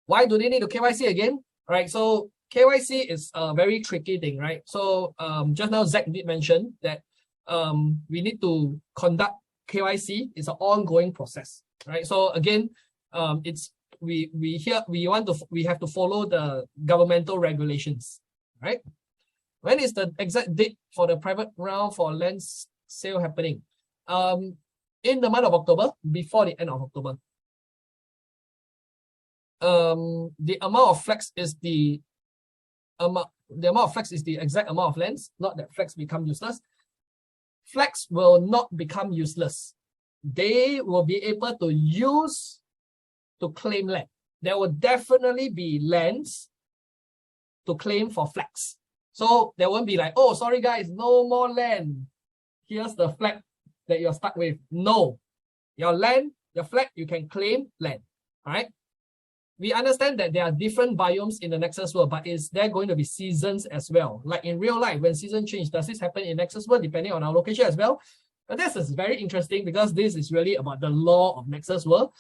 Why do they need to KYC again? All right, so KYC is a very tricky thing, right? So just now Zach did mention that we need to conduct KYC. It's an ongoing process, right? So again, we have to follow the governmental regulations, right? When is the exact date for the private round for land sale happening? In the month of October, before the end of October. The amount of flags is the exact amount of lands, not that flags become useless. Flags will not become useless. They will be able to use to claim land. There will definitely be lands to claim for flags. So there won't be like, oh, sorry guys, no more land. Here's the flag that you're stuck with. No, your land, your flag, you can claim land. All right. We understand that there are different biomes in the Nexus World, but is there going to be seasons as well? Like in real life, when season change, does this happen in Nexus World depending on our location as well? But this is very interesting because this is really about the law of Nexus World.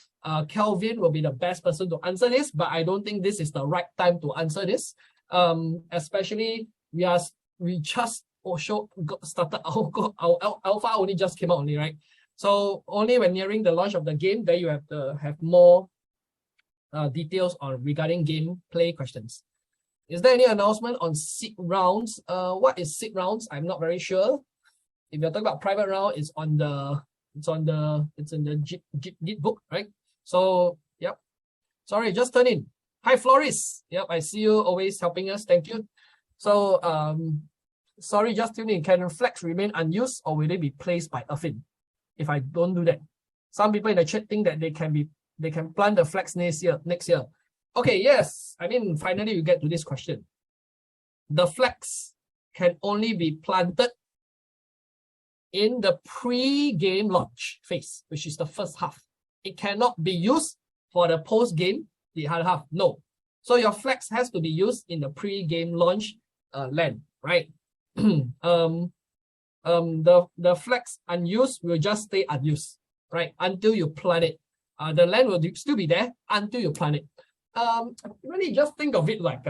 Kelvin will be the best person to answer this, but I don't think this is the right time to answer this. Especially we just started our alpha only just came out only, right? So only when nearing the launch of the game, then you have to have more details on regarding gameplay questions. Is there any announcement on seed rounds? What is seed rounds? I'm not very sure. If you're talking about private round, it's in the Git book, right? So yep. Sorry, just turn in. Hi Floris. Yep, I see you always helping us. Thank you. So sorry, just tune in. Can flags remain unused or will they be placed by Affyn if I don't do that? Some people in the chat think that they can plant the flags next year. Okay, yes. I mean, finally we get to this question. The flags can only be planted in the pre-game launch phase, which is the first half. It cannot be used for the post-game, the other half. No. So your flags has to be used in the pre-game launch land, right? The flags unused will just stay unused, right? Until you plant it. The land will still be there until you plant it. Really just think of it like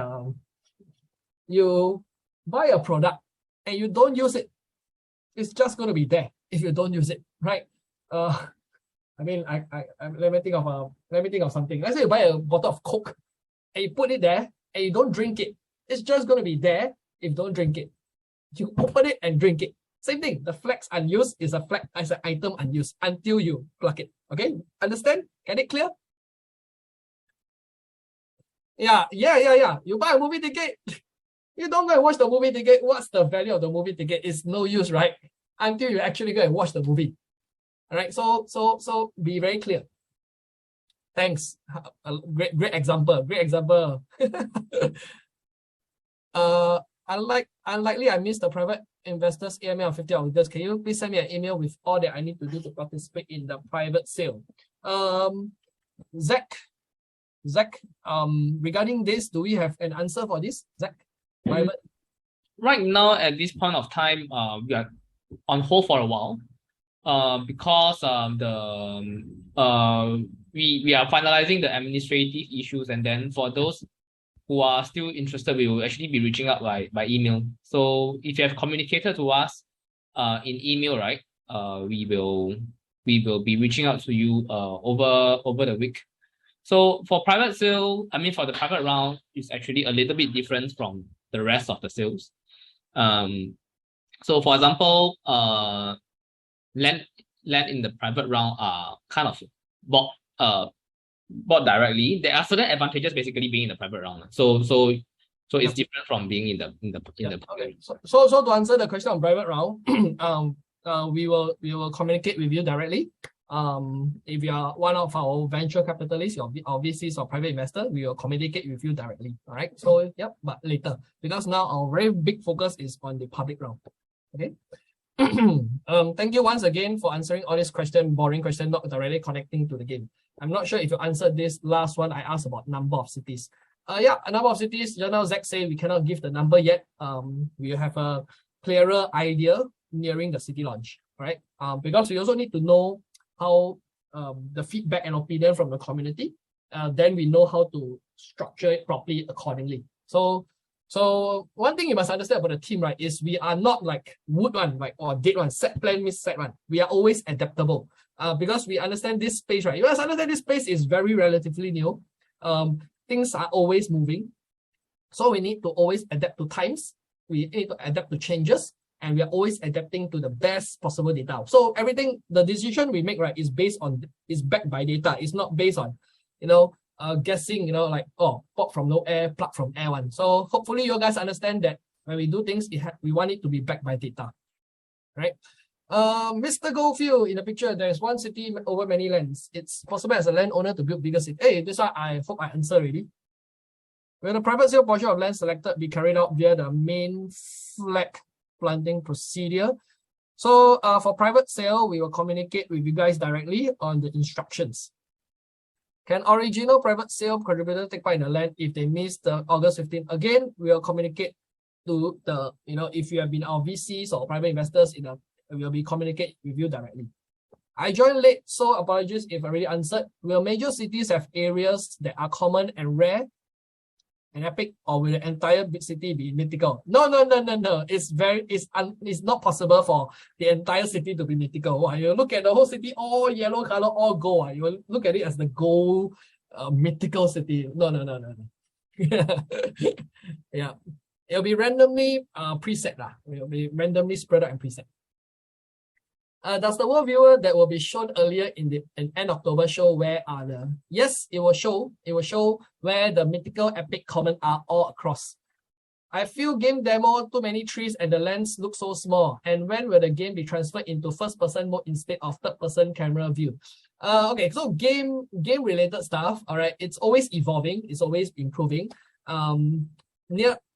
you buy a product and you don't use it. It's just going to be there if you don't use it, right? I mean, let me think of something. Let's say you buy a bottle of Coke and you put it there and you don't drink it. It's just going to be there if you don't drink it. You open it and drink it. Same thing. The flags unused is a flag as an item unused until you plug it. Okay, understand? Get it clear? Yeah. You buy a movie ticket. You don't go and watch the movie ticket. What's the value of the movie ticket? It's no use, right? Until you actually go and watch the movie. All right. So be very clear. Thanks. Great example. Great example. Unlikely I missed the private investors email of 50 August. Can you please send me an email with all that I need to do to participate in the private sale? Zach, regarding this, do we have an answer for this, Zach? Private? Right now, at this point of time, we are on hold for a while, because we are finalizing the administrative issues, and then for those who are still interested, we will actually be reaching out by email. So if you have communicated to us in email, right, we will be reaching out to you over the week. So for private sale, I mean for the private round, it's actually a little bit different from the rest of the sales. So for example, land in the private round are kind of bought directly. There are certain advantages basically being in the private round. So it's different from being in the okay. So to answer the question on private round, we will communicate with you directly. If you are one of our venture capitalists or VCs or private investor, we will communicate with you directly. All right. So yep, but later, because now our very big focus is on the public round. Okay. Thank you once again for answering all these questions, boring questions, not directly connecting to the game. I'm not sure if you answered this last one I asked about number of cities. Yeah, a number of cities. Just now Zach said we cannot give the number yet. We have a clearer idea nearing the city launch. All right. Because we also need to know how the feedback and opinion from the community. Then we know how to structure it properly accordingly. So one thing you must understand about the team, right, is we are not like wood one, like or dead one, set plan means set one. We are always adaptable. Because we understand this space, right? You must understand this space is very relatively new. Things are always moving. So we need to always adapt to times. We need to adapt to changes. And we are always adapting to the best possible data. So everything, the decision we make, right, is backed by data. It's not based on, guessing, like, oh, pop from no air, plug from air one. So hopefully you guys understand that when we do things, we want it to be backed by data, right? Mr. Goldfield in the picture, there is one city over many lands. It's possible as a landowner to build bigger city. Hey, this one I hope I answer already. Will the private sale portion of land selected be carried out via the main flag planting procedure? So for private sale, we will communicate with you guys directly on the instructions. Can original private sale contributor take part in the land if they miss the August 15th? Again, we will communicate to the, if you have been our VCs or private investors we will be communicate with you directly. I joined late, so apologies if I already answered. Will major cities have areas that are common and rare and epic, or will the entire big city be mythical? No. It's not possible for the entire city to be mythical. You look at the whole city, all yellow color, all gold. You will look at it as the gold mythical city. No. Yeah. It'll be randomly preset. It'll be randomly spread out and preset. Does the world viewer that will be shown earlier in the end October show where are the... Yes, it will show where the mythical epic common are all across. I feel game demo, too many trees and the lands look so small. And when will the game be transferred into first person mode instead of third person camera view? Okay, so game related stuff, all right, it's always evolving, it's always improving.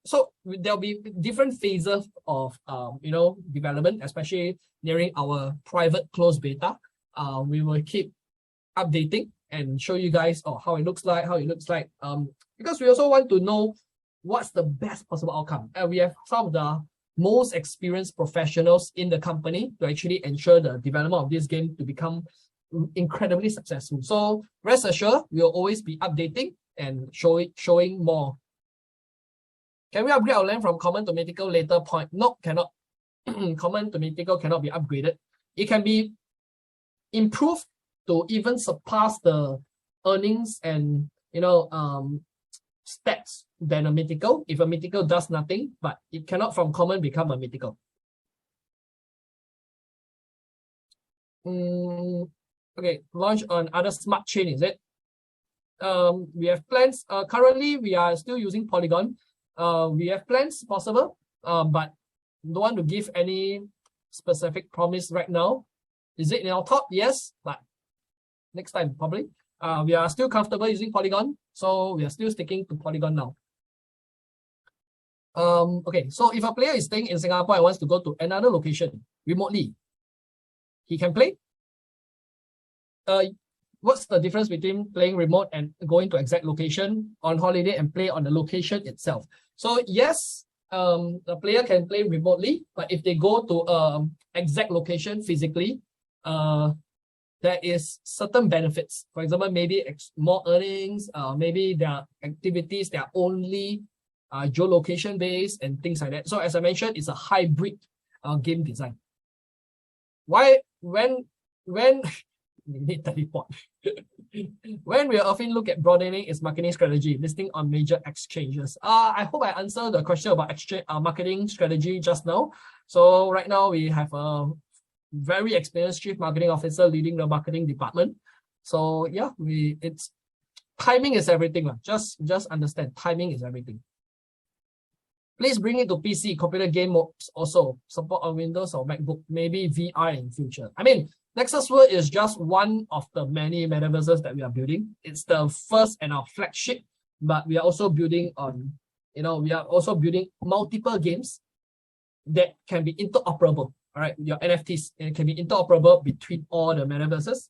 So there'll be different phases of development, especially nearing our private closed beta. We will keep updating and show you guys how it looks like, because we also want to know what's the best possible outcome. And we have some of the most experienced professionals in the company to actually ensure the development of this game to become incredibly successful. So rest assured, we'll always be updating and showing more. Can we upgrade our land from common to mythical later point? No, cannot. Common to mythical cannot be upgraded. It can be improved to even surpass the earnings and stats than a mythical. If a mythical does nothing, but it cannot from common become a mythical. Okay, launch on other smart chain, is it? We have plans. Currently, we are still using Polygon. We have plans possible, but don't want to give any specific promise right now. Is it in our top? Yes, but next time probably. We are still comfortable using Polygon, so we are still sticking to Polygon now. Okay, so if a player is staying in Singapore and wants to go to another location remotely, he can play. What's the difference between playing remote and going to exact location on holiday and play on the location itself? So yes, the player can play remotely, but if they go to exact location physically, there is certain benefits. For example, maybe more earnings, maybe there are activities that are only geolocation based and things like that. So as I mentioned, it's a hybrid game design. When we need teleport. When will Affyn look at broadening its marketing strategy, listing on major exchanges? I hope I answered the question about marketing strategy just now. So right now we have a very experienced chief marketing officer leading the marketing department. So yeah, it's timing is everything. Just understand, timing is everything. Please bring it to PC, computer game modes also. Support on Windows or MacBook, maybe VR in future. I mean, NEXUS World is just one of the many metaverses that we are building. It's the first and our flagship, but we are also building on, we are also building multiple games that can be interoperable. All right, your NFTs, it can be interoperable between all the metaverses,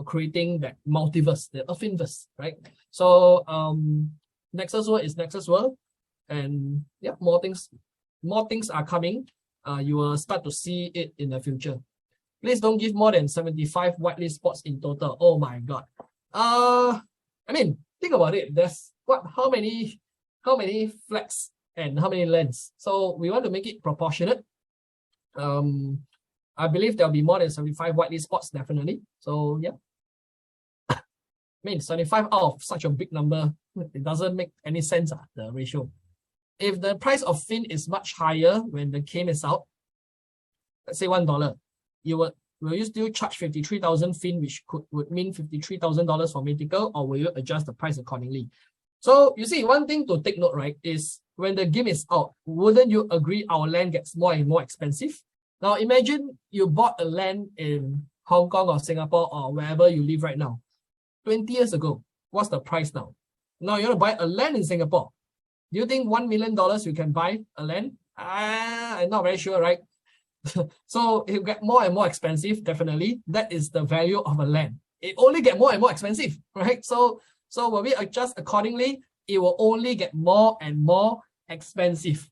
creating that multiverse, the Affynverse, right? So NEXUS World is NEXUS World, and yeah, more things are coming. You will start to see it in the future. Please don't give more than 75 whitelist spots in total. Oh my god. I mean, think about it. There's how many flags and how many lands? So we want to make it proportionate. I believe there'll be more than 75 whitelist spots, definitely. So yeah. I mean, 75 out of such a big number, it doesn't make any sense, the ratio. If the price of Fyn is much higher when the game is out, let's say $1, will you still charge 53,000 Fyn, which would mean $53,000 for mythical, or will you adjust the price accordingly? So you see, one thing to take note, right, is when the game is out, wouldn't you agree our land gets more and more expensive? Now imagine you bought a land in Hong Kong or Singapore or wherever you live right now. 20 years ago, what's the price now? Now you want to buy a land in Singapore. Do you think $1 million you can buy a land? I'm not very sure, right? So it will get more and more expensive, definitely. That is the value of a land. It only get more and more expensive, right? So when we adjust accordingly, it will only get more and more expensive.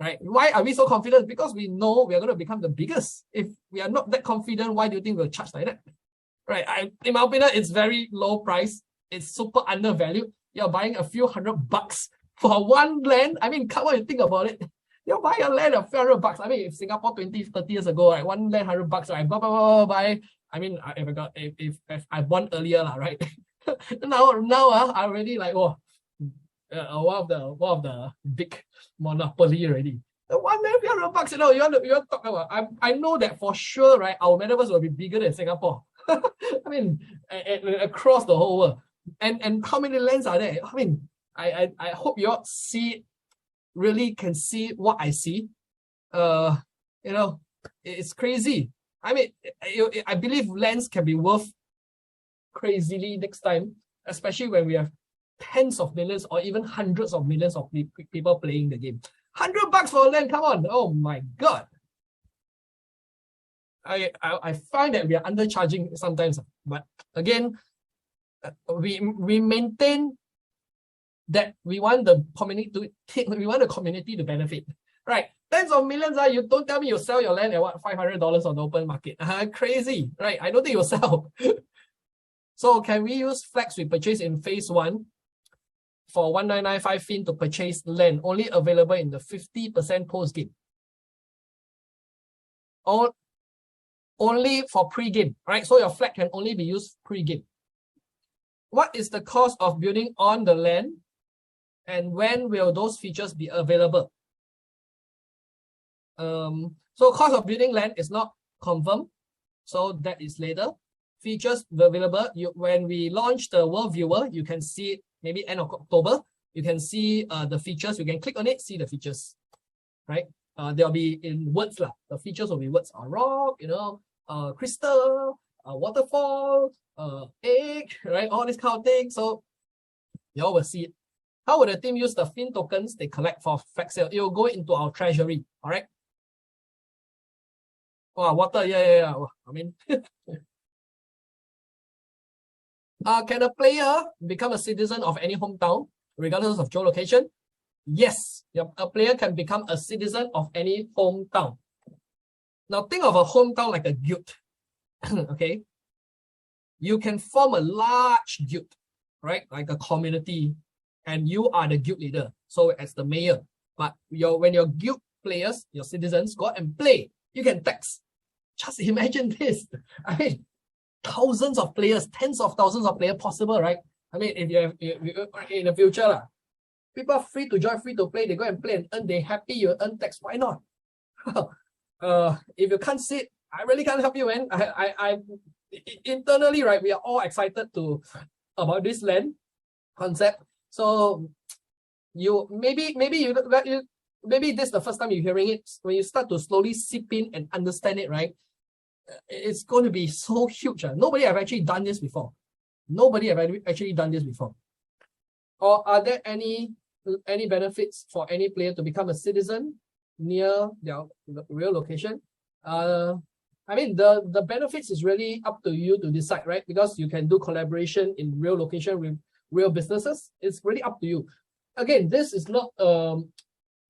Right? Why are we so confident? Because we know we are going to become the biggest. If we are not that confident, why do you think we'll charge like that? Right? In my opinion, it's very low price. It's super undervalued. You're buying a few $100 for one land. I mean, come on, you think about it. You're buying a land a few $100. I mean, if Singapore 20, 30 years ago, right, one land $100, right, buy. I mean, if I won earlier, right? now, I already like, one of the big monopoly already. The one land $100, you want to talk about. I know that for sure, right? Our metaverse will be bigger than Singapore. I mean, across the whole world. And how many lands are there? I mean, I hope you all really can see what I see. It's crazy. I mean, I believe lands can be worth crazily next time, especially when we have tens of millions or even hundreds of millions of people playing the game. $100 for a land, come on! Oh my god! I find that we are undercharging sometimes, but again, we maintain that we want the community to benefit, right? Tens of millions, you don't tell me you sell your land at what, $500 on the open market? Crazy, right? I don't think you'll sell. So can we use flex we purchase in phase 1 for 1995 Affyn to purchase land only available in the 50% post game? Only for pre-game, right? So your flag can only be used pre-game. What is the cost of building on the land, and when will those features be available? So cost of building land is not confirmed, so that is later. Features available. When we launch the World Viewer, you can see maybe end of October. You can see the features. You can click on it, see the features, right? They'll be in words lah. The features will be words. Rock, crystal, waterfall, egg, right? All this kind of thing. So you all will see it. How will the team use the Affyn tokens they collect for flex sale? It will go into our treasury. All right. Oh, water, yeah. I mean, can a player become a citizen of any hometown, regardless of geolocation? Yes, a player can become a citizen of any hometown. Now think of a hometown like a guild. Okay, you can form a large guild, right? Like a community, and you are the guild leader. So as the mayor, but when your guild players, your citizens go out and play, you can tax. Just imagine this. I mean, thousands of players, tens of thousands of players possible, right? I mean, if you have in the future, people are free to join, free to play, they go and play and earn, they happy, you earn tax, why not? If you can't see it, I really can't help you, man. I internally, right, we are all excited about this land concept. So maybe this is the first time you're hearing it. When you start to slowly sip in and understand it, right, it's going to be so huge. Nobody have actually done this before. Or are there any benefits for any player to become a citizen near their real location? I mean, the benefits is really up to you to decide, right? Because you can do collaboration in real location with real businesses. It's really up to you. Again, this is not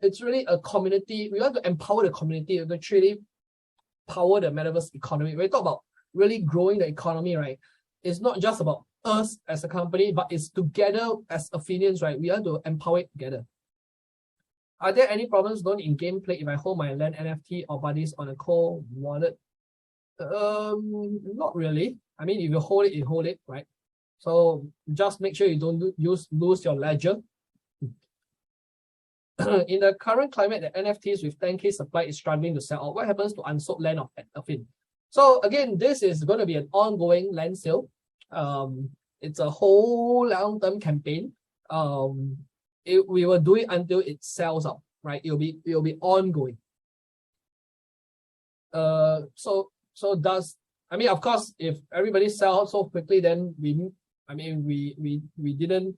it's really a community. We want to empower the community to truly power the metaverse economy. When we talk about really growing the economy, right? It's not just about us as a company, but it's together as Affynians, right? We want to empower it together. Are there any problems going in gameplay if I hold my land NFT or buddies on a cold wallet? Not really. I mean, if you hold it, you hold it, right? So just make sure you don't lose your ledger. In the current climate, the NFTs with 10K supply is struggling to sell out. What happens to unsold land of Affyn? So again, this is going to be an ongoing land sale. It's a whole long-term campaign. We will do it until it sells out, right? It will be ongoing. So does, I mean, of course, if everybody sell so quickly, then we didn't.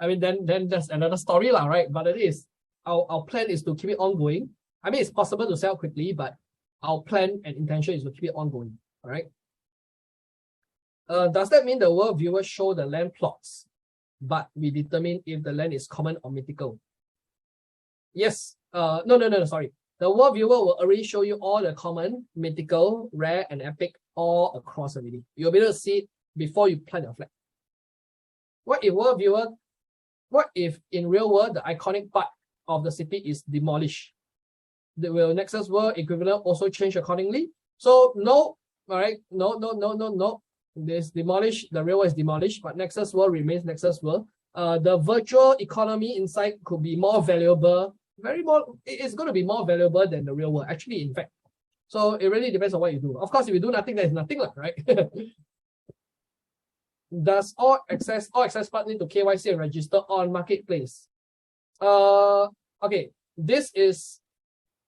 I mean, then that's another story, lah, right? But it is our plan is to keep it ongoing. I mean, it's possible to sell quickly, but our plan and intention is to keep it ongoing. All right. Does that mean the world viewers show the land plots, but we determine if the land is common or mythical? Yes. No. Sorry. The world viewer will already show you all the common, mythical, rare, and epic all across already. You'll be able to see it before you plant your flag. What if in real world the iconic part of the city is demolished? Will NEXUS World equivalent also change accordingly? So no, all right, no. This demolished, the real world is demolished, but NEXUS World remains NEXUS World. The virtual economy inside could be more valuable. It's going to be more valuable than the real world, actually, in fact. So it really depends on what you do. Of course, if you do nothing, there's nothing, right? Does all access part need to KYC and register on marketplace? Okay, this is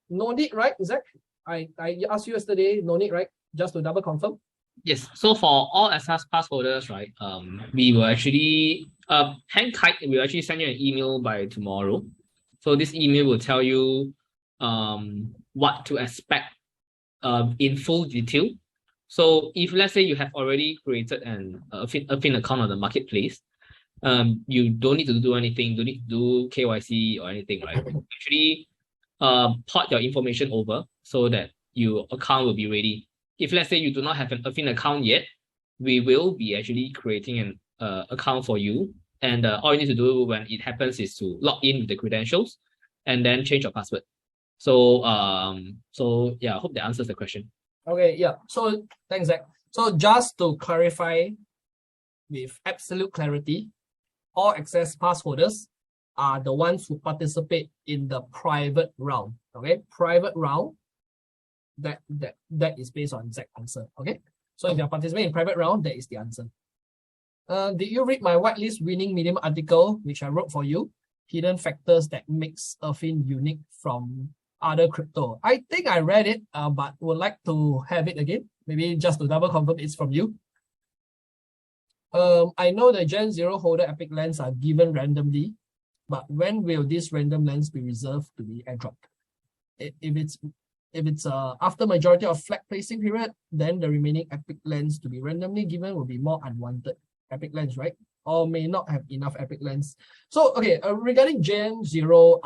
no need, right, Zach? I asked you yesterday, no need, right? Just to double confirm. Yes. So for all access pass holders, right? We will actually hang tight. We'll actually send you an email by tomorrow. So this email will tell you what to expect in full detail. So if let's say you have already created an Affyn account on the marketplace, you don't need to do anything, don't need to do KYC or anything, right? Actually, port your information over so that your account will be ready. If let's say you do not have an Affyn account yet, we will be actually creating an account for you. And all you need to do when it happens is to log in with the credentials and then change your password. So yeah, I hope that answers the question. Okay, yeah. So thanks, Zach. So just to clarify with absolute clarity, all access pass holders are the ones who participate in the private round. Okay, private round. That is based on Zach's answer. Okay, so if you're participating in private round, that is the answer. Did you read my whitelist winning medium article, which I wrote for you? Hidden factors that makes Affyn unique from other crypto. I think I read it, but would like to have it again. Maybe just to double confirm it's from you. I know the Gen 0 holder epic lands are given randomly, but when will these random lands be reserved to be airdropped? If it's after majority of flag placing period, then the remaining epic lands to be randomly given will be more unwanted epic lands, right? Or may not have enough epic lands. So okay, regarding Gen 0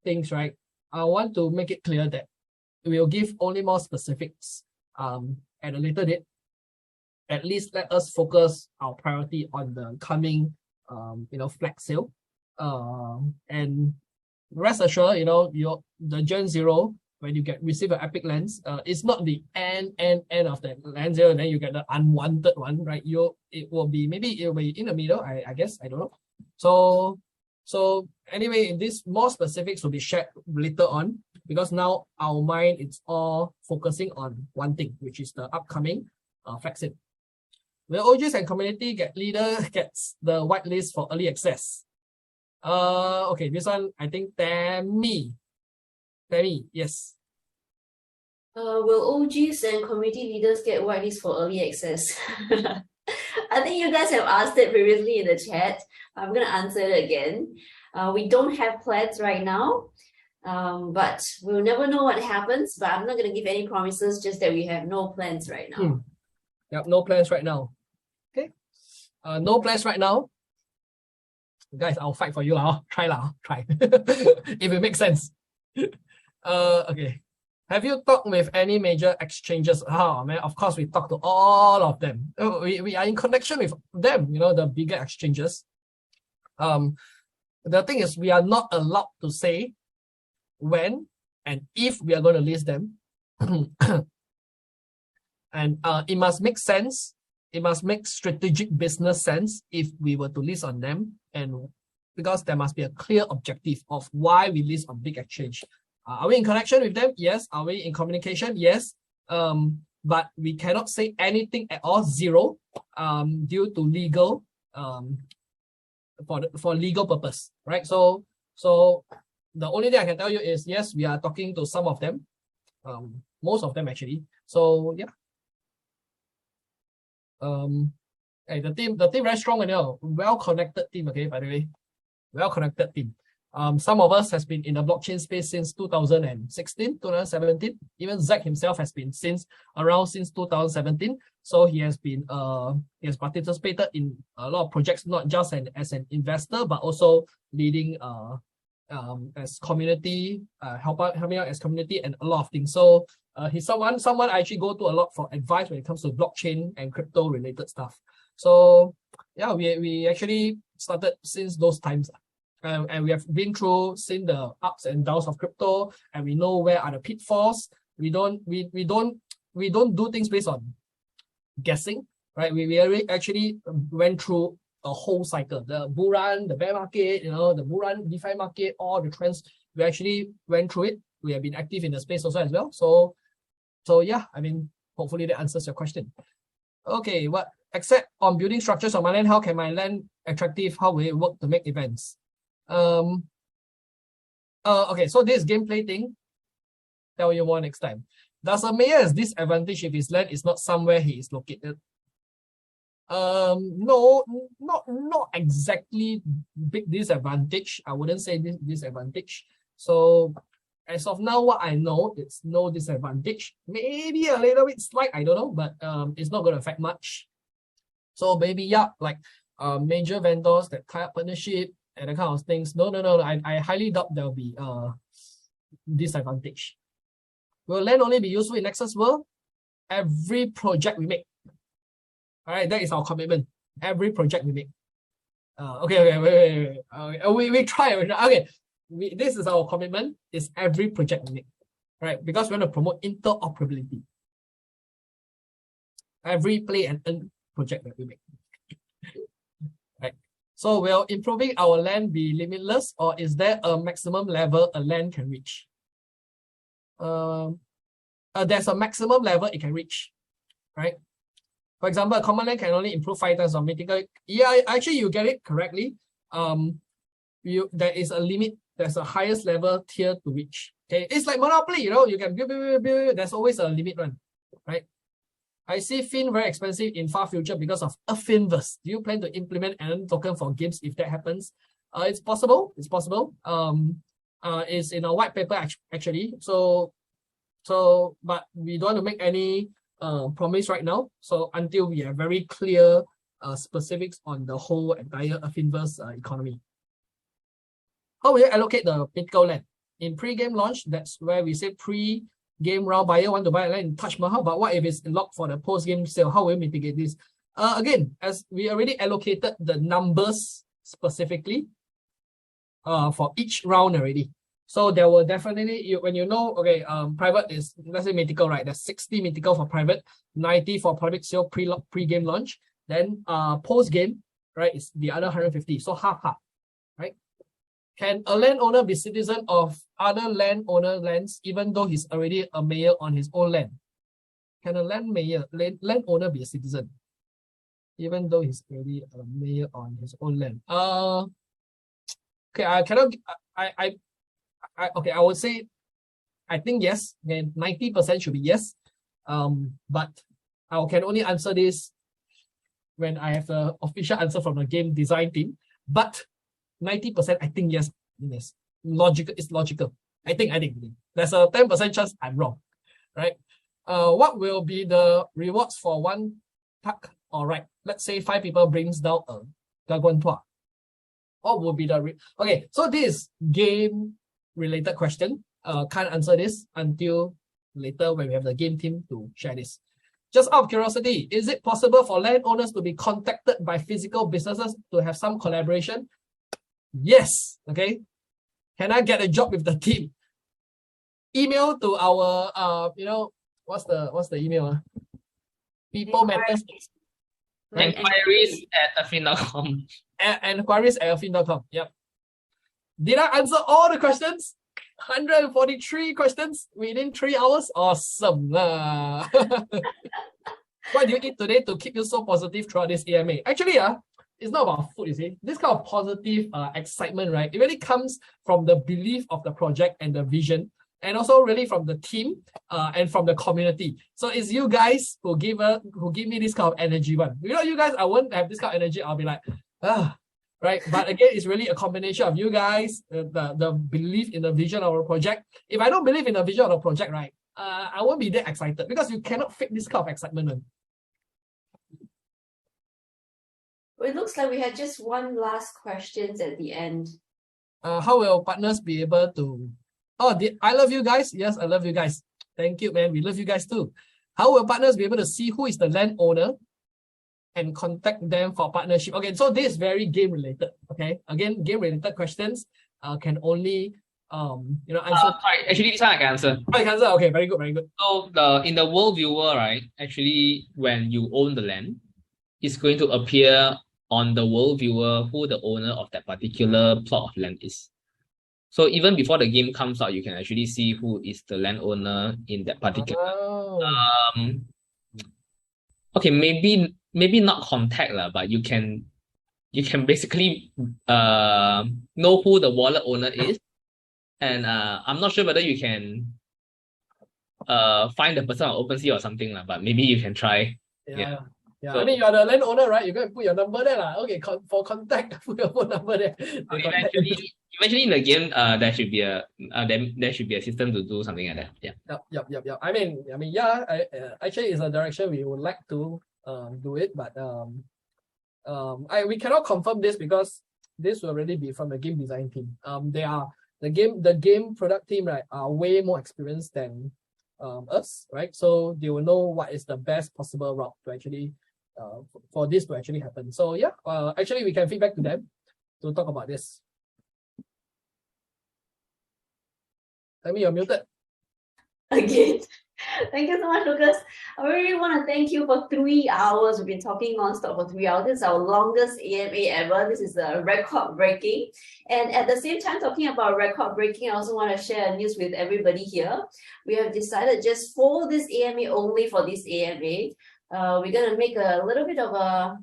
things, right? I want to make it clear that we'll give only more specifics at a later date. At least let us focus our priority on the coming flag sale. And rest assured, the Gen 0, when you receive an epic lens, it's not the end of the land zero, and then you get the unwanted one, right? It will be in the middle, I guess, I don't know. So anyway, this more specifics will be shared later on, because now our mind is all focusing on one thing, which is the upcoming flag sale. Will OGs and community gets the whitelist for early access? Okay, this one I think Tammy, yes. Will OGs and community leaders get whitelist for early access? I think you guys have asked it previously in the chat. I'm going to answer it again. We don't have plans right now, but we'll never know what happens. But I'm not going to give any promises, just that we have no plans right now. Yep, no plans right now. Okay. No plans right now. Guys, I'll fight for you. Try. If it makes sense. Okay. Have you talked with any major exchanges? Oh man, of course we talk to all of them. We are in connection with them, the bigger exchanges. The thing is, we are not allowed to say when and if we are going to list them. And it must make sense. It must make strategic business sense if we were to list on them, and because there must be a clear objective of why we list on big exchange. Are we in connection with them? Yes. Are we in communication? Yes. But we cannot say anything at all, zero, due to legal, for legal purpose, right? So the only thing I can tell you is, yes, we are talking to some of them. Most of them actually. So yeah. Hey, the team very strong, well-connected team, okay, by the way. Well-connected team. Some of us has been in the blockchain space since 2016, 2017. Even Zach himself has been since 2017. So he has participated in a lot of projects, not just as an investor, but also leading as community, helping out as community and a lot of things. So he's someone I actually go to a lot for advice when it comes to blockchain and crypto related stuff. So yeah, we actually started since those times. And we have been through, seen the ups and downs of crypto, and we know where are the pitfalls. We don't do things based on guessing, right? We actually went through a whole cycle, the bull run, the bear market, the bull run, DeFi market, all the trends. We actually went through it. We have been active in the space also as well. So yeah, I mean, hopefully that answers your question. Okay, except on building structures on my land, how can my land attractive? How will it work to make events? Okay, so this gameplay thing, tell you more next time. Does a mayor has disadvantage if his land is not somewhere he is located? No, not exactly big disadvantage. I wouldn't say disadvantage. So as of now, what I know, it's no disadvantage. Maybe a little bit slight, I don't know, but it's not going to affect much. So maybe yeah, like major vendors that tie up partnership and that kind of things. No. I highly doubt there'll be disadvantage. Will land only be useful in NEXUS World? Every project we make. All right, that is our commitment. Every project we make. Okay, wait. We try. Okay, this is our commitment. Is every project we make, right? Because we want to promote interoperability. Every play and earn project that we make. Right. So will improving our land be limitless, or is there a maximum level a land can reach? There's a maximum level it can reach, right? For example, a common land can only improve 5 times of mythical. Yeah, actually you get it correctly. There is a limit. There's a highest level tier to reach. Okay, it's like Monopoly. You can build. There's always a limit one, right? I see Affyn very expensive in far future because of Affynverse. Do you plan to implement an token for games if that happens? It's possible. It's possible. It's in a white paper actually. So, but we don't want to make any promise right now. So until we have very clear specifics on the whole entire Affynverse economy. How will you allocate the mythical land? In pre-game launch, that's where we say pre-game round buyer want to buy a land in Taj Mahal, but what if it's locked for the post-game sale? How will you mitigate this? Again, as we already allocated the numbers specifically for each round already. So there will definitely, when okay, private is, let's say mythical, right? There's 60 mythical for private, 90 for public sale pre-game launch. Then post-game, right, is the other 150. So half, right? Can a landowner be citizen of other landowner lands even though he's already a mayor on his own land? Can a landowner be a citizen even though he's already a mayor on his own land? Okay, I would say, I think yes. Okay, 90% should be yes. But I can only answer this when I have the official answer from the game design team. But 90%, I think yes. Yes, logical. It's logical. I think there's a 10% chance I'm wrong, right? What will be the rewards for one tuck or right? Let's say 5 people brings down a Gargantua. What will be the okay? So this game related question. Can't answer this until later when we have the game team to share this. Just out of curiosity, is it possible for landowners to be contacted by physical businesses to have some collaboration? Yes. Okay. Can I get a job with the team? Email to our what's the email? People matters. Right? Enquiries at affyn.com. Enquiries at affyn.com. Yep. Did I answer all the questions? 143 questions within 3 hours? Awesome. What do you eat today to keep you so positive throughout this AMA? Actually, it's not about food, you see. This kind of positive excitement, right? It really comes from the belief of the project and the vision. and also really from the team and from the community. So it's you guys who give me this kind of energy one. You guys, I won't have this kind of energy. I'll be like, right. But again, it's really a combination of you guys, the belief in the vision of our project. If I don't believe in the vision of the project, right, I won't be that excited because you cannot fake this kind of excitement. Well, it looks like we had just one last question at the end. How will partners be able to? I love you guys. Yes, I love you guys. Thank you, man. We love you guys too. How will partners be able to see who is the landowner and contact them for partnership? Okay, so this is very game related. Okay, again, game related questions can only answer. Sorry, actually this one I can answer. I can answer. Okay, very good, very good. So in the world viewer, right? Actually, when you own the land, it's going to appear on the world viewer who the owner of that particular plot of land is. So even before the game comes out, you can actually see who is the landowner in that particular. Okay, maybe not contact but you can basically know who the wallet owner is, and I'm not sure whether you can find the person on OpenSea or something but maybe you can try. Yeah. So, I mean, you're the landowner, right? You can put your number there. Okay, for contact, put your phone number there. Eventually in the game, there should be a system to do something like that. Yeah. Yep. I mean, yeah. Actually, it's a direction we would like to do it, but we cannot confirm this because this will already be from the game design team. The game product team, right, are way more experienced than us, right? So they will know what is the best possible route to actually for this to actually happen. So yeah, actually we can feedback to them to talk about this. Tell me, you're muted. Again. Thank you so much, Lucas. I really want to thank you for 3 hours. We've been talking non-stop for 3 hours. This is our longest AMA ever. This is a record breaking. And at the same time, talking about record breaking, I also want to share news with everybody here. We have decided just for this AMA, only for this AMA, we're going to make a little bit of a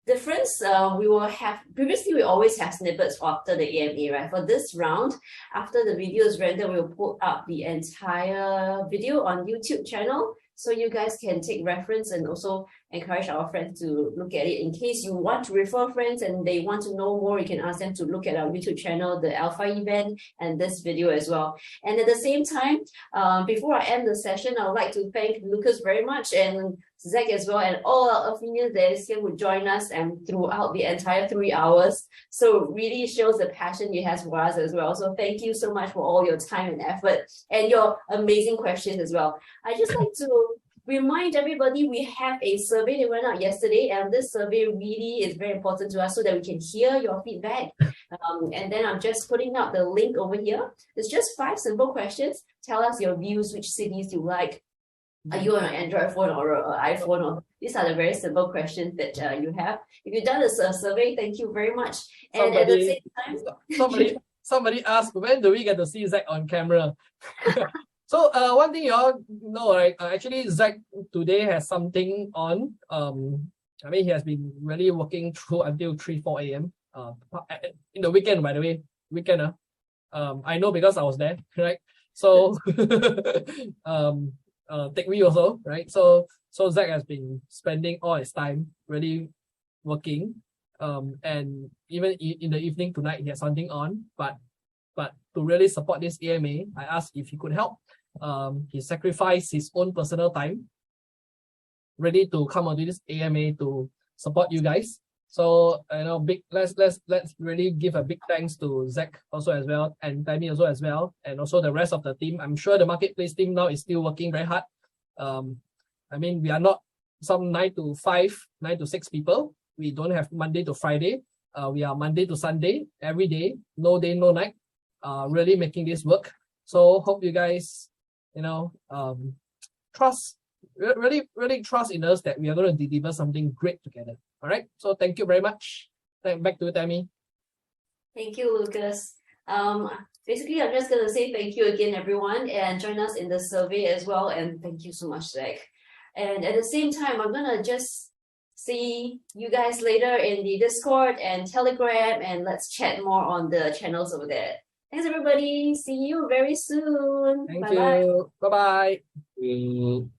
difference. We will have, previously we always have snippets after the AMA, right? For this round, after the video is rendered, we'll put up the entire video on YouTube channel, so you guys can take reference and also encourage our friends to look at it. In case you want to refer friends and they want to know more, you can ask them to look at our YouTube channel, the Alpha event, and this video as well. And at the same time, before I end the session, I would like to thank Lucas very much, and Zach as well, and all our Affinians that is here who join us and throughout the entire 3 hours. So it really shows the passion you have for us as well. So thank you so much for all your time and effort and your amazing questions as well. I just like to remind everybody we have a survey that went out yesterday, and this survey really is very important to us so that we can hear your feedback. And then I'm just putting out the link over here. It's just 5 simple questions. Tell us your views, which cities you like. Are you on an Android phone or an iPhone? Or these are the very simple questions that you have. If you've done this survey, thank you very much. And at the same time, somebody asked, when do we get to see Zach on camera? So one thing you all know, right? Actually, Zach today has something on. I mean, he has been really working through until 3-4 a.m. In the weekend, by the way, weekend. I know because I was there, right? So take me also, right? So Zach has been spending all his time really working, and even in the evening tonight he has something on. But to really support this AMA, I asked if he could help. He sacrificed his own personal time, ready to come onto this AMA to support you guys. So let's really give a big thanks to Zach also as well, and Tammy also as well, and also the rest of the team. I'm sure the marketplace team now is still working very hard. I mean, we are not some 9 to 5, 9 to 6 people. We don't have Monday to Friday. We are Monday to Sunday, every day, no day, no night, really making this work. So hope you guys, trust, really trust in us that we are going to deliver something great together. All right. So thank you very much. Back to you, Tammy. Thank you, Lucas. Basically, I'm just going to say thank you again, everyone, and join us in the survey as well. And thank you so much, Zach. And at the same time, I'm going to just see you guys later in the Discord and Telegram, and let's chat more on the channels over there. Thanks, everybody. See you very soon. Thank Bye-bye. you. Bye-bye. You